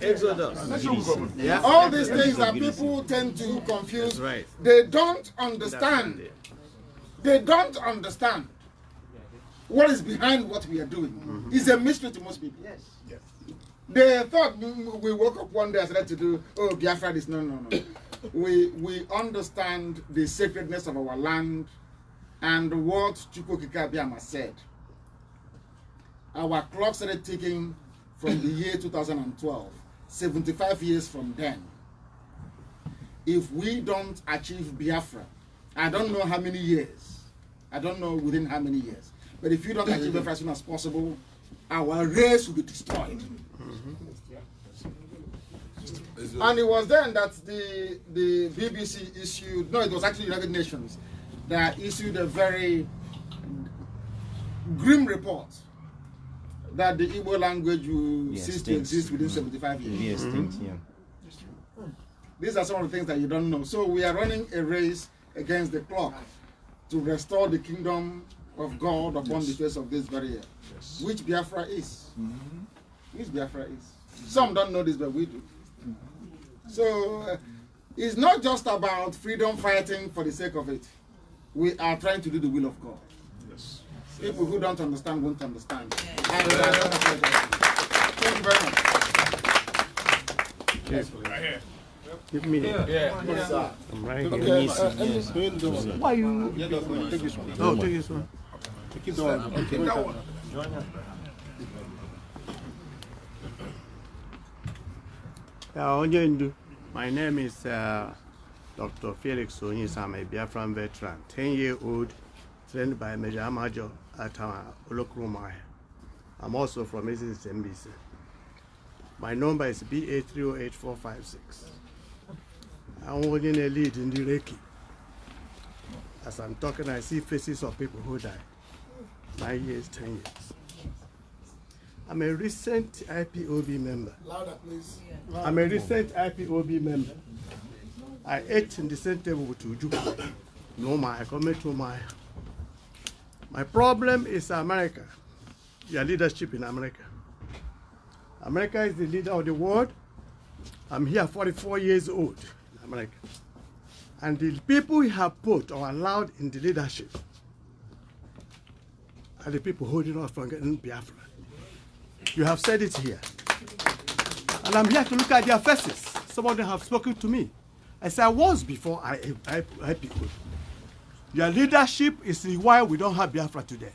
Exodus. Yeah. All these things that people tend to confuse, right. They don't understand. They don't understand what is behind what we are doing. It's a mystery to most people. Yes. They thought we woke up one day and started to do, oh, Biafra this. No. We understand the sacredness of our land and what Chukwukika Abiyama said. Our clock started ticking from the year 2012, 75 years from then. If we don't achieve Biafra, I don't know how many years, I don't know within how many years, but if you don't achieve Biafra as soon as possible, our race will be destroyed. And it was then that the BBC issued, no, it was actually United Nations, that issued a very grim report that the Igbo language will cease to exist within 75 years. These are some of the things that you don't know. So we are running a race against the clock to restore the kingdom of God upon the face of this very earth, which Biafra is. Which Biafra is. Some don't know this, but we do. So it's not just about freedom fighting for the sake of it. We are trying to do the will of God. Yes. People who don't understand won't understand. Thank you very much. Yes, right here. Give me it. Yeah. I'm right here. Why you? Take this one. No, take this one. Keep going. Okay. That one. My name is Dr. Felix Onyis. I'm a Biafran veteran, 10-year-old, trained by Major Amajo at Olokrumai. I'm also from SMBC. My number is BA308456. I'm holding a lead in the Reiki. As I'm talking, I see faces of people who died. 9 years, 10 years. I'm a recent IPOB member. Louder, please. I'm a recent IPOB member. I ate in the same table with Uju. No, I come to my problem is America. Your leadership in America. America is the leader of the world. I'm here 44 years old in America. And the people we have put or allowed in the leadership are the people holding us from getting Biafra. You have said it here. And I'm here to look at their faces. Some of them have spoken to me. As I was before I people. Your leadership is why we don't have Biafra today.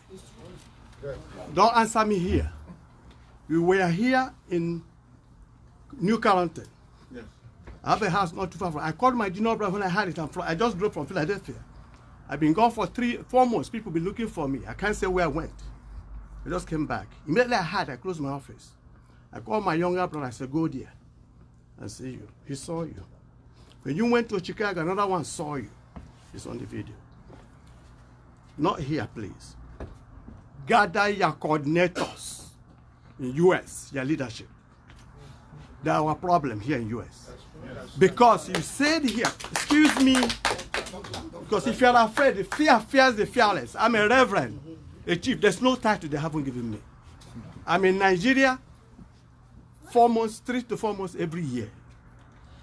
Don't answer me here. We were here in New Carrollton. Yes. I have a house not too far from. I called my junior brother when I had it. I just drove from Philadelphia. I've been gone for 4 months. People been looking for me. I can't say where I went. I just came back. Immediately I closed my office. I called my younger brother. I said, go there and see you. He saw you. When you went to Chicago, another one saw you. It's on the video. Not here, please. Gather your coordinators in U.S., your leadership. There are a problem here in U.S. Because you said here, excuse me, because if you're afraid, the fear fears the fearless. I'm a reverend, a chief. There's no title they haven't given me. I'm in Nigeria 4 months, 3 to 4 months every year.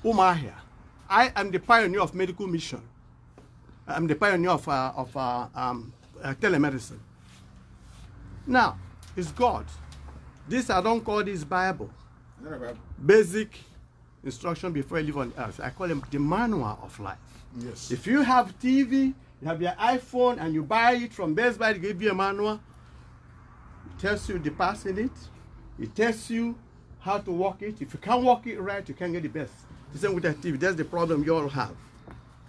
Here. I am the pioneer of medical mission. I'm the pioneer of telemedicine. Now, it's God. This, I don't call this Bible. Basic instruction before you live on earth. I call them the manual of life. Yes. If you have TV, you have your iPhone, and you buy it from Best Buy, they give you a manual. It tells you the parts in it. It tells you how to work it. If you can't work it right, you can't get the best. The same with the TV. That's the problem you all have.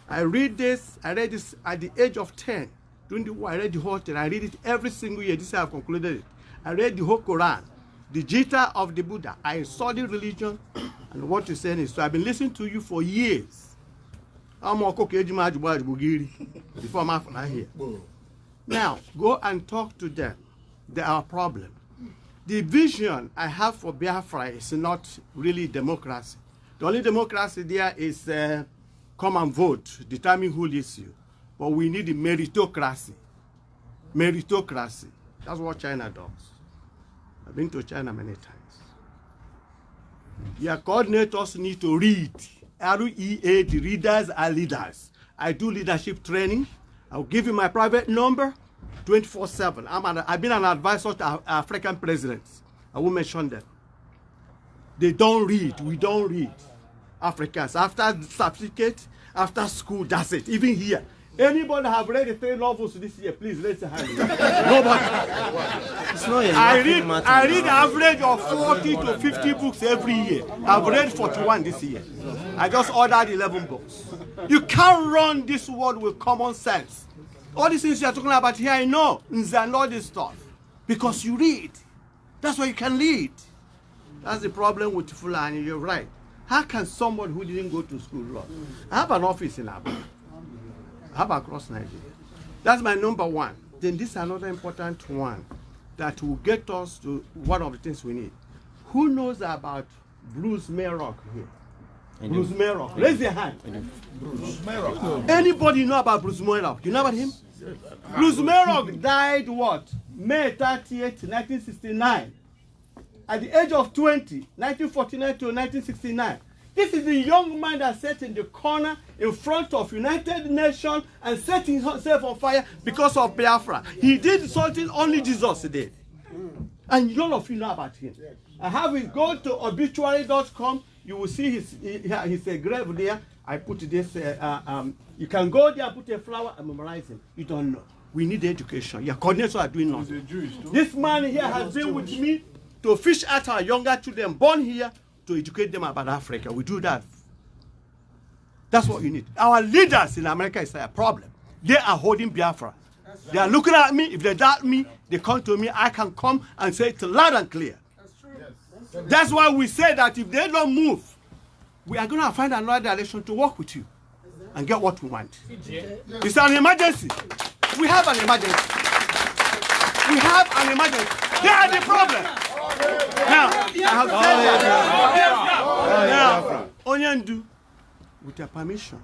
I read this at the age of 10. During the war, I read the whole thing. I read it every single year. This is how I've concluded it. I read the whole Quran, the Gita of the Buddha. I studied religion and what you're saying is, so I've been listening to you for years. I'm before I'm here. Now, go and talk to them. They are a problem. The vision I have for Biafra is not really democracy. The only democracy there is come and vote, determine who leads you. But we need the meritocracy. Meritocracy. That's what China does. I've been to China many times. Your coordinators need to read. REA, the readers are leaders. I do leadership training. I'll give you my private number 24/7. I've been an advisor to African presidents. I won't mention them. They don't read. We don't read. Africans. After certificate, after school, that's it. Even here. Anybody have read the 3 novels this year? Please raise your hand. Nobody. I read average of 40 to 50 books every year. I've read 41 this year. I just ordered 11 books. You can't run this world with common sense. All these things you're talking about here, I know. And all this stuff. Because you read. That's why you can lead. That's the problem with Fulani. You're right. How can someone who didn't go to school run? I have an office in Abuja. I have across Nigeria. That's my number one. Then this is another important one that will get us to one of the things we need. Who knows about Bruce Mayrock here? Bruce Mayrock. Raise your hand. Bruce Mayrock. Anybody know about Bruce Mayrock? You know about him? Bruce Mayrock died what? May 30th, 1969. At the age of 20, 1949 to 1969. This is the young man that sat in the corner in front of United Nations and set himself on fire because of Biafra. He did something only Jesus did. And none of you know about him. I have it. Go to obituary.com. You will see his grave there. I put this. You can go there and put a flower and memorize him. You don't know. We need education. Your coordinators are doing nothing. This man here has been with me to fish out our younger children born here to educate them about Africa. We do that. That's what you need. Our leaders in America is a problem. They are holding Biafra. They are looking at me. If they doubt me, they come to me. I can come and say it loud and clear. That's true. Yes. That's why we say that if they don't move, we are going to find another direction to work with you and get what we want. It's an emergency. We have an emergency. We have an emergency. They are the problem. Now, I have said that. Now, Onyendu, with your permission,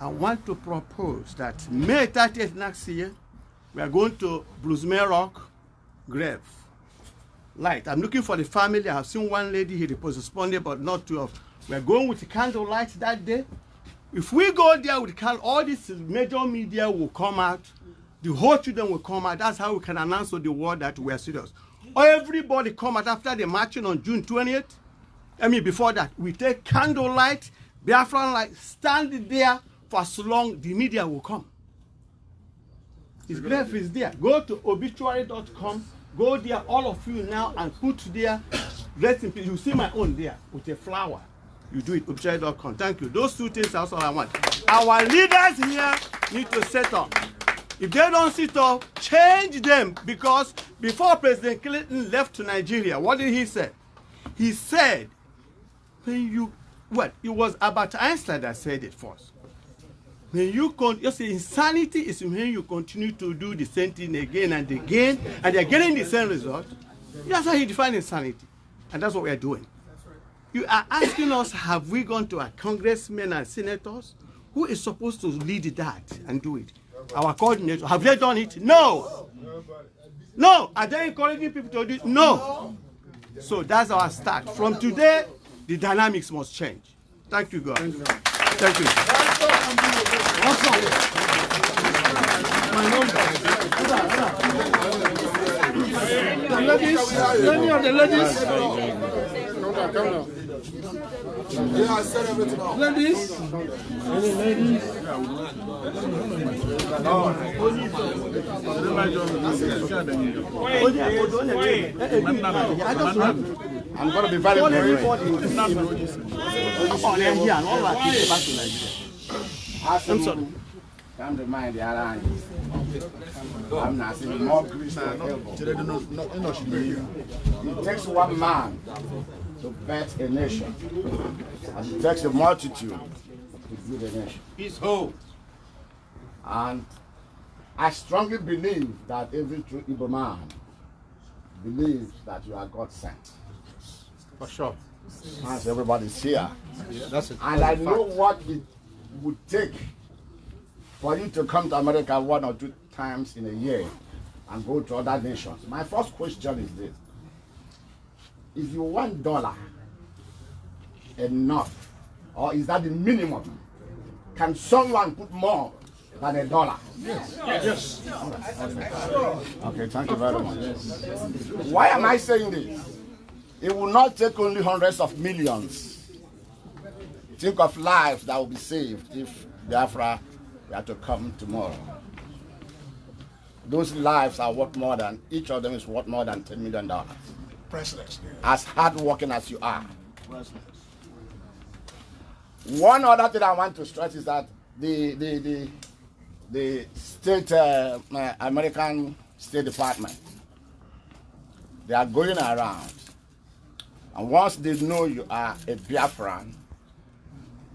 I want to propose that May 30th next year, we are going to Bruce Mayrock grave. Light. I'm looking for the family. I have seen one lady, he responded, but not two of. We are going with the candlelight that day. If we go there with candle, all this major media will come out. The whole children will come out. That's how we can announce to the world that we are serious. Everybody come out after the marching on June 20th. I mean, before that, we take candlelight, Biafran light, stand there for so long, the media will come. His grave is there. Go to obituary.com, go there, all of you now, and put there, rest in peace. You see my own there with a flower. You do it, obituary.com. Thank you. Those two things are all I want. Our leaders here need to set up. If they don't sit up, change them, because before President Clinton left to Nigeria, what did he say? He said, when you, what? It was Albert Einstein that said it first. When you see, insanity is when you continue to do the same thing again and again, and you're getting the same result. That's how he defined insanity. And that's what we're doing. You are asking us, have we gone to our congressmen and senators? Who is supposed to lead that and do it? Our coordinator. Have they done it? No. No. Are they encouraging people to do it? No. So that's our start. From today, the dynamics must change. Thank you, God. Thank you. The ladies, any of the ladies? Come on. Yeah, I said everything now. Ladies? Any ladies? I'm going to be very brief. I'm sorry. Come to mind the around. I'm not seeing more grease than elbow. It takes one man to birth a nation, and it takes a multitude to build a nation. His hope. And I strongly believe that every true Igbo man believes that you are God sent. For sure. As everybody's here. Yeah, that's it. And I know what it would take for you to come to America 1 or 2 times in a year and go to other nations. My first question is this. Is your $1 enough? Or is that the minimum? Can someone put more than $1? Yes. Yes. Okay, thank you very much. Why am I saying this? It will not take only hundreds of millions. Think of lives that will be saved if Biafra were to come tomorrow. Those lives are worth more than, each of them is worth more than $10 million. Priceless. As hardworking as you are. One other thing I want to stress is that the state, American State Department, they are going around, and once they know you are a Biafran,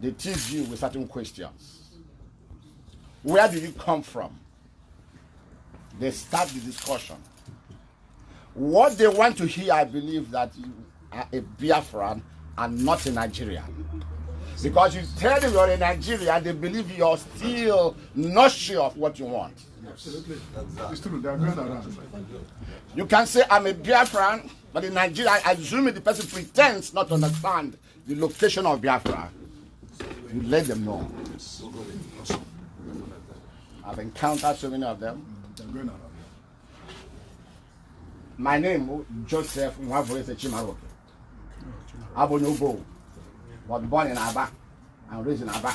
they tease you with certain questions. Where do you come from? They start the discussion. What they want to hear, I believe, that you are a Biafran and not a Nigerian. Because you tell them you're a Nigerian, they believe you're still not sure of what you want. Absolutely. It's true. They are going around. You can say, I'm a Biafran, but in Nigeria, I assume the person pretends not to understand the location of Biafra. You let them know. I've encountered so many of them. They are going around. My name, Joseph Mwavoese Chimaroke. Abonyobo. Was born in Aba and raised in Aba.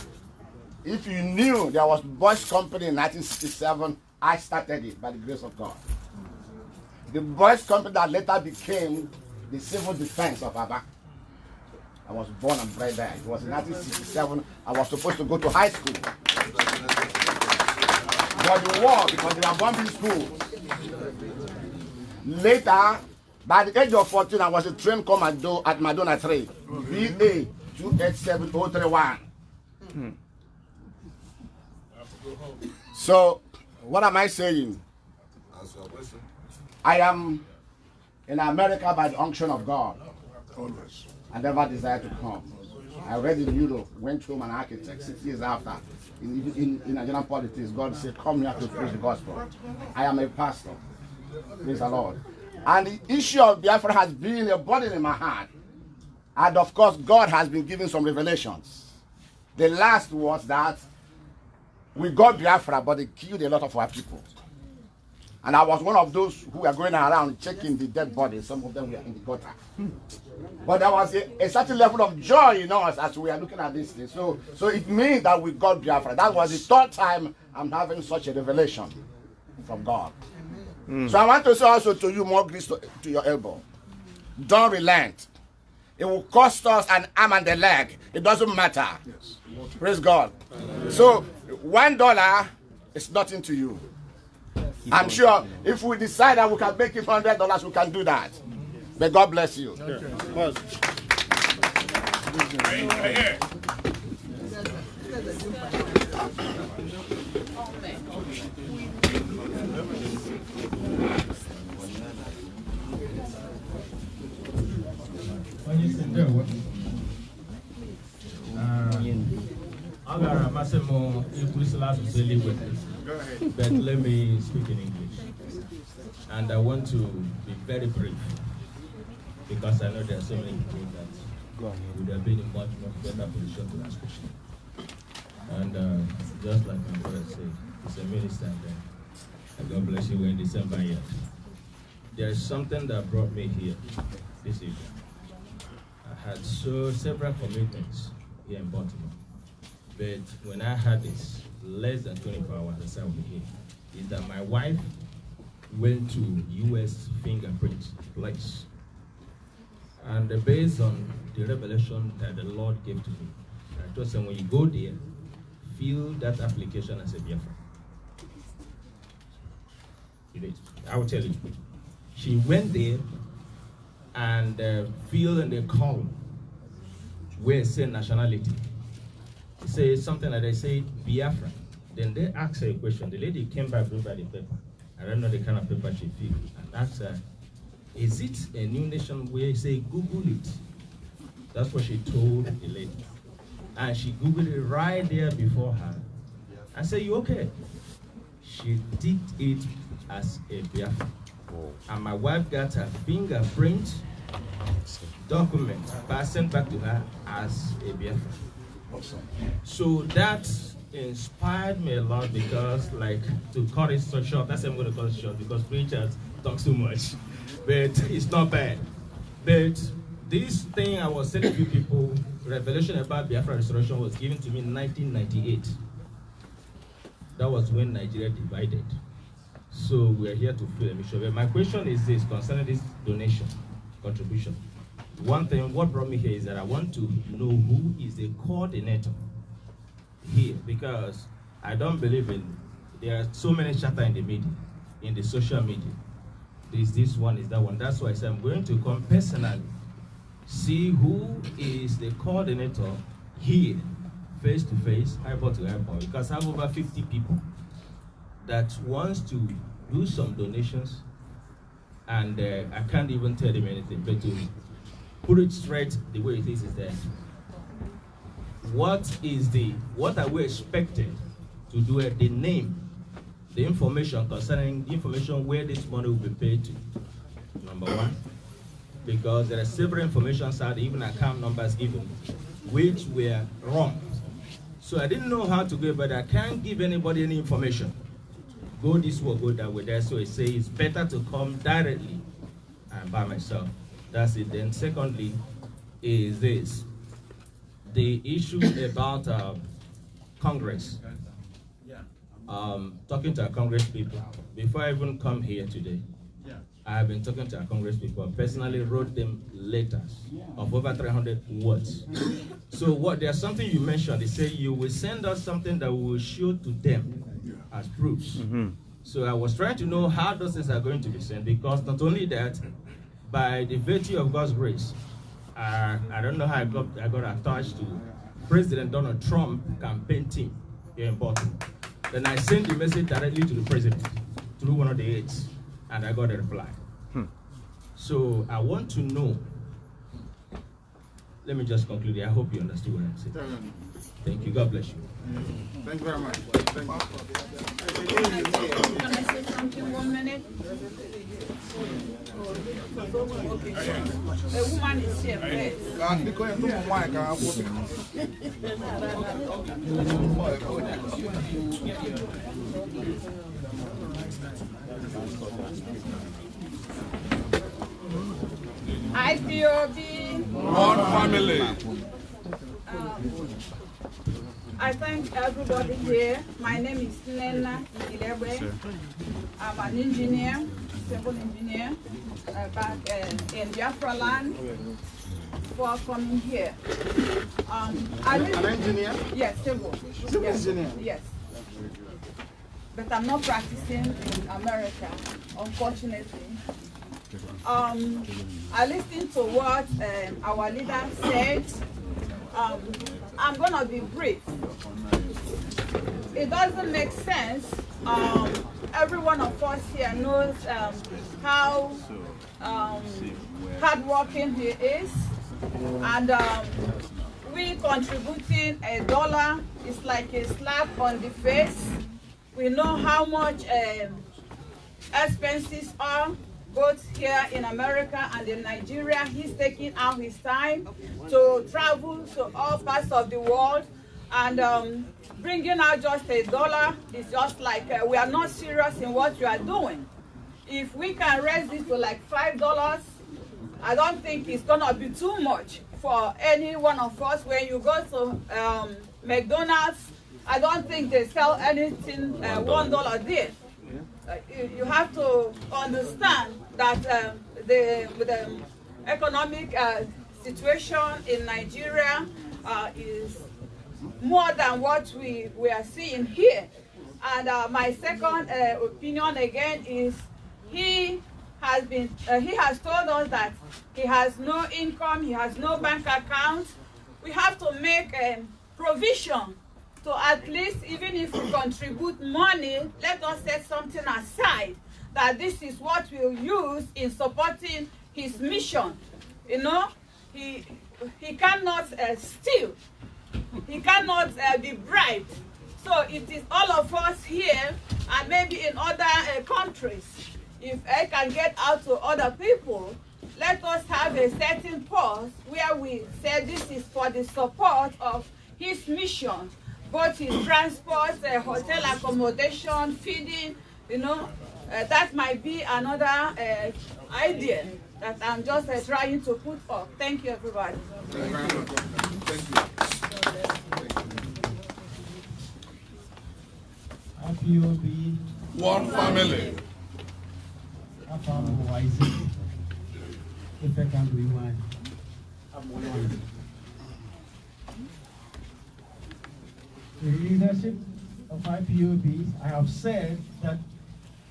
If you knew there was Boys Company in 1967, I started it by the grace of God. The Boys Company that later became the Civil Defense of Aba. I was born and bred there. It was in 1967. I was supposed to go to high school. But the war, because they were bombing schools. Later, by the age of 14, I was a trained commando at Madonna 3, VA 287031. So, what am I saying? I am in America by the unction of God. Always. I never desired to come. I read in Europe, went through an architect 6 years after. In Nigerian politics, God said, come here to preach the gospel. I am a pastor. Praise the Lord. And the issue of Biafra has been a burden in my heart. And of course, God has been giving some revelations. The last was that we got Biafra, but they killed a lot of our people. And I was one of those who were going around checking the dead bodies. Some of them were in the gutter. But there was a certain level of joy in us as we are looking at this thing. So it means that we got Biafra. That was the 3rd time I'm having such a revelation from God. So I want to say also to you, more grease to your elbow. Don't relent. It will cost us an arm and a leg. It doesn't matter. Yes. Praise God. So $1 is nothing to you. I'm sure if we decide that we can make it $100, we can do that. But God bless you. Right here. I'm going to but let me speak in English. And I want to be very brief because I know there are so many people that would have been in much better position to ask questions. And just like my brother said, he's a minister and God bless you, we're in December yet. There is something that brought me here this evening. I had several commitments here in Baltimore. But when I had this, less than 24 hours, as I was here, is that my wife went to U.S. fingerprint place. And based on the revelation that the Lord gave to me, I told them, when you go there, fill that application as a Biafra. It is. I will tell you. She went there and filled in the column where it said nationality. It says something like they say Biafra. Then they asked her a question. The lady came back with the paper. I don't know the kind of paper she filled. And asked her, is it a new nation where you say Google it? That's what she told the lady. And she Googled it right there before her. I said, you okay? She did it as a Biafra. And my wife got her fingerprint document, but I sent back to her as a Biafra. Awesome. So that inspired me a lot because, like, to cut it so short, that's why I'm going to cut it short because preachers talk so much. But it's not bad. But this thing I was telling you people, revelation about Biafra restoration was given to me in 1998. That was when Nigeria divided. So we are here to fill a mission. But my question is this, concerning this donation, contribution. One thing, what brought me here is that I want to know who is the coordinator here, because I don't believe there are so many chatter in the media, in the social media. This one, is that one. That's why I said I'm going to come personally, see who is the coordinator here, face to face, eyeball to eyeball, because I have over 50 people that wants to do some donations, and I can't even tell them anything, but to put it straight the way it is that what are we expected to do it, the name, the information concerning the information where this money will be paid to, number one, because there are several informations out, even account numbers given, which were wrong. So I didn't know how to go, but I can't give anybody any information. Go this way, go that way. That's why I say it's better to come directly and by myself. That's it. Then secondly is this, the issue about Congress. Talking to our Congress people, before I even come here today, I have been talking to our Congress people. I personally wrote them letters of over 300 words. So there's something you mentioned, they say you will send us something that we will show to them as proofs. So I was trying to know how those things are going to be sent, because not only that, by the virtue of God's grace, I don't know how I got attached to President Donald Trump campaign team here in Baltimore. Then I sent the message directly to the president through one of the aides, and I got a reply. So I want to know, let me just conclude. I hope you understood what I'm saying. Thank you. God bless you. Thank you very much. Thank you. Can I say something 1 minute? Okay. A woman is here, Ipob. One family. I thank everybody here. My name is Nnamdi Kanu. I'm an engineer, civil engineer, back in Biafra land for coming here. An engineer? Yes, civil. Engineer? Yes. But I'm not practicing in America, unfortunately. I listened to what our leader said. I'm gonna be brief. It doesn't make sense. Every one of us here knows how hardworking he is, and we contributing $1 is like a slap on the face. We know how much expenses are both here in America and in Nigeria. He's taking out his time to travel to all parts of the world, and bringing out just $1 is just like we are not serious in what you are doing. If we can raise this to like $5, I don't think it's gonna be too much for any one of us. When you go to McDonald's, I don't think they sell anything $1 there. You have to understand that with the economic situation in Nigeria is more than what we are seeing here. And my second opinion again is he has told us that he has no income, he has no bank account. We have to make a provision to at least, even if we contribute money, let us set something aside that this is what we'll use in supporting his mission. You know, he cannot steal. He cannot be bribed. So it is all of us here and maybe in other countries. If I can get out to other people, let us have a certain pause where we say this is for the support of his mission, both his transport, hotel accommodation, feeding, you know. That might be another idea that I'm just trying to put up. Thank you, everybody. Thank you very much. Thank you. IPOB. One family. If I can be one. The leadership of IPOB, I have said that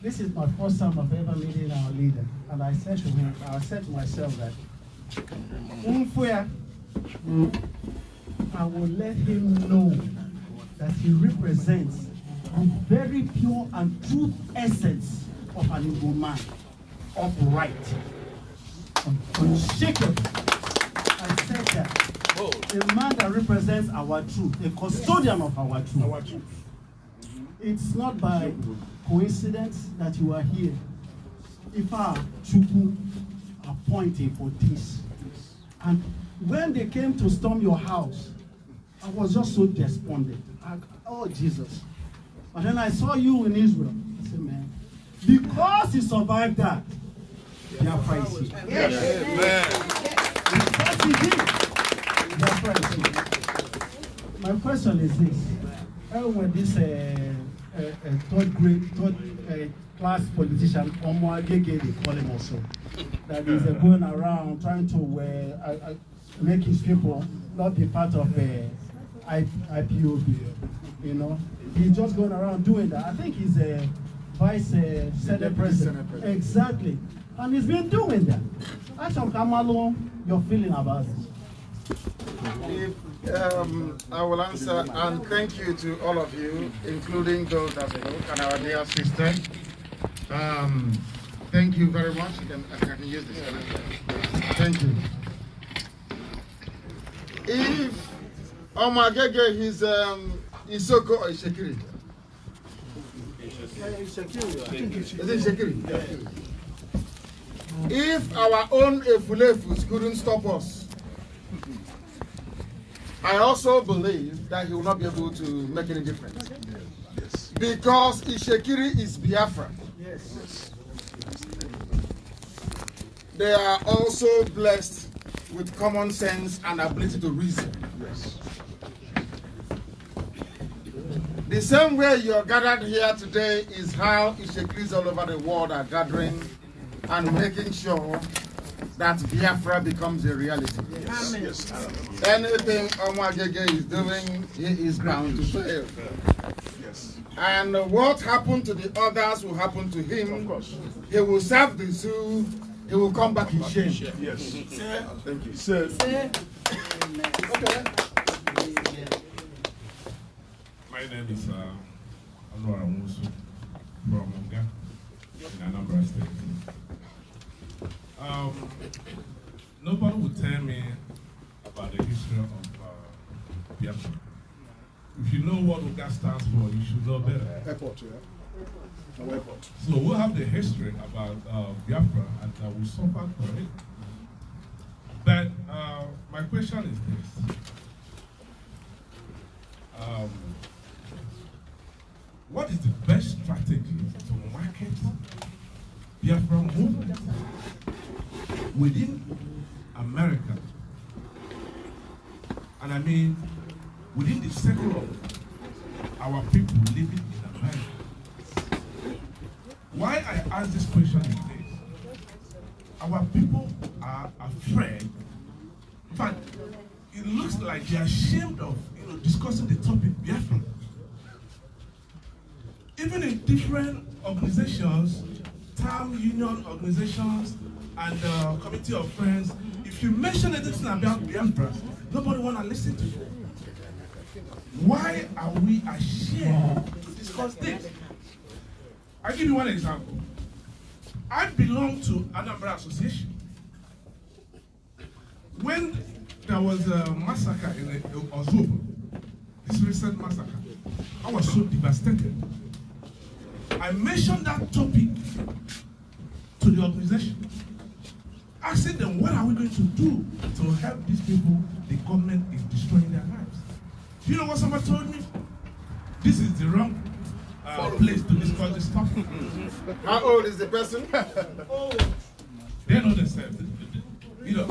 this is my first time I've ever meeting our leader. And I said to him, I said to myself that I will let him know that he represents the very pure and true essence of an Igbo man, upright, unshakable. I said that. A man that represents our truth, a custodian of our truth. It's not by coincidence that you are here. If our Chukwu appointed for this, and when they came to storm your house, I was just so despondent. Oh Jesus! But then I saw you in Israel. I said, man, because he survived that, Biafra is here. Yes. Because he did, Biafra is here. My question is this: when this third class politician, Omo Agege, they call him also, that is going around trying to make his people not be part of IPOB, you know. He's just going around doing that. I think he's a vice Senate president. Exactly. And he's been doing that. Asham Kamalo, your feeling about it? I will answer, and thank you to all of you, including those that spoke, and our dear sister. Thank you very much. I can use this. Thank you. If Omagege is Isoko or Ishekiri? Is it Ishekiri? If our own Efulefus couldn't stop us, I also believe that he will not be able to make any difference. Yes. Because Ishekiri is Biafra. Yes. They are also blessed with common sense and ability to reason. Yes. The same way you are gathered here today is how Ishekiris all over the world are gathering and making sure that Biafra becomes a reality. Yes. Yes. Anything Omagege is doing, he is bound to fail. Yes. And what happened to the others will happen to him. Of course. He will serve the zoo he will come back in shame. Yes. Thank you. Sir. Okay. My name is Anwar Musu from Unga in Anambra State. Nobody will tell me about the history of Biafra. If you know what Unga stands for, you should know better. Airport, yeah. No airport. So we'll have the history about Biafra and we suffered for it. But my question is this. What is the best strategy to market Biafra movement within America? And I mean, within the circle of our people living in America. Why I ask this question is this. Our people are afraid. In fact, it looks like they are ashamed of discussing the topic Biafra. Even in different organizations, town union organizations, and committee of friends, if you mention anything about Biafra, nobody want to listen to you. Why are we ashamed to discuss this? I'll give you one example. I belong to Anambra Association. When there was a massacre in Ozobo, this recent massacre, I was so devastated. I mentioned that topic to the organization, asking them, what are we going to do to help these people the government is destroying their lives? Do you know what somebody told me? This is the wrong place to discuss this topic. How old is the person? They know themselves.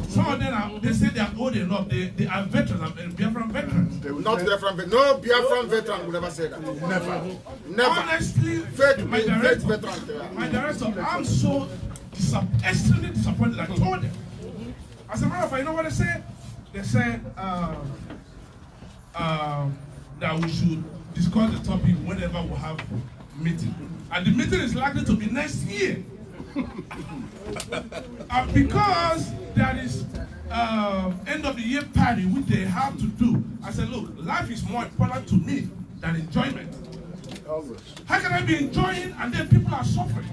Some of them they say they are old enough. They are veterans, Biafran veterans. Not Biafran veterans. No Biafran veteran will ever say that. Never. Honestly, my director, I'm so extremely disappointed. I told them. As a matter of fact, you know what they said? They said that we should discuss the topic whenever we have meeting. And the meeting is likely to be next year. Because there is end of the year party which they have to do. I said, look, life is more important to me than enjoyment. Always. How can I be enjoying and then people are suffering?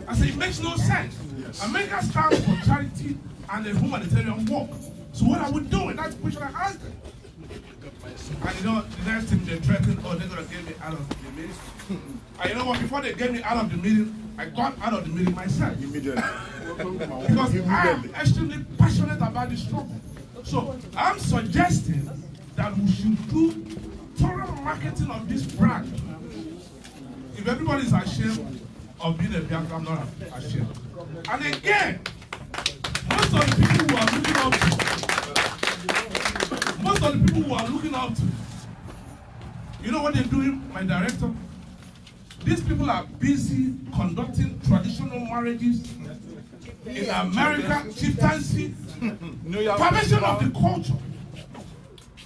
I said, it makes no sense. Yes. America stands for charity and a humanitarian work. So what are we doing? That's the question I asked them. And the next thing they threatened, they're going to get me out of the meeting. And you know what? Before they get me out of the meeting, I got out of the meeting myself. Immediately. Because I'm extremely passionate about this struggle. So I'm suggesting that we should do thorough marketing of this brand. If everybody is ashamed of being a Biafra, I'm not ashamed. And again, most of the people who are looking up to, you know what they're doing, my director? These people are busy conducting traditional marriages in America, chieftaincy, perversion of the culture.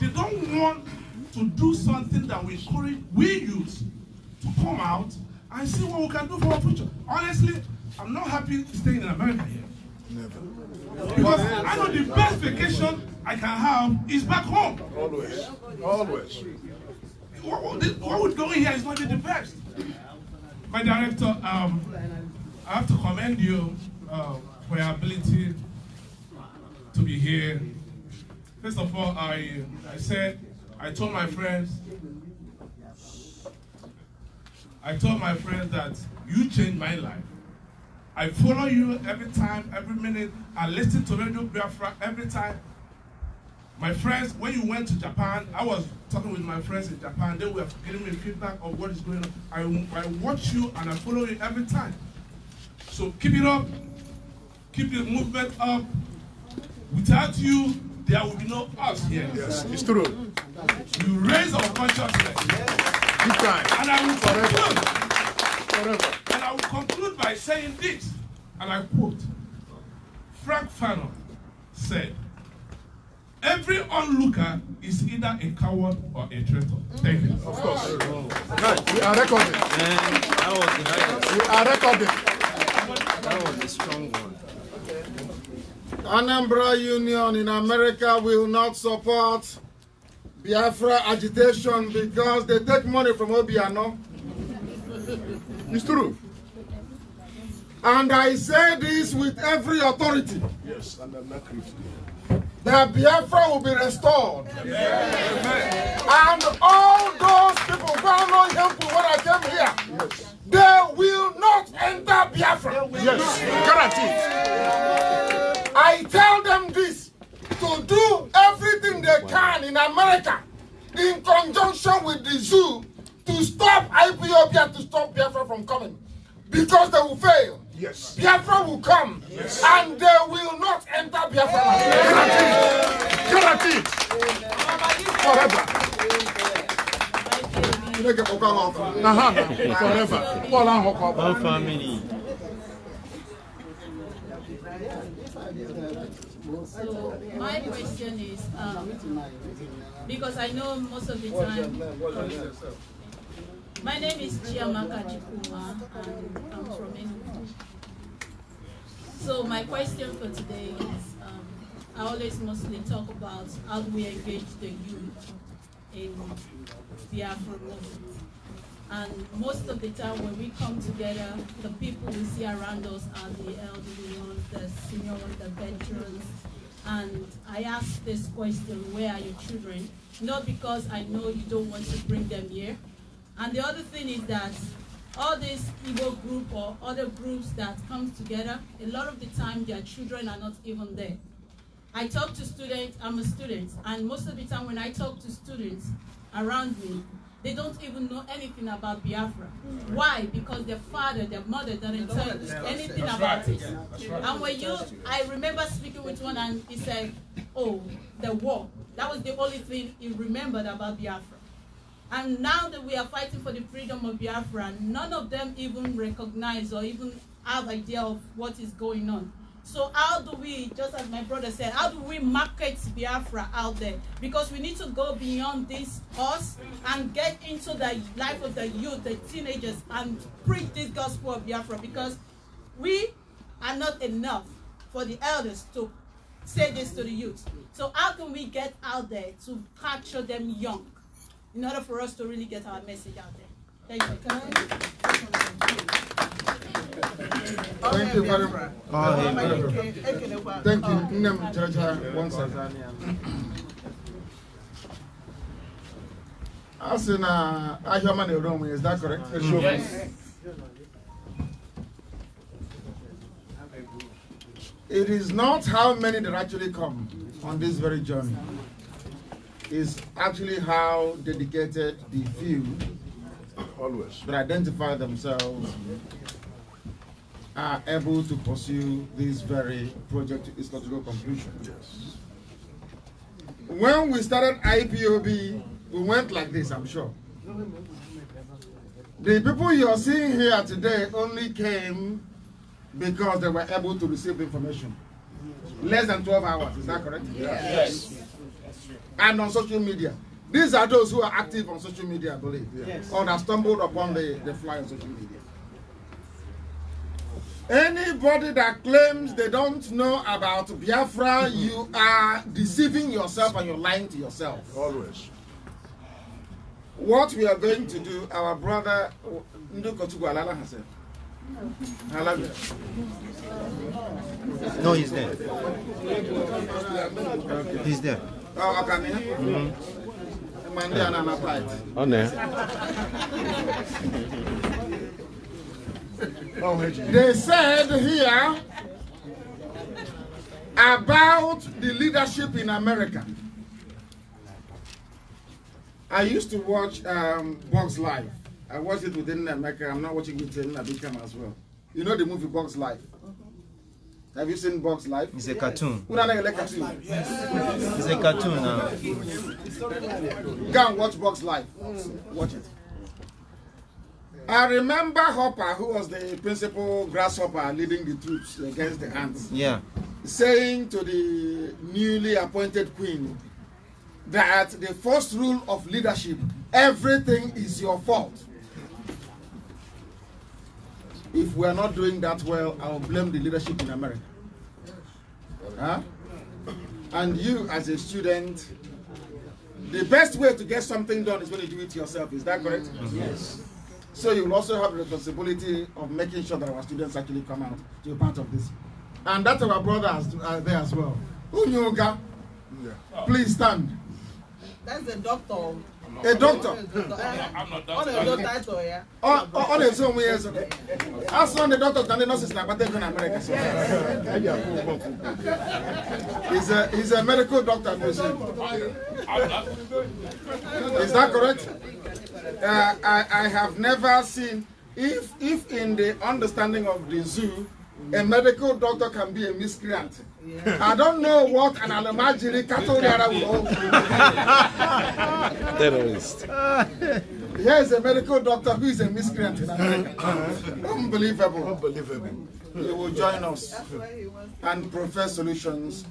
They don't want to do something that we encourage we youth to come out and see what we can do for our future. Honestly, I'm not happy staying in America here. Never. Because I know the best vacation I can have is back home. Always. Always. What we're doing here is not the best. My director, I have to commend you for your ability to be here. First of all, I told my friends that you changed my life. I follow you every time, every minute. I listen to Radio Biafra every time. My friends, when you went to Japan, I was talking with my friends in Japan. They were giving me feedback of what is going on. I watch you and I follow you every time. So keep it up. Keep the movement up. Without you, there will be no us here. Yes, it's true. You raise our consciousness. Big time. And I will conclude. Forever. And I will conclude by saying this. And I quote, Frank Fanon said, every onlooker is either a coward or a traitor. Thank you. Of course. We are recording. We are recording. That was a strong one. Anambra Union in America will not support Biafra agitation because they take money from Obiano. It's true. And I say this with every authority. Yes, and I'm not critical. That Biafra will be restored. And all those people who are not helpful when I came here, they will not enter Biafra. Yes, guaranteed. I tell them this, to do everything they can in America in conjunction with the zoo to stop Ipob, to stop Biafra from coming. Because they will fail. Yes. Biafra will come, and they will not enter Biafra. Guaranteed. Forever. Forever. All family. So my question is, because I know most of the time, my name is Chiamaka Chikuma, and I'm from Enugu. So my question for today is, I always mostly talk about how do we engage the youth in the Biafra movement. And most of the time when we come together, the people we see around us are the elderly ones, the senior ones, the veterans. And I ask this question, where are your children? Not because I know you don't want to bring them here. And the other thing is that all this Igbo group or other groups that come together, a lot of the time their children are not even there. I talk to students, I'm a student, and most of the time when I talk to students around me, they don't even know anything about Biafra. Why? Because their father, their mother doesn't tell anything about it. And when I remember speaking with one and he said, oh, the war. That was the only thing he remembered about Biafra. And now that we are fighting for the freedom of Biafra, none of them even recognize or even have idea of what is going on. So how do we, just as my brother said, how do we market Biafra out there? Because we need to go beyond this us and get into the life of the youth, the teenagers, and preach this gospel of Biafra, because we are not enough for the elders to say this to the youth. So how can we get out there to capture them young in order for us to really get our message out there? Thank you. Thank you very much. Thank you. Once as in Ahioman Eromi, is that correct? Yes. It is not how many that actually come on this very journey. It's actually how dedicated the few Always. that identify themselves are able to pursue this very project to its logical conclusion. Yes. When we started IPOB, we went like this, I'm sure. The people you are seeing here today only came because they were able to receive information. Less than 12 hours, is that correct? Yes. And on social media. These are those who are active on social media, I believe. Yes. Or that stumbled upon the fly on social media. Anybody that claims they don't know about Biafra, you are deceiving yourself and you're lying to yourself. Always. What we are going to do, our brother Ndukochukwu Alala has said. No, he's there. He's there. Oh, okay. On there. They said here about the leadership in America. I used to watch Bugs Life. I watched it within America. I'm not watching it in Nnamdi Kanu as well. You know the movie Bugs Life? Have you seen Bugs Life? It's a cartoon. Yes. It's a cartoon now. Go and watch Bugs Life. Watch it. I remember Hopper, who was the principal grasshopper leading the troops against the ants, saying to the newly appointed queen that the first rule of leadership, everything is your fault. If we are not doing that well, I'll blame the leadership in America. Huh? And you, as a student, the best way to get something done is when you do it yourself. Is that correct? Yes. So you will also have the responsibility of making sure that our students actually come out to be part of this. And that's our brothers there as well. Unyoga, please stand. That's the doctor. A doctor. I'm not On the title, yeah. On his own way. As on the doctors and the nurses like what they do in America. He's a medical doctor. Is that correct? I have never seen, if in the understanding of the zoo, a medical doctor can be a miscreant. Yeah. I don't know what an alamajiri Catholic will terrorist. Here is a medical doctor who is a miscreant in America. Unbelievable. Unbelievable. He will join us and profess solutions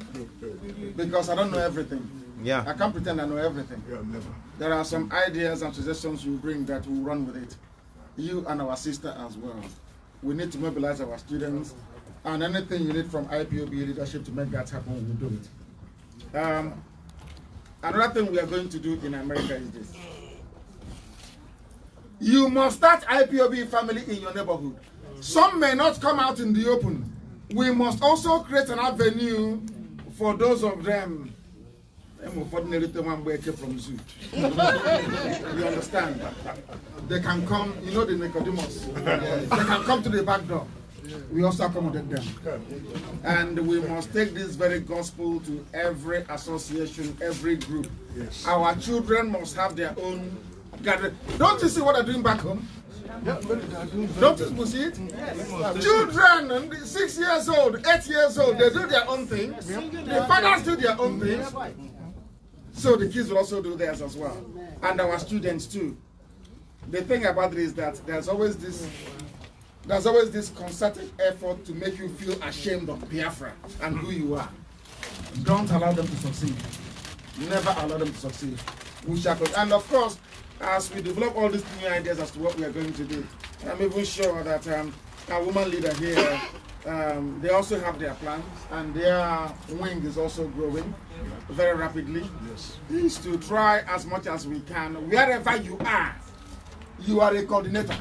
because I don't know everything. Yeah. I can't pretend I know everything. Yeah, never. There are some ideas and suggestions you bring that will run with it. You and our sister as well. We need to mobilize our students, and anything you need from IPOB leadership to make that happen, we'll do it. Another thing we are going to do in America is this. You must start IPOB family in your neighborhood. Some may not come out in the open. We must also create an avenue for those of them from zoo. You understand? They can come, you know the Nicodemus. They can come to the back door. We also accommodate them. And we must take this very gospel to every association, every group. Yes. Our children must have their own gathering. Don't you see what they're doing back home? Don't you see it? Yes. Children, 6 years old, 8 years old, they do their own things. The fathers do their own things. So the kids will also do theirs as well. And our students too. The thing about it is that there's always this concerted effort to make you feel ashamed of Biafra and who you are. Don't allow them to succeed. Never allow them to succeed. We shall, and of course, as we develop all these new ideas as to what we are going to do, I'm even sure that our woman leader here, they also have their plans, and their wing is also growing very rapidly. Yes. Is to try as much as we can, wherever you are a coordinator.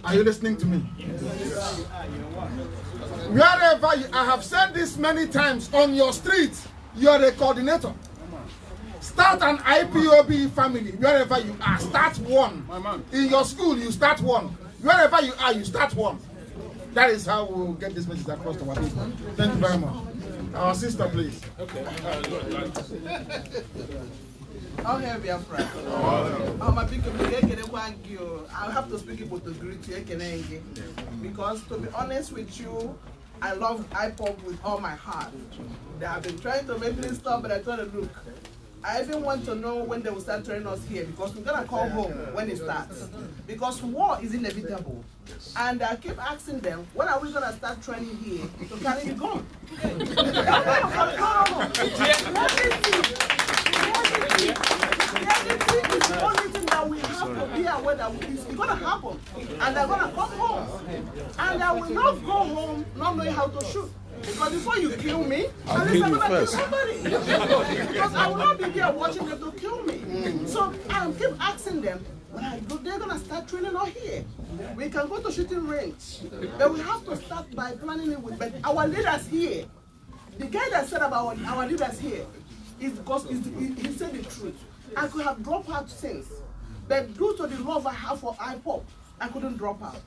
Are you listening to me? Yes. Wherever you, I have said this many times, on your street, you are a coordinator. Start an IPOB family, wherever you are, start one. In your school, you start one. Wherever you are, you start one. That is how we'll get this message across to our people. Thank you very much. Our sister, please. Okay. I'll have Biafra. I'll have to speak about the greet you because to be honest with you, I love Ipob with all my heart. They have been trying to make me stop, but I told them, look, I even want to know when they will start training us here because we're gonna come home when it starts. Because war is inevitable. And I keep asking them, when are we gonna start training here to carry the gun? It's the only thing that we have to be aware that it's gonna happen. And they're gonna come home. And I will not go home not knowing how to shoot. Because before you kill me, I'll kill you first. Because I will not be there watching them to kill me. So I keep asking them, when I go, they're gonna start training out here. We can go to shooting range, but we have to start by planning it with. But our leaders here, the guy that said about our leaders here, is because he said the truth. I could have dropped out since, but due to the love I have for Ipob, I couldn't drop out.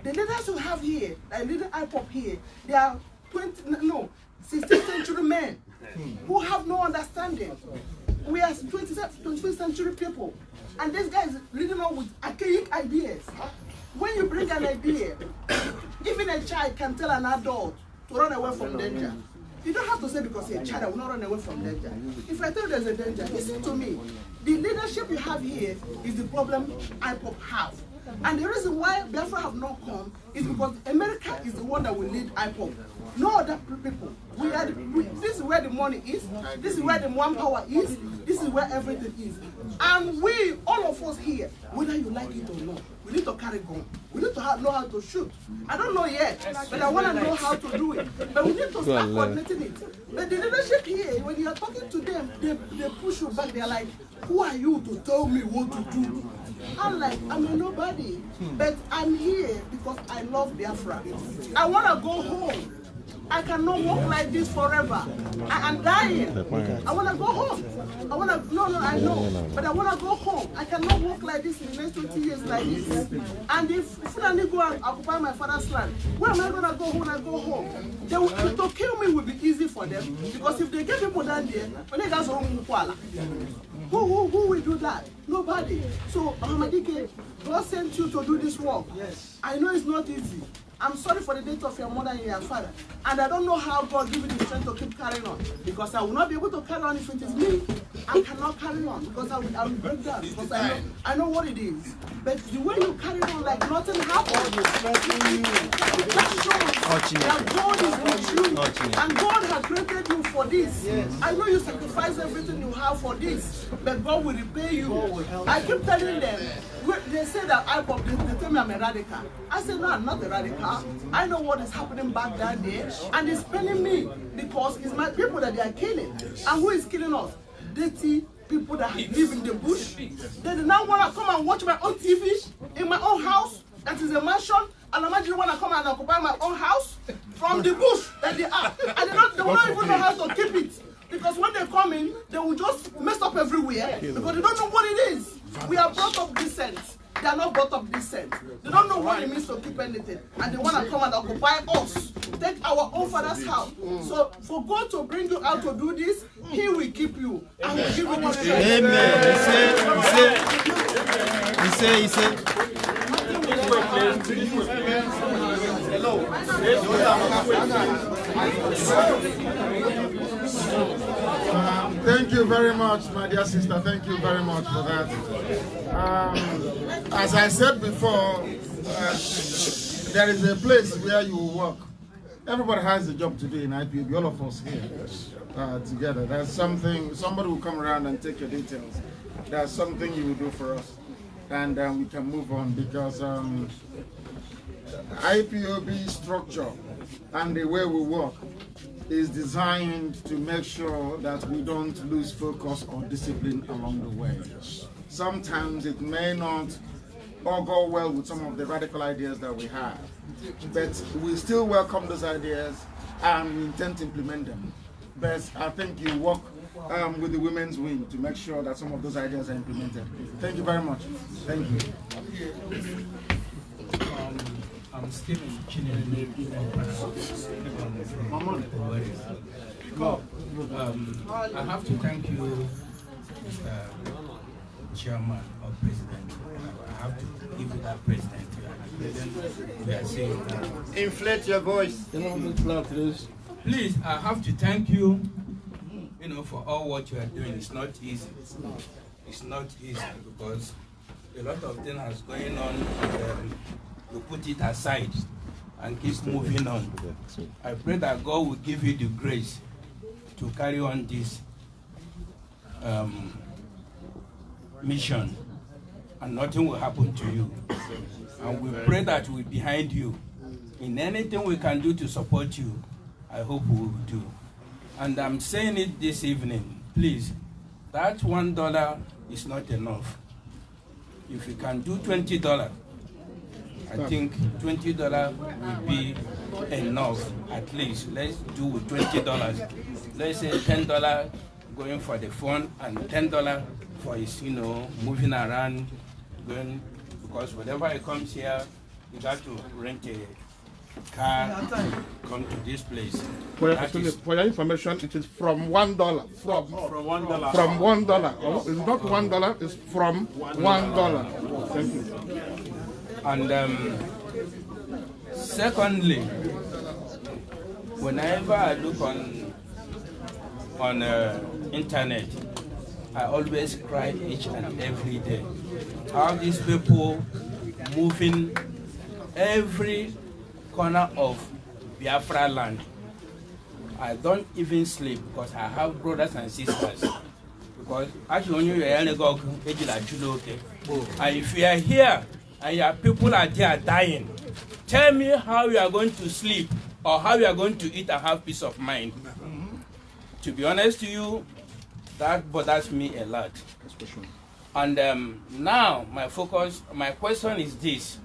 The leaders we have here, like leader Ipob here, they are 16th century men who have no understanding. We are 21st century people, and this guy is leading on with archaic ideas. When you bring an idea, even a child can tell an adult to run away from danger. You don't have to say because you're a child, I will not run away from danger. If I tell you there's a danger, listen to me. The leadership you have here is the problem Ipob have. And the reason why Biafra have not come is because America is the one that will lead Ipob. No other people. This is where the money is. This is where the manpower is. This is where everything is. And we, all of us here, whether you like it or not, we need to carry gun. We need to know how to shoot. I don't know yet, but I want to know how to do it. But we need to start coordinating it. But the leadership here, when you are talking to them, they push you back. They're like, who are you to tell me what to do? I'm like, I'm a nobody. But I'm here because I love Biafra. I want to go home. I cannot walk like this forever. I am dying. I want to go home. I want to, no, I know. But I want to go home. I cannot walk like this in the next 20 years like this. And if Fulani go and occupy my father's land, where am I going to go when I go home? They will, to kill me will be easy for them. Because if they get people down there, when they guys are who will do that? Nobody. So, Ahmadike, God sent you to do this work. Yes. I know it's not easy. I'm sorry for the death of your mother and your father. And I don't know how God gave you the strength to keep carrying on. Because I will not be able to carry on if it is me. I cannot carry on because I will break down. Because I know what it is. But the way you carry on like nothing happened, that shows that God is with you. And God has created you for this. Yes. I know you sacrifice everything you have for this. But God will repay you. I keep telling them, they say that Ipob, they tell me I'm a radical. I say, no, I'm not a radical. I know what is happening back down there, and it's paining me because it's my people that they are killing. And who is killing us? Dirty people that live in the bush. They do not want to come and watch my own TV in my own house. That is a mansion. And imagine want to come and occupy my own house from the bush that they are. And they will not even know how to keep it. Because when they come in, they will just mess up everywhere because they don't know what it is. We are brought up decent. They are not brought up decent. They don't know what it means to keep anything. And they want to come and occupy us. Take our own father's house. So for God to bring you out to do this, He will keep you. And will give you the strength. He said. Hello. Thank you very much, my dear sister. Thank you very much for that. As I said before, there is a place where you work. Everybody has a job to do in IPOB, all of us here together. There's something, somebody will come around and take your details. There's something you will do for us. And we can move on because IPOB structure and the way we work is designed to make sure that we don't lose focus or discipline along the way. Sometimes it may not all go well with some of the radical ideas that we have, but we still welcome those ideas and we intend to implement them. But I think you work with the women's wing to make sure that some of those ideas are implemented. Thank you very much. Thank you. I'm still I have to thank you, Mr. Chairman or President. I have to give you that President. We are saying inflate your voice. Please, I have to thank you, for all what you are doing. It's not easy. It's not easy because a lot of things are going on. You put it aside and keep moving on. I pray that God will give you the grace to carry on this mission and nothing will happen to you. And we pray that we're behind you. In anything we can do to support you, I hope we will do. And I'm saying it this evening, please, that $1 is not enough. If you can do $20, I think $20 will be enough, at least. Let's do with $20. Let's say $10 going for the phone and $10 for his, moving around, going, because whenever he comes here, you got to rent a car, come to this place. For your information, it is from $1. From $1. From $1. It's not $1, it's from $1. Thank you. And secondly, whenever I look on internet, I always cry each and every day. How these people moving every corner of Biafra land. I don't even sleep because I have brothers and sisters. because actually when you are go, and if you are here and your people are there dying, tell me how you are going to sleep or how you are going to eat and have peace of mind. To be honest to you, that bothers me a lot. And now my question is this: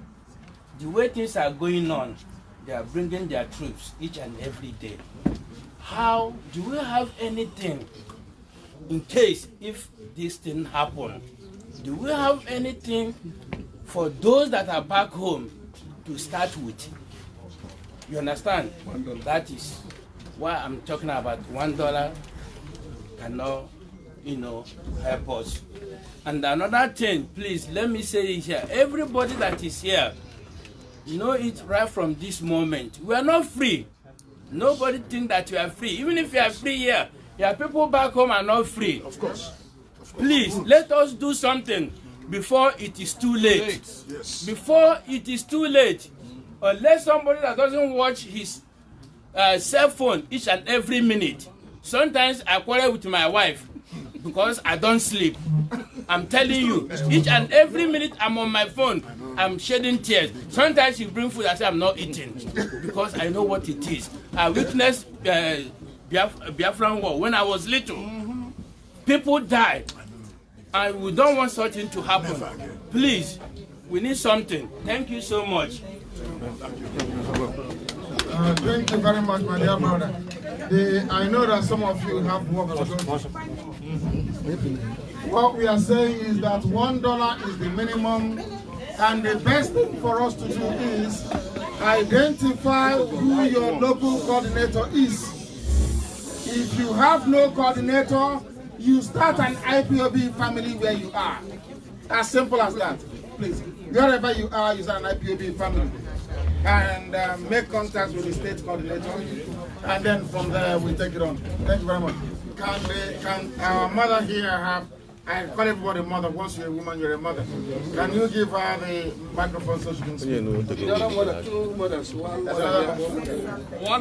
the way things are going on, they are bringing their troops each and every day. How do we have anything in case if this thing happen? Do we have anything for those that are back home to start with? You understand? That is why I'm talking about $1 cannot, help us. And another thing, please let me say it here. Everybody that is here, know it right from this moment. We are not free. Nobody think that you are free. Even if you are free here, your people back home are not free. Of course. Please, let us do something before it is too late. Yes. Before it is too late. Unless somebody that doesn't watch his cell phone each and every minute. Sometimes I quarrel with my wife because I don't sleep. I'm telling you, each and every minute I'm on my phone, I'm shedding tears. Sometimes she brings food, I say I'm not eating because I know what it is. I witnessed Biafran war when I was little. People died, and we don't want something to happen. Please, we need something. Thank you so much. Thank you very much, my dear brother. I know that some of you have work to do. What we are saying is that $1 is the minimum, and the best thing for us to do is identify who your local coordinator is. If you have no coordinator, you start an IPOB family where you are. As simple as that. Please, wherever you are, you start an IPOB family. And make contact with the state coordinator, and then from there we take it on. Thank you very much. Can our mother here have, I call everybody mother, once you're a woman, you're a mother. Can you give her the microphone so she can speak? The other mother, two mothers, one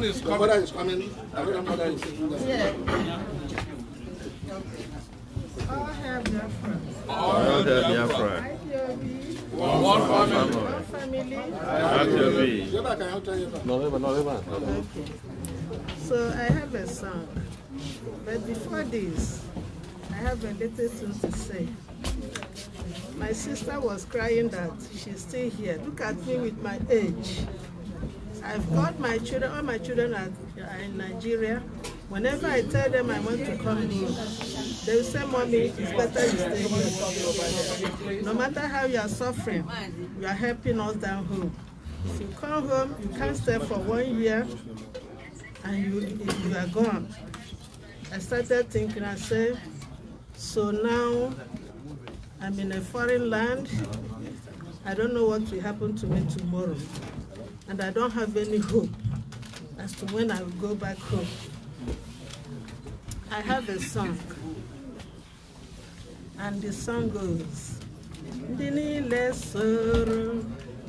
is coming. Mother is coming, another mother is coming. Yeah. All have their friends. All have their friends. One family. One family. Okay. So I have a song, but before this, I have a little thing to say. My sister was crying that she's still here. Look at me with my age. I've got my children, all my children are in Nigeria. Whenever I tell them I want to come home, they will say, Mommy, it's better you stay here. No matter how you are suffering, you are helping us down home. If you come home, you can't stay for 1 year, and you are gone. I started thinking, I said, so now I'm in a foreign land. I don't know what will happen to me tomorrow. And I don't have any hope as to when I will go back home. I have a song, and the song goes, Dinile soro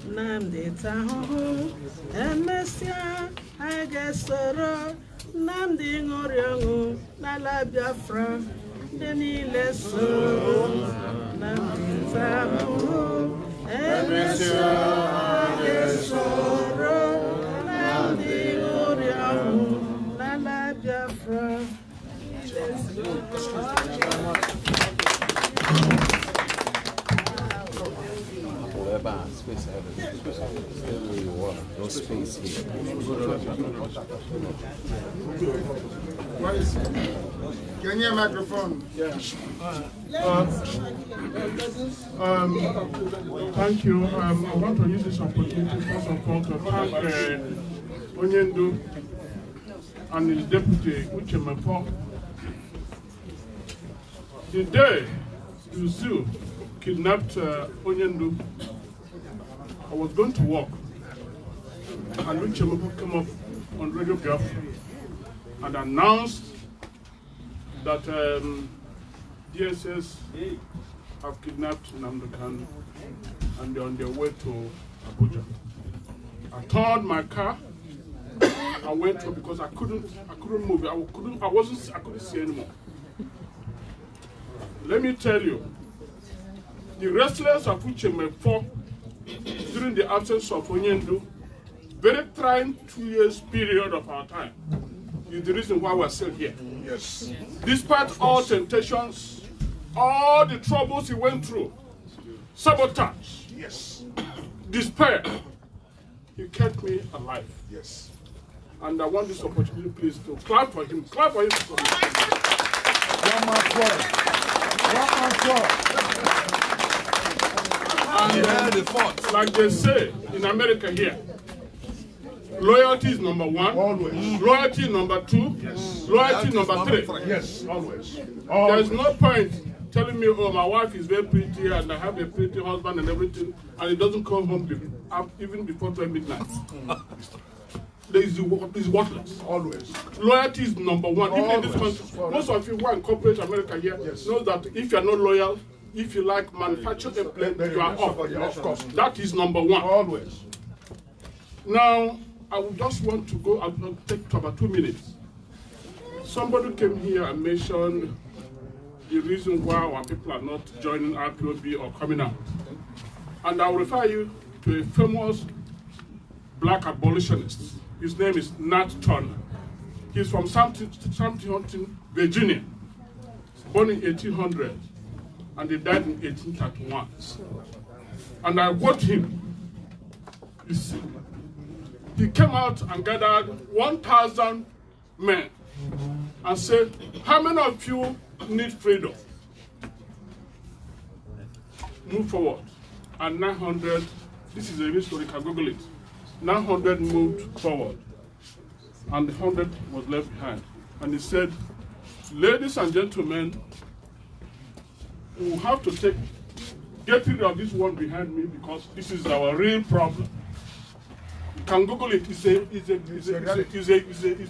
Nnamdi Kanu, Emesia Agesoro Nnamdi Ngoriangu, Nala Biafra, Dinile soro Nnamdi Kanu, Emesia Agesoro Nnamdi Ngoriangu, Nala Biafra. No space here. Can you microphone? Yeah. Thank you. I want to use this opportunity first of all to thank Onyendu and his deputy, Uchemepo. The day the zoo kidnapped Onyendu, I was going to work, and Uchemepo came up on Radio Biafra and announced that DSS have kidnapped Nnamdi Kanu and they're on their way to Abuja. I turned my car. I went up because I couldn't move. I couldn't see anymore. let me tell you, the wrestlers of which may fought during the absence of Onyendu, very trying 2 years period of our time, is the reason why we're still here. Yes. Despite all temptations, all the troubles he went through, sabotage, Yes. despair, he kept me alive. Yes. And I want this opportunity, please, to clap for him. Clap for him. One man forward. One man forward. And like they say in America here, loyalty is number one. Always. Loyalty number two. Yes. Loyalty number three. Yes, always. There's no point telling me, oh, my wife is very pretty and I have a pretty husband and everything, and he doesn't come home even before 12 midnight. Is worthless. Always. Loyalty is number one. Even in this country, most of you who are in corporate America here know that if you are not loyal, if you like manufacture a plane, you are off. Of course. That is number one. Always. Now, I would just want to go and take about 2 minutes. Somebody came here and mentioned the reason why our people are not joining IPOB or coming out. And I'll refer you to a famous black abolitionist. His name is Nat Turner. He's from Huntington, Virginia, born in 1800, and he died in 1831. And I quote him. You see, he came out and gathered 1,000 men and said, how many of you need freedom? Move forward. And 900, this is a real story, you can Google it. 900 moved forward, and 100 was left behind. And he said, ladies and gentlemen, we have to get rid of this one behind me because this is our real problem. You can Google it. It's a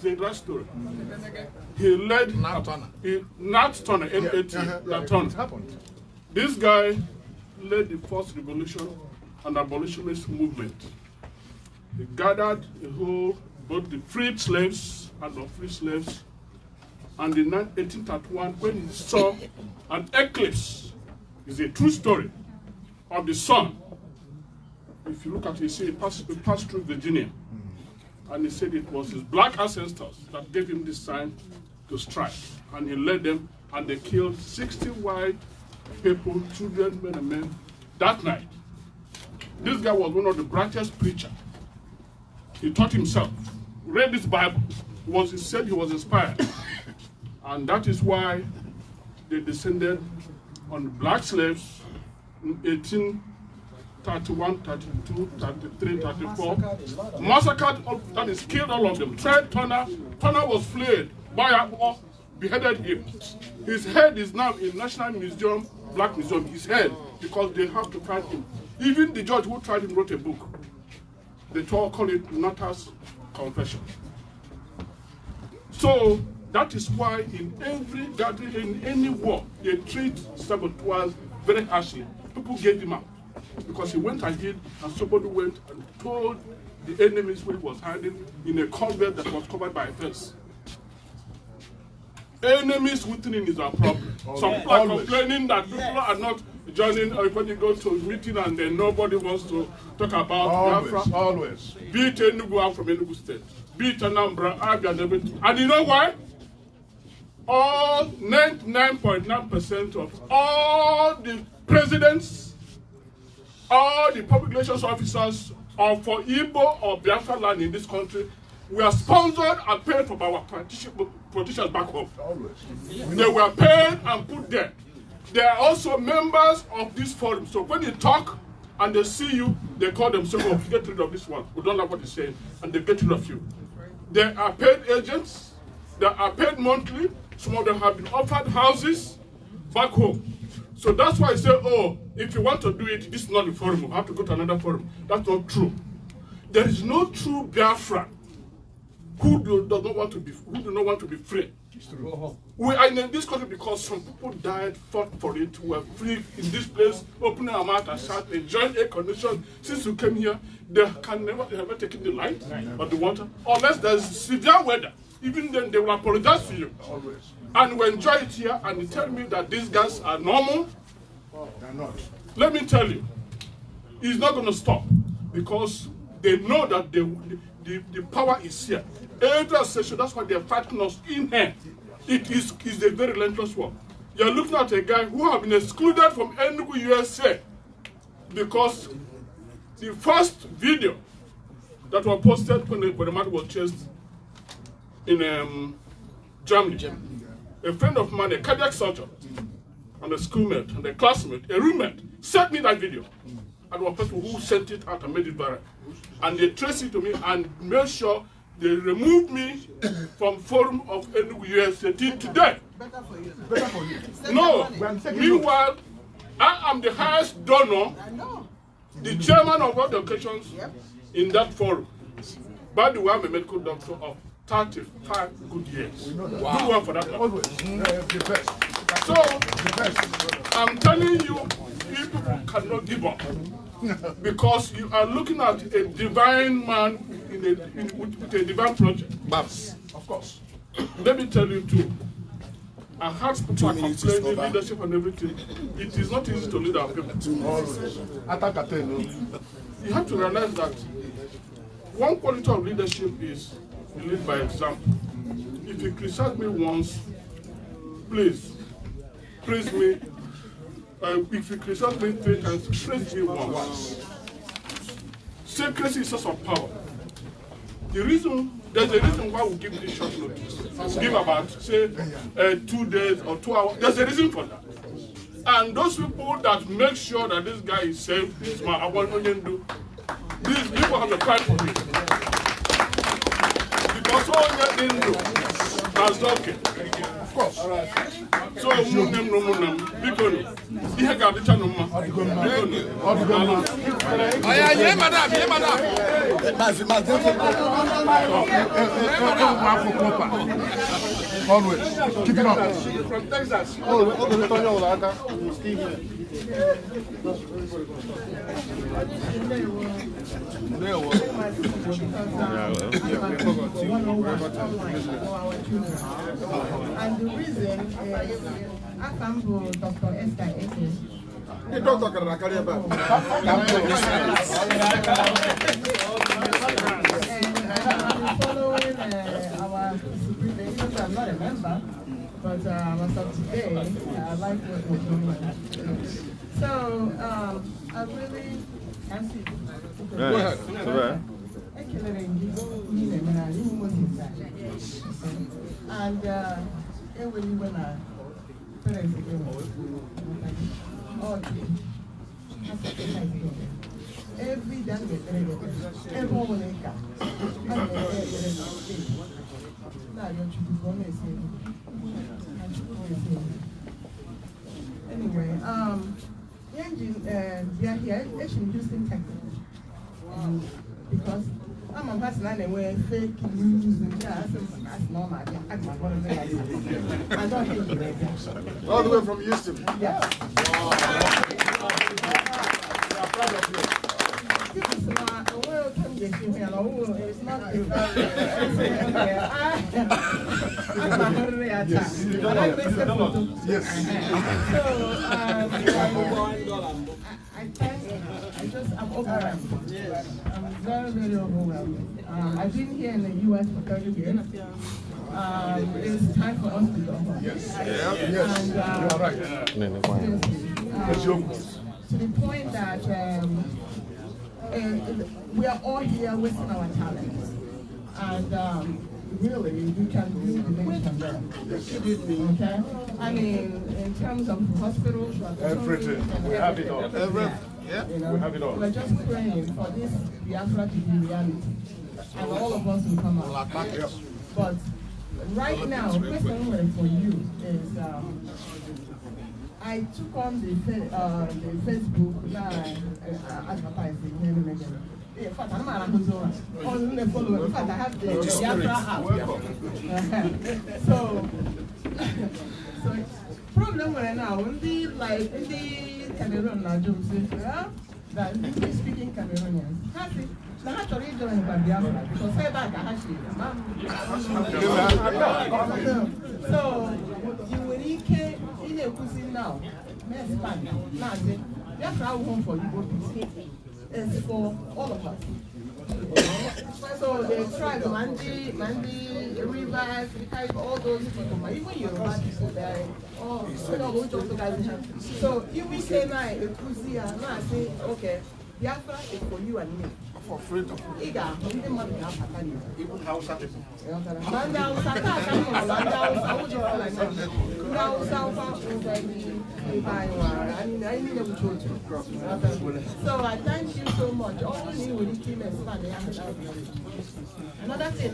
real story. He led Nat Turner, Nat Turner. This guy led the first revolution and abolitionist movement. He gathered both the freed slaves and the free slaves. And in 1831, when he saw an eclipse, it's a true story, of the sun. If you look at it, you see it passed through Virginia. And he said it was his black ancestors that gave him this sign to strike. And he led them, and they killed 60 white people, children, men and men, that night. This guy was one of the brightest preachers. He taught himself, read this Bible. He said he was inspired. And that is why they descended on the black slaves in 1831, 32, 33, 34. Massacred, that is, killed all of them. Tried Turner was flayed, beheaded him. His head is now in National Museum, Black Museum, his head, because they have to find him. Even the judge who tried him wrote a book. They call it Nota's Confession. So that is why in every gathering, in any war, they treat saboteurs very harshly. People gave him out because he went and hid, and somebody went and told the enemies where he was hiding in a convent that was covered by a fence. Enemies within is our problem. Some people are complaining that people are not joining, or when you go to a meeting and then nobody wants to talk about Biafra. Always. Be it Enugu, I'm from Enugu State. Be it Anambra, Abia, and everything. And you know why? All 99.9% of all the presidents, all the public relations officers, or for Igbo or Biafra land in this country, we are sponsored and paid for by our politicians back home. They were paid and put there. They are also members of this forum. So when they talk and they see you, they call themselves, oh, get rid of this one. We don't like what he's saying. And they get rid of you. They are paid agents. They are paid monthly. Some of them have been offered houses back home. So that's why I say, oh, if you want to do it, this is not the forum. You have to go to another forum. That's not true. There is no true Biafra who do not want to be free. We are in this country because some people died, fought for it, were free in this place, opening our mouth and shout, enjoying air condition. Since we came here, they have never taken the light or the water, unless there's severe weather. even then they will apologize to you. Always. And we enjoy it here, and they tell me that these guys are normal. They're not. Let me tell you, it's not going to stop because they know that the power is here. Every session, that's why they're fighting us in here. It is a very relentless war. You're looking at a guy who has been excluded from Enugu, USA because the first video that was posted when the man was chased in Germany. A friend of mine, a cardiac surgeon, and a schoolmate, and a classmate, a roommate, sent me that video. And one person who sent it out and made it viral. And they traced it to me and made sure they removed me from Forum of Enugu USA till today. Better for you. Better for you. No. Meanwhile, I am the highest donor, the chairman of all the occasions in that forum. By the way, I'm a medical doctor of 35 good years. Wow. Good one for that. Always. The best. So, I'm telling you, people cannot give up. Because you are looking at a divine man with a divine project. Babs. Of course. Let me tell you too. I had people complaining leadership and everything. It is not easy to lead our people. Always. You have to realize that one quality of leadership is you lead by example. If you criticize me once, please praise me. If you criticize me 3 times, praise me once. Secrecy is a source of power. There's a reason why we give this short notice. Give about, say, 2 days or 2 hours. There's a reason for that. And those people that make sure that this guy is safe, this man, I want to do. These people have a pride for me. Because all they didn't do, that's okay. Of course. So, Munam, Bikoni. He got the channel. Always. Keep it up. From Texas. And the reason is, I come to Dr. Esther Eke. The doctor can carry about. Following our supervision, I'm not a member, but as of today, I like what we're doing. So, I really can see. Go ahead. And when I parents again, every day, anyway, they are here, it's interesting technique. Because I'm a person that wear fake news and that's normal. I don't think it. All the way from Houston. Yeah. Proud of you. It's not. I'm overwhelmed. I'm very, very overwhelmed. I've been here in the U.S. for 30 years. It's time for us to go home. Yes. And, you are right. To the point that we are all here wasting our talents. And really, we can do the nation better. Okay? I mean, in terms of hospitals, everything. We have it all. Everything. Yeah, you know, we have it all. We're just praying for this Biafra to be reality. And all of us will come out. But right now, the question for you is, I took on the Facebook advertising. In fact, I'm not on the follower. In fact, I have the Biafra app. So problem right now, when the Cameroon now that English-speaking Cameroonians, na ha chọrọ ijoin Biafra because ebe a ka ha si so you nwere ike ị na-ekwuzi now na-expand na-asị Biafra home for Igbo people. It's for all of us. So the tribe, Mandi, Rivers, all those people, even Yoruba people, they all, so if we say now, I say, okay, Biafra is for you and me. For freedom. Even Hausa people. So I thank you so much. Another thing,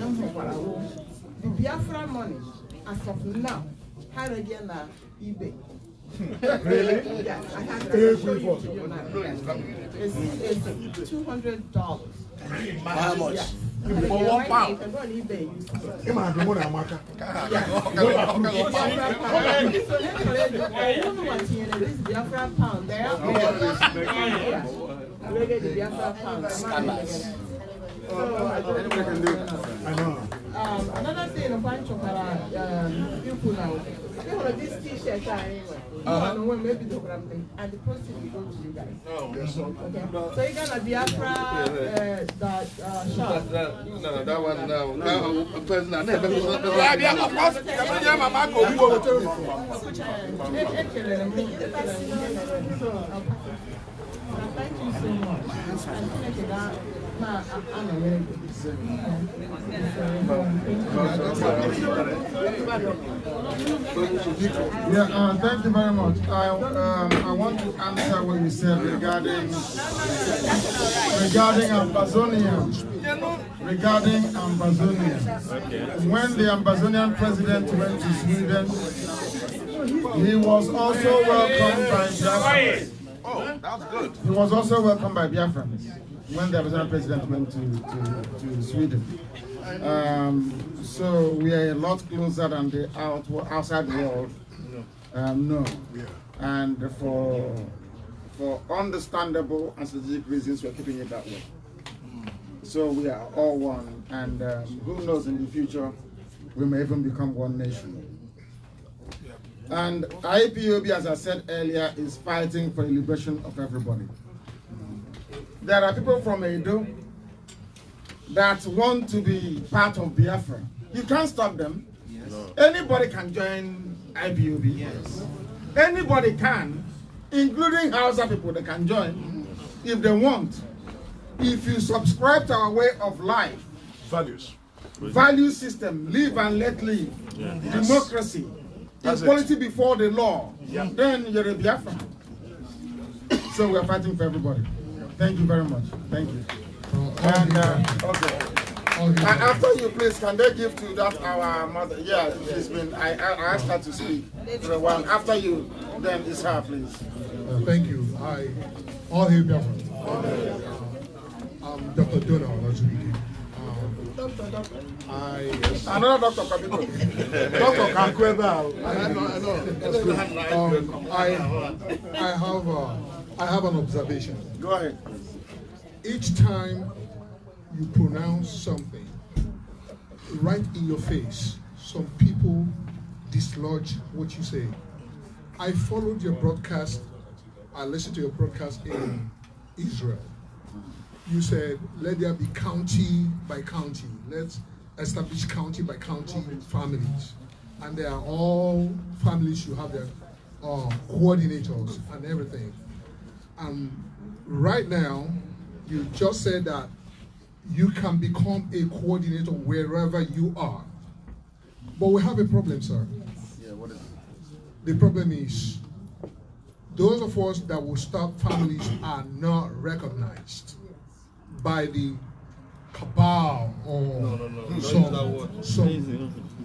the Biafra money, as of now, how again eBay. Really? Yes, I have to show you to you now. It's $200. How much? Yes. For £1. You can go on eBay. This Biafra pound. They are another thing, a bunch of people now. This T-shirt maybe the and the proceeds will go to you guys. Okay. So you're gonna Biafra that shop. No, that one now. Thank you so much. Yeah, thank you very much. I want to answer what you said regarding Ambazonia. When the Ambazonian president went to Sweden, he was also welcomed by Biafrans. Oh, that's good. He was also welcomed by Biafrans when the Ambazonian president went to Sweden. So we are a lot closer than the outside world. No. And for understandable and strategic reasons, we're keeping it that way. So we are all one, and who knows, in the future, we may even become one nation. And IPOB, as I said earlier, is fighting for the liberation of everybody. There are people from Edo that want to be part of Biafra. You can't stop them. Yes. Anybody can join IPOB. Yes. Anybody can, including Hausa people, they can join if they want. If you subscribe to our way of life, value system, live and let live, democracy, equality before the law, then you're a Biafra. So we're fighting for everybody. Thank you very much. Thank you. And okay. After you, please, can they give to that our mother? Yeah, she's been. I asked her to speak for a while. After you, then it's her, please. Thank you. All hail Biafra. I'm Dr. Donald Nazubike. Another Dr. Kabiko. Dr. Kakweba. I have an observation. Go ahead. Each time you pronounce something right in your face, some people dislodge what you say. I followed your broadcast. I listened to your broadcast in Israel. You said, let there be county by county. Let's establish county by county families. And they are all families, you have their coordinators and everything. And right now, you just said that you can become a coordinator wherever you are. But we have a problem, sir. Yeah, what is it? The problem is, those of us that will start families are not recognized by the cabal or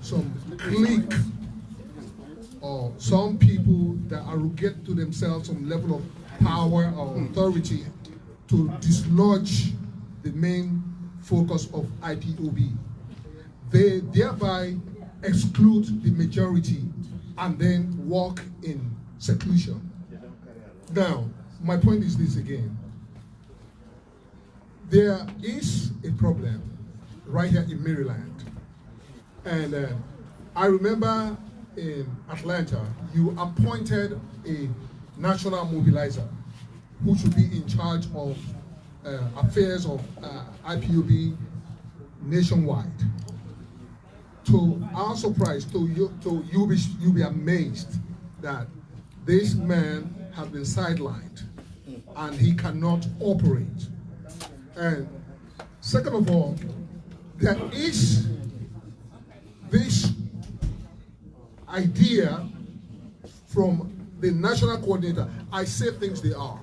some clique or some people that arrogate to themselves some level of power or authority to dislodge the main focus of IPOB. They thereby exclude the majority and then walk in seclusion. Now, my point is this again. There is a problem right here in Maryland. And I remember in Atlanta, you appointed a national mobilizer who should be in charge of affairs of IPOB nationwide. To our surprise, you'll be amazed that this man has been sidelined and he cannot operate. And second of all, there is this idea from the national coordinator. I say things they are.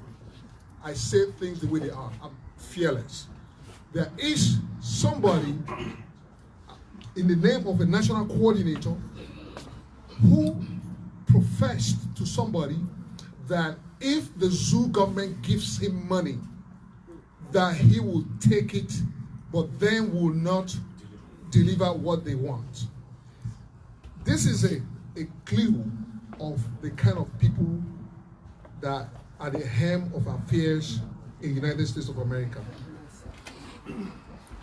I say things the way they are. I'm fearless. There is somebody in the name of a national coordinator who professed to somebody that if the zoo government gives him money, that he will take it, but then will not deliver what they want. This is a clue of the kind of people that are the helm of affairs in the United States of America.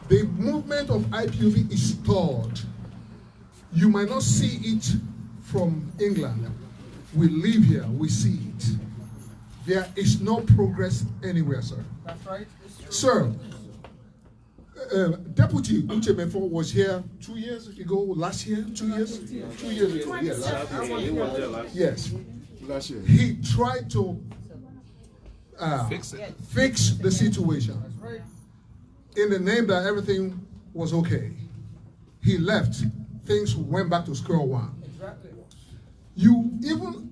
The movement of IPOB is stalled. You might not see it from England. We live here, we see it. There is no progress anywhere, sir. That's right. Sir, Deputy Uchemefo was here 2 years ago, last year, 2 years? 2 years ago, yes. He was there last year. Yes. Last year. He tried to fix the situation in the name that everything was okay. He left, things went back to square one. You even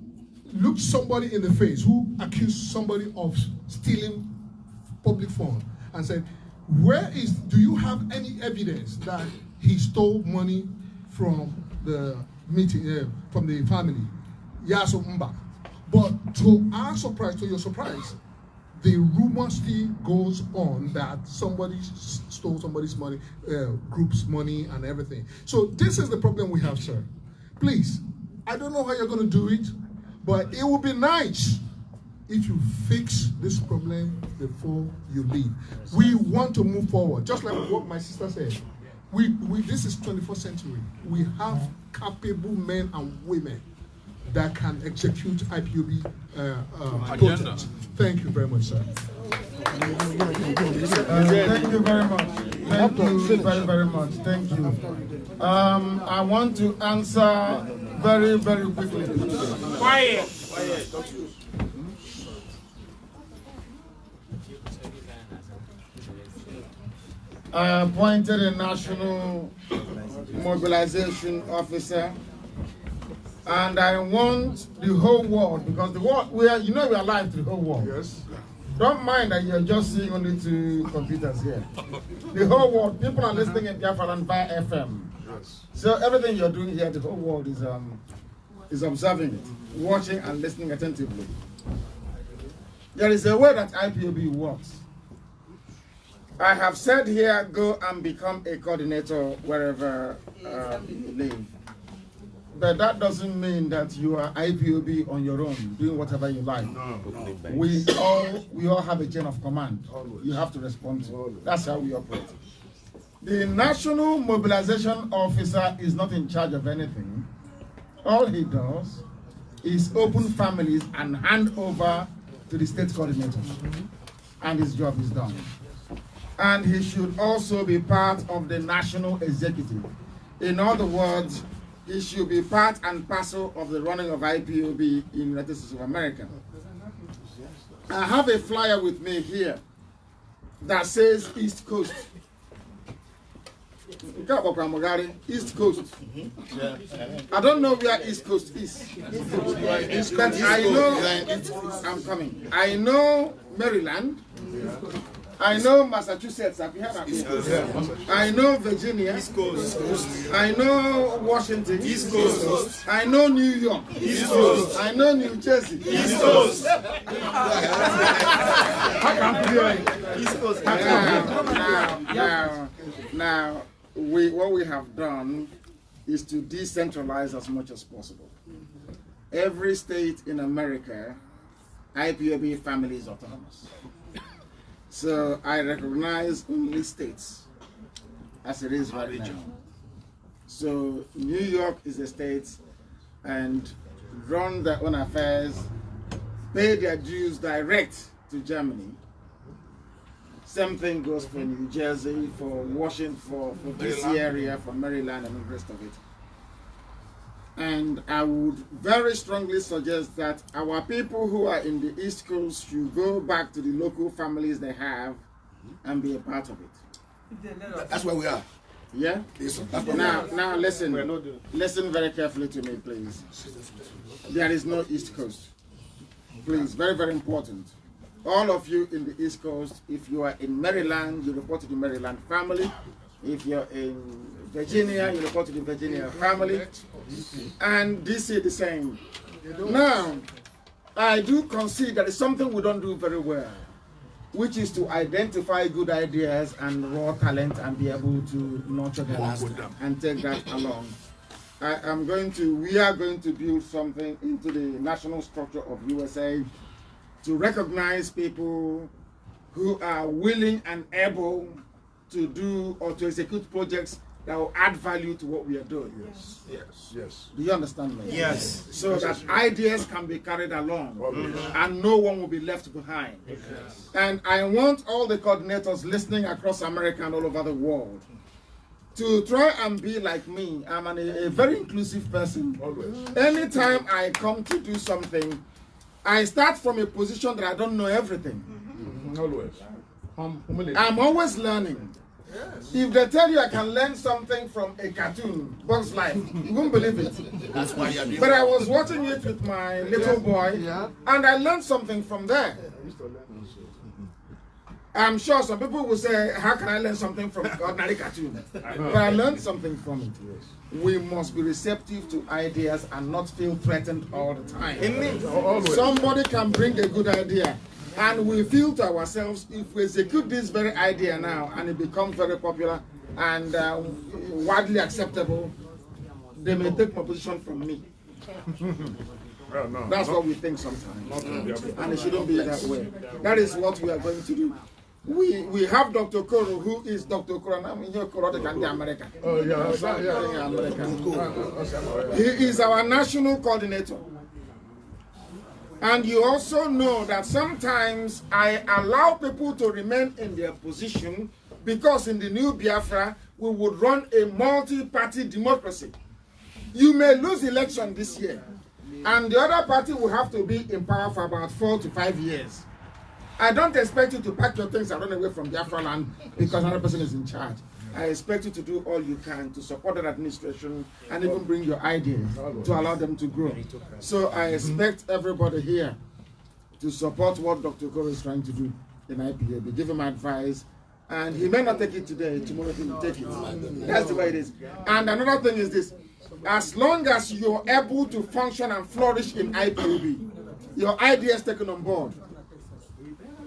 looked somebody in the face who accused somebody of stealing public funds and said, do you have any evidence that he stole money from the meeting, from the family? Yaso Mba. But to our surprise, to your surprise, the rumor still goes on that somebody stole somebody's money, group's money and everything. So this is the problem we have, sir. Please, I don't know how you're going to do it, but it would be nice if you fix this problem before you leave. We want to move forward, just like what my sister said. This is 21st century. We have capable men and women that can execute IPOB projects. Thank you very much, sir. Thank you very much. Thank you very, very much. Thank you. I want to answer very, very quickly. Quiet. I appointed a national mobilization officer, and I want the whole world, because the world, we are live to the whole world. Yes. Don't mind that you're just seeing only 2 computers here. The whole world, people are listening in Biafra and via FM. Yes. So everything you're doing here, the whole world is observing it, watching and listening attentively. There is a way that IPOB works. I have said here, go and become a coordinator wherever you live. But that doesn't mean that you are IPOB on your own, doing whatever you like. No. We all have a chain of command. You have to respond to. That's how we operate. The National Mobilization Officer is not in charge of anything. All he does is open families and hand over to the state coordinators. And his job is done. And he should also be part of the national executive. In other words, he should be part and parcel of the running of IPOB in the United States of America. I have a flyer with me here that says East Coast. East Coast. I don't know where East Coast is. But I know, I'm coming. I know Maryland. I know Massachusetts. Have you heard of it? I know Virginia. East Coast. I know Washington. East Coast. I know New York. East Coast. I know New Jersey. East Coast. East Coast. Now, what we have done is to decentralize as much as possible. Every state in America, IPOB family is autonomous. So I recognize only states as it is right now. So New York is a state and run their own affairs, pay their dues direct to Germany. Same thing goes for New Jersey, for Washington, for DC area, for Maryland, and the rest of it. And I would very strongly suggest that our people who are in the East Coast should go back to the local families they have and be a part of it. That's where we are. Yeah? Now listen very carefully to me, please. There is no East Coast. Please, very, very important. All of you in the East Coast, if you are in Maryland, you report to the Maryland family. If you're in Virginia, you report to the Virginia family. And DC the same. Now, I do concede that it's something we don't do very well, which is to identify good ideas and raw talent and be able to nurture them and take that along. We are going to build something into the national structure of USA to recognize people who are willing and able to do or to execute projects that will add value to what we are doing. Yes. Do you understand me? Yes. So that ideas can be carried along and no one will be left behind. And I want all the coordinators listening across America and all over the world to try and be like me. I'm a very inclusive person. Anytime I come to do something, I start from a position that I don't know everything. I'm always learning. If they tell you I can learn something from a cartoon, Bugs Life, you won't believe it. That's why you're But I was watching it with my little boy, and I learned something from there. I'm sure some people will say, how can I learn something from ordinary cartoon? But I learned something from it. We must be receptive to ideas and not feel threatened all the time. Somebody can bring a good idea, and we feel to ourselves, if we execute this very idea now and it becomes very popular and widely acceptable, they may take my position from me. That's what we think sometimes. And it shouldn't be that way. That is what we are going to do. We have Dr. Koro, who is Dr. Koro. I'm in Koro, America. Oh, yeah. He is our national coordinator. And you also know that sometimes I allow people to remain in their position because in the new Biafra, we would run a multi-party democracy. You may lose election this year, and the other party will have to be in power for about 4 to 5 years. I don't expect you to pack your things and run away from Biafra land because another person is in charge. I expect you to do all you can to support that administration and even bring your ideas to allow them to grow. So I expect everybody here to support what Dr. Koro is trying to do in IPAB. Give him advice, and he may not take it today, tomorrow he will take it. That's the way it is. And another thing is this: as long as you're able to function and flourish in IPAB, your ideas taken on board,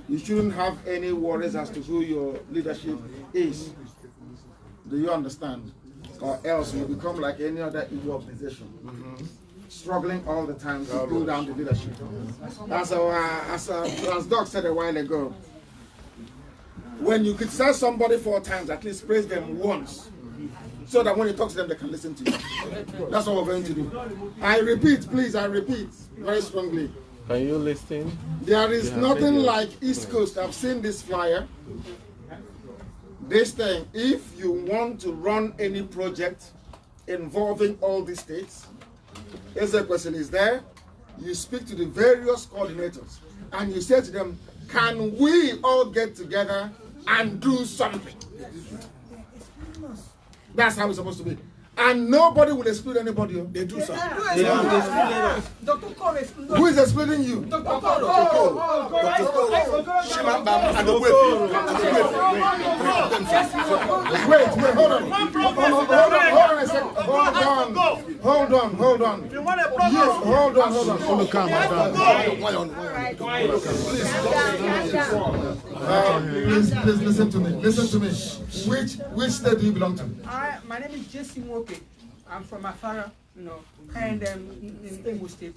you shouldn't have any worries as to who your leadership is. Do you understand? Or else you become like any other Ipob organization, struggling all the time to pull down the leadership. As Doc said a while ago, when you criticize somebody 4 times, at least praise them once, so that when you talk to them, they can listen to you. That's what we're going to do. I repeat, please, I repeat very strongly. Can you listen? There is nothing like East Coast. I've seen this flyer. This thing, if you want to run any project involving all these states, Ezekwesili is there. You speak to the various coordinators and you say to them, can we all get together and do something? That's how it's supposed to be. And nobody will exclude anybody. They do something. Dr. Koro excluded. Who is excluding you? Dr. Koro. Wait, hold on. Hold on a second. Hold on. Yes, hold on. Please listen to me. Which state do you belong to? My name is Jesse Moke. I'm from Afara, and in Imo State.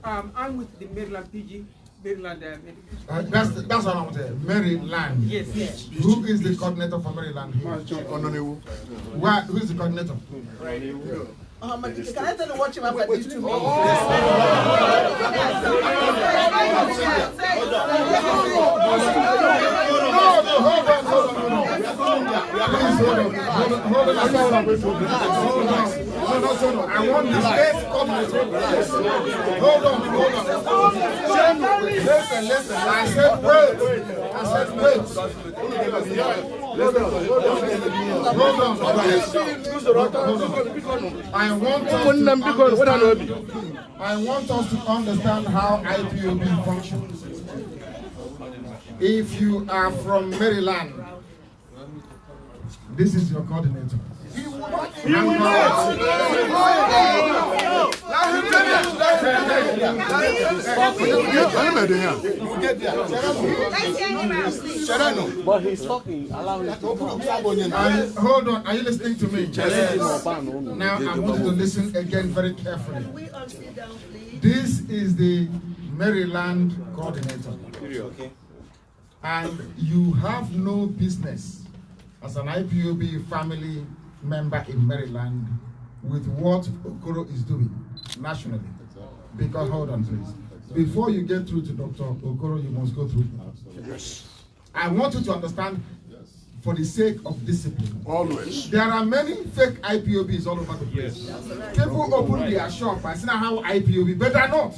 I'm with the Maryland PG That's what I'm saying. Maryland. Yes, yes. Who is the coordinator for Maryland? Who is the coordinator? Can I tell you what you have at these 2 minutes? I want the state coordinator. Hold on. Listen. I said wait. Hold on. I want us to understand how IPOB functions. If you are from Maryland, this is your coordinator. He will not. But he's talking. Allow him to talk. Hold on. Are you listening to me? Yes. Now I want you to listen again very carefully. This is the Maryland coordinator. Okay. And you have no business as an IPOB family member in Maryland with what Okoro is doing nationally. Because, hold on please, before you get through to Dr. Okoro, you must go through. Yes. I want you to understand, for the sake of discipline. Always. There are many fake IPOBs all over the place. Yes. People open their shop and say how IPOB, but they're not.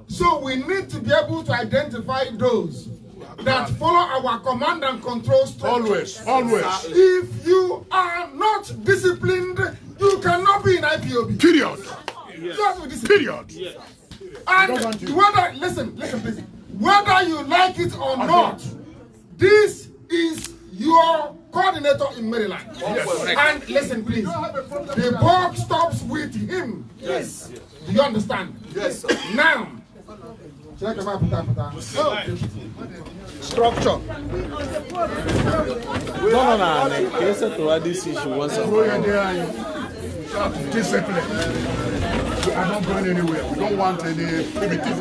So we need to be able to identify those that follow our command and control structure. Always. If you are not disciplined, you cannot be in IPOB. Period. Yes. Period. Yes. And whether, listen please, whether you like it or not, this is your coordinator in Maryland. Yes. And listen please, the buck stops with him. Yes. Do you understand? Yes. Now, structure. No. Can you settle this issue once and for all? Discipline. We are not going anywhere. We don't want any primitive.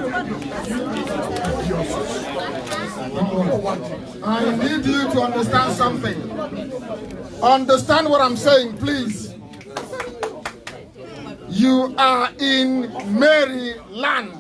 I need you to understand something. Understand what I'm saying, please. You are in Maryland.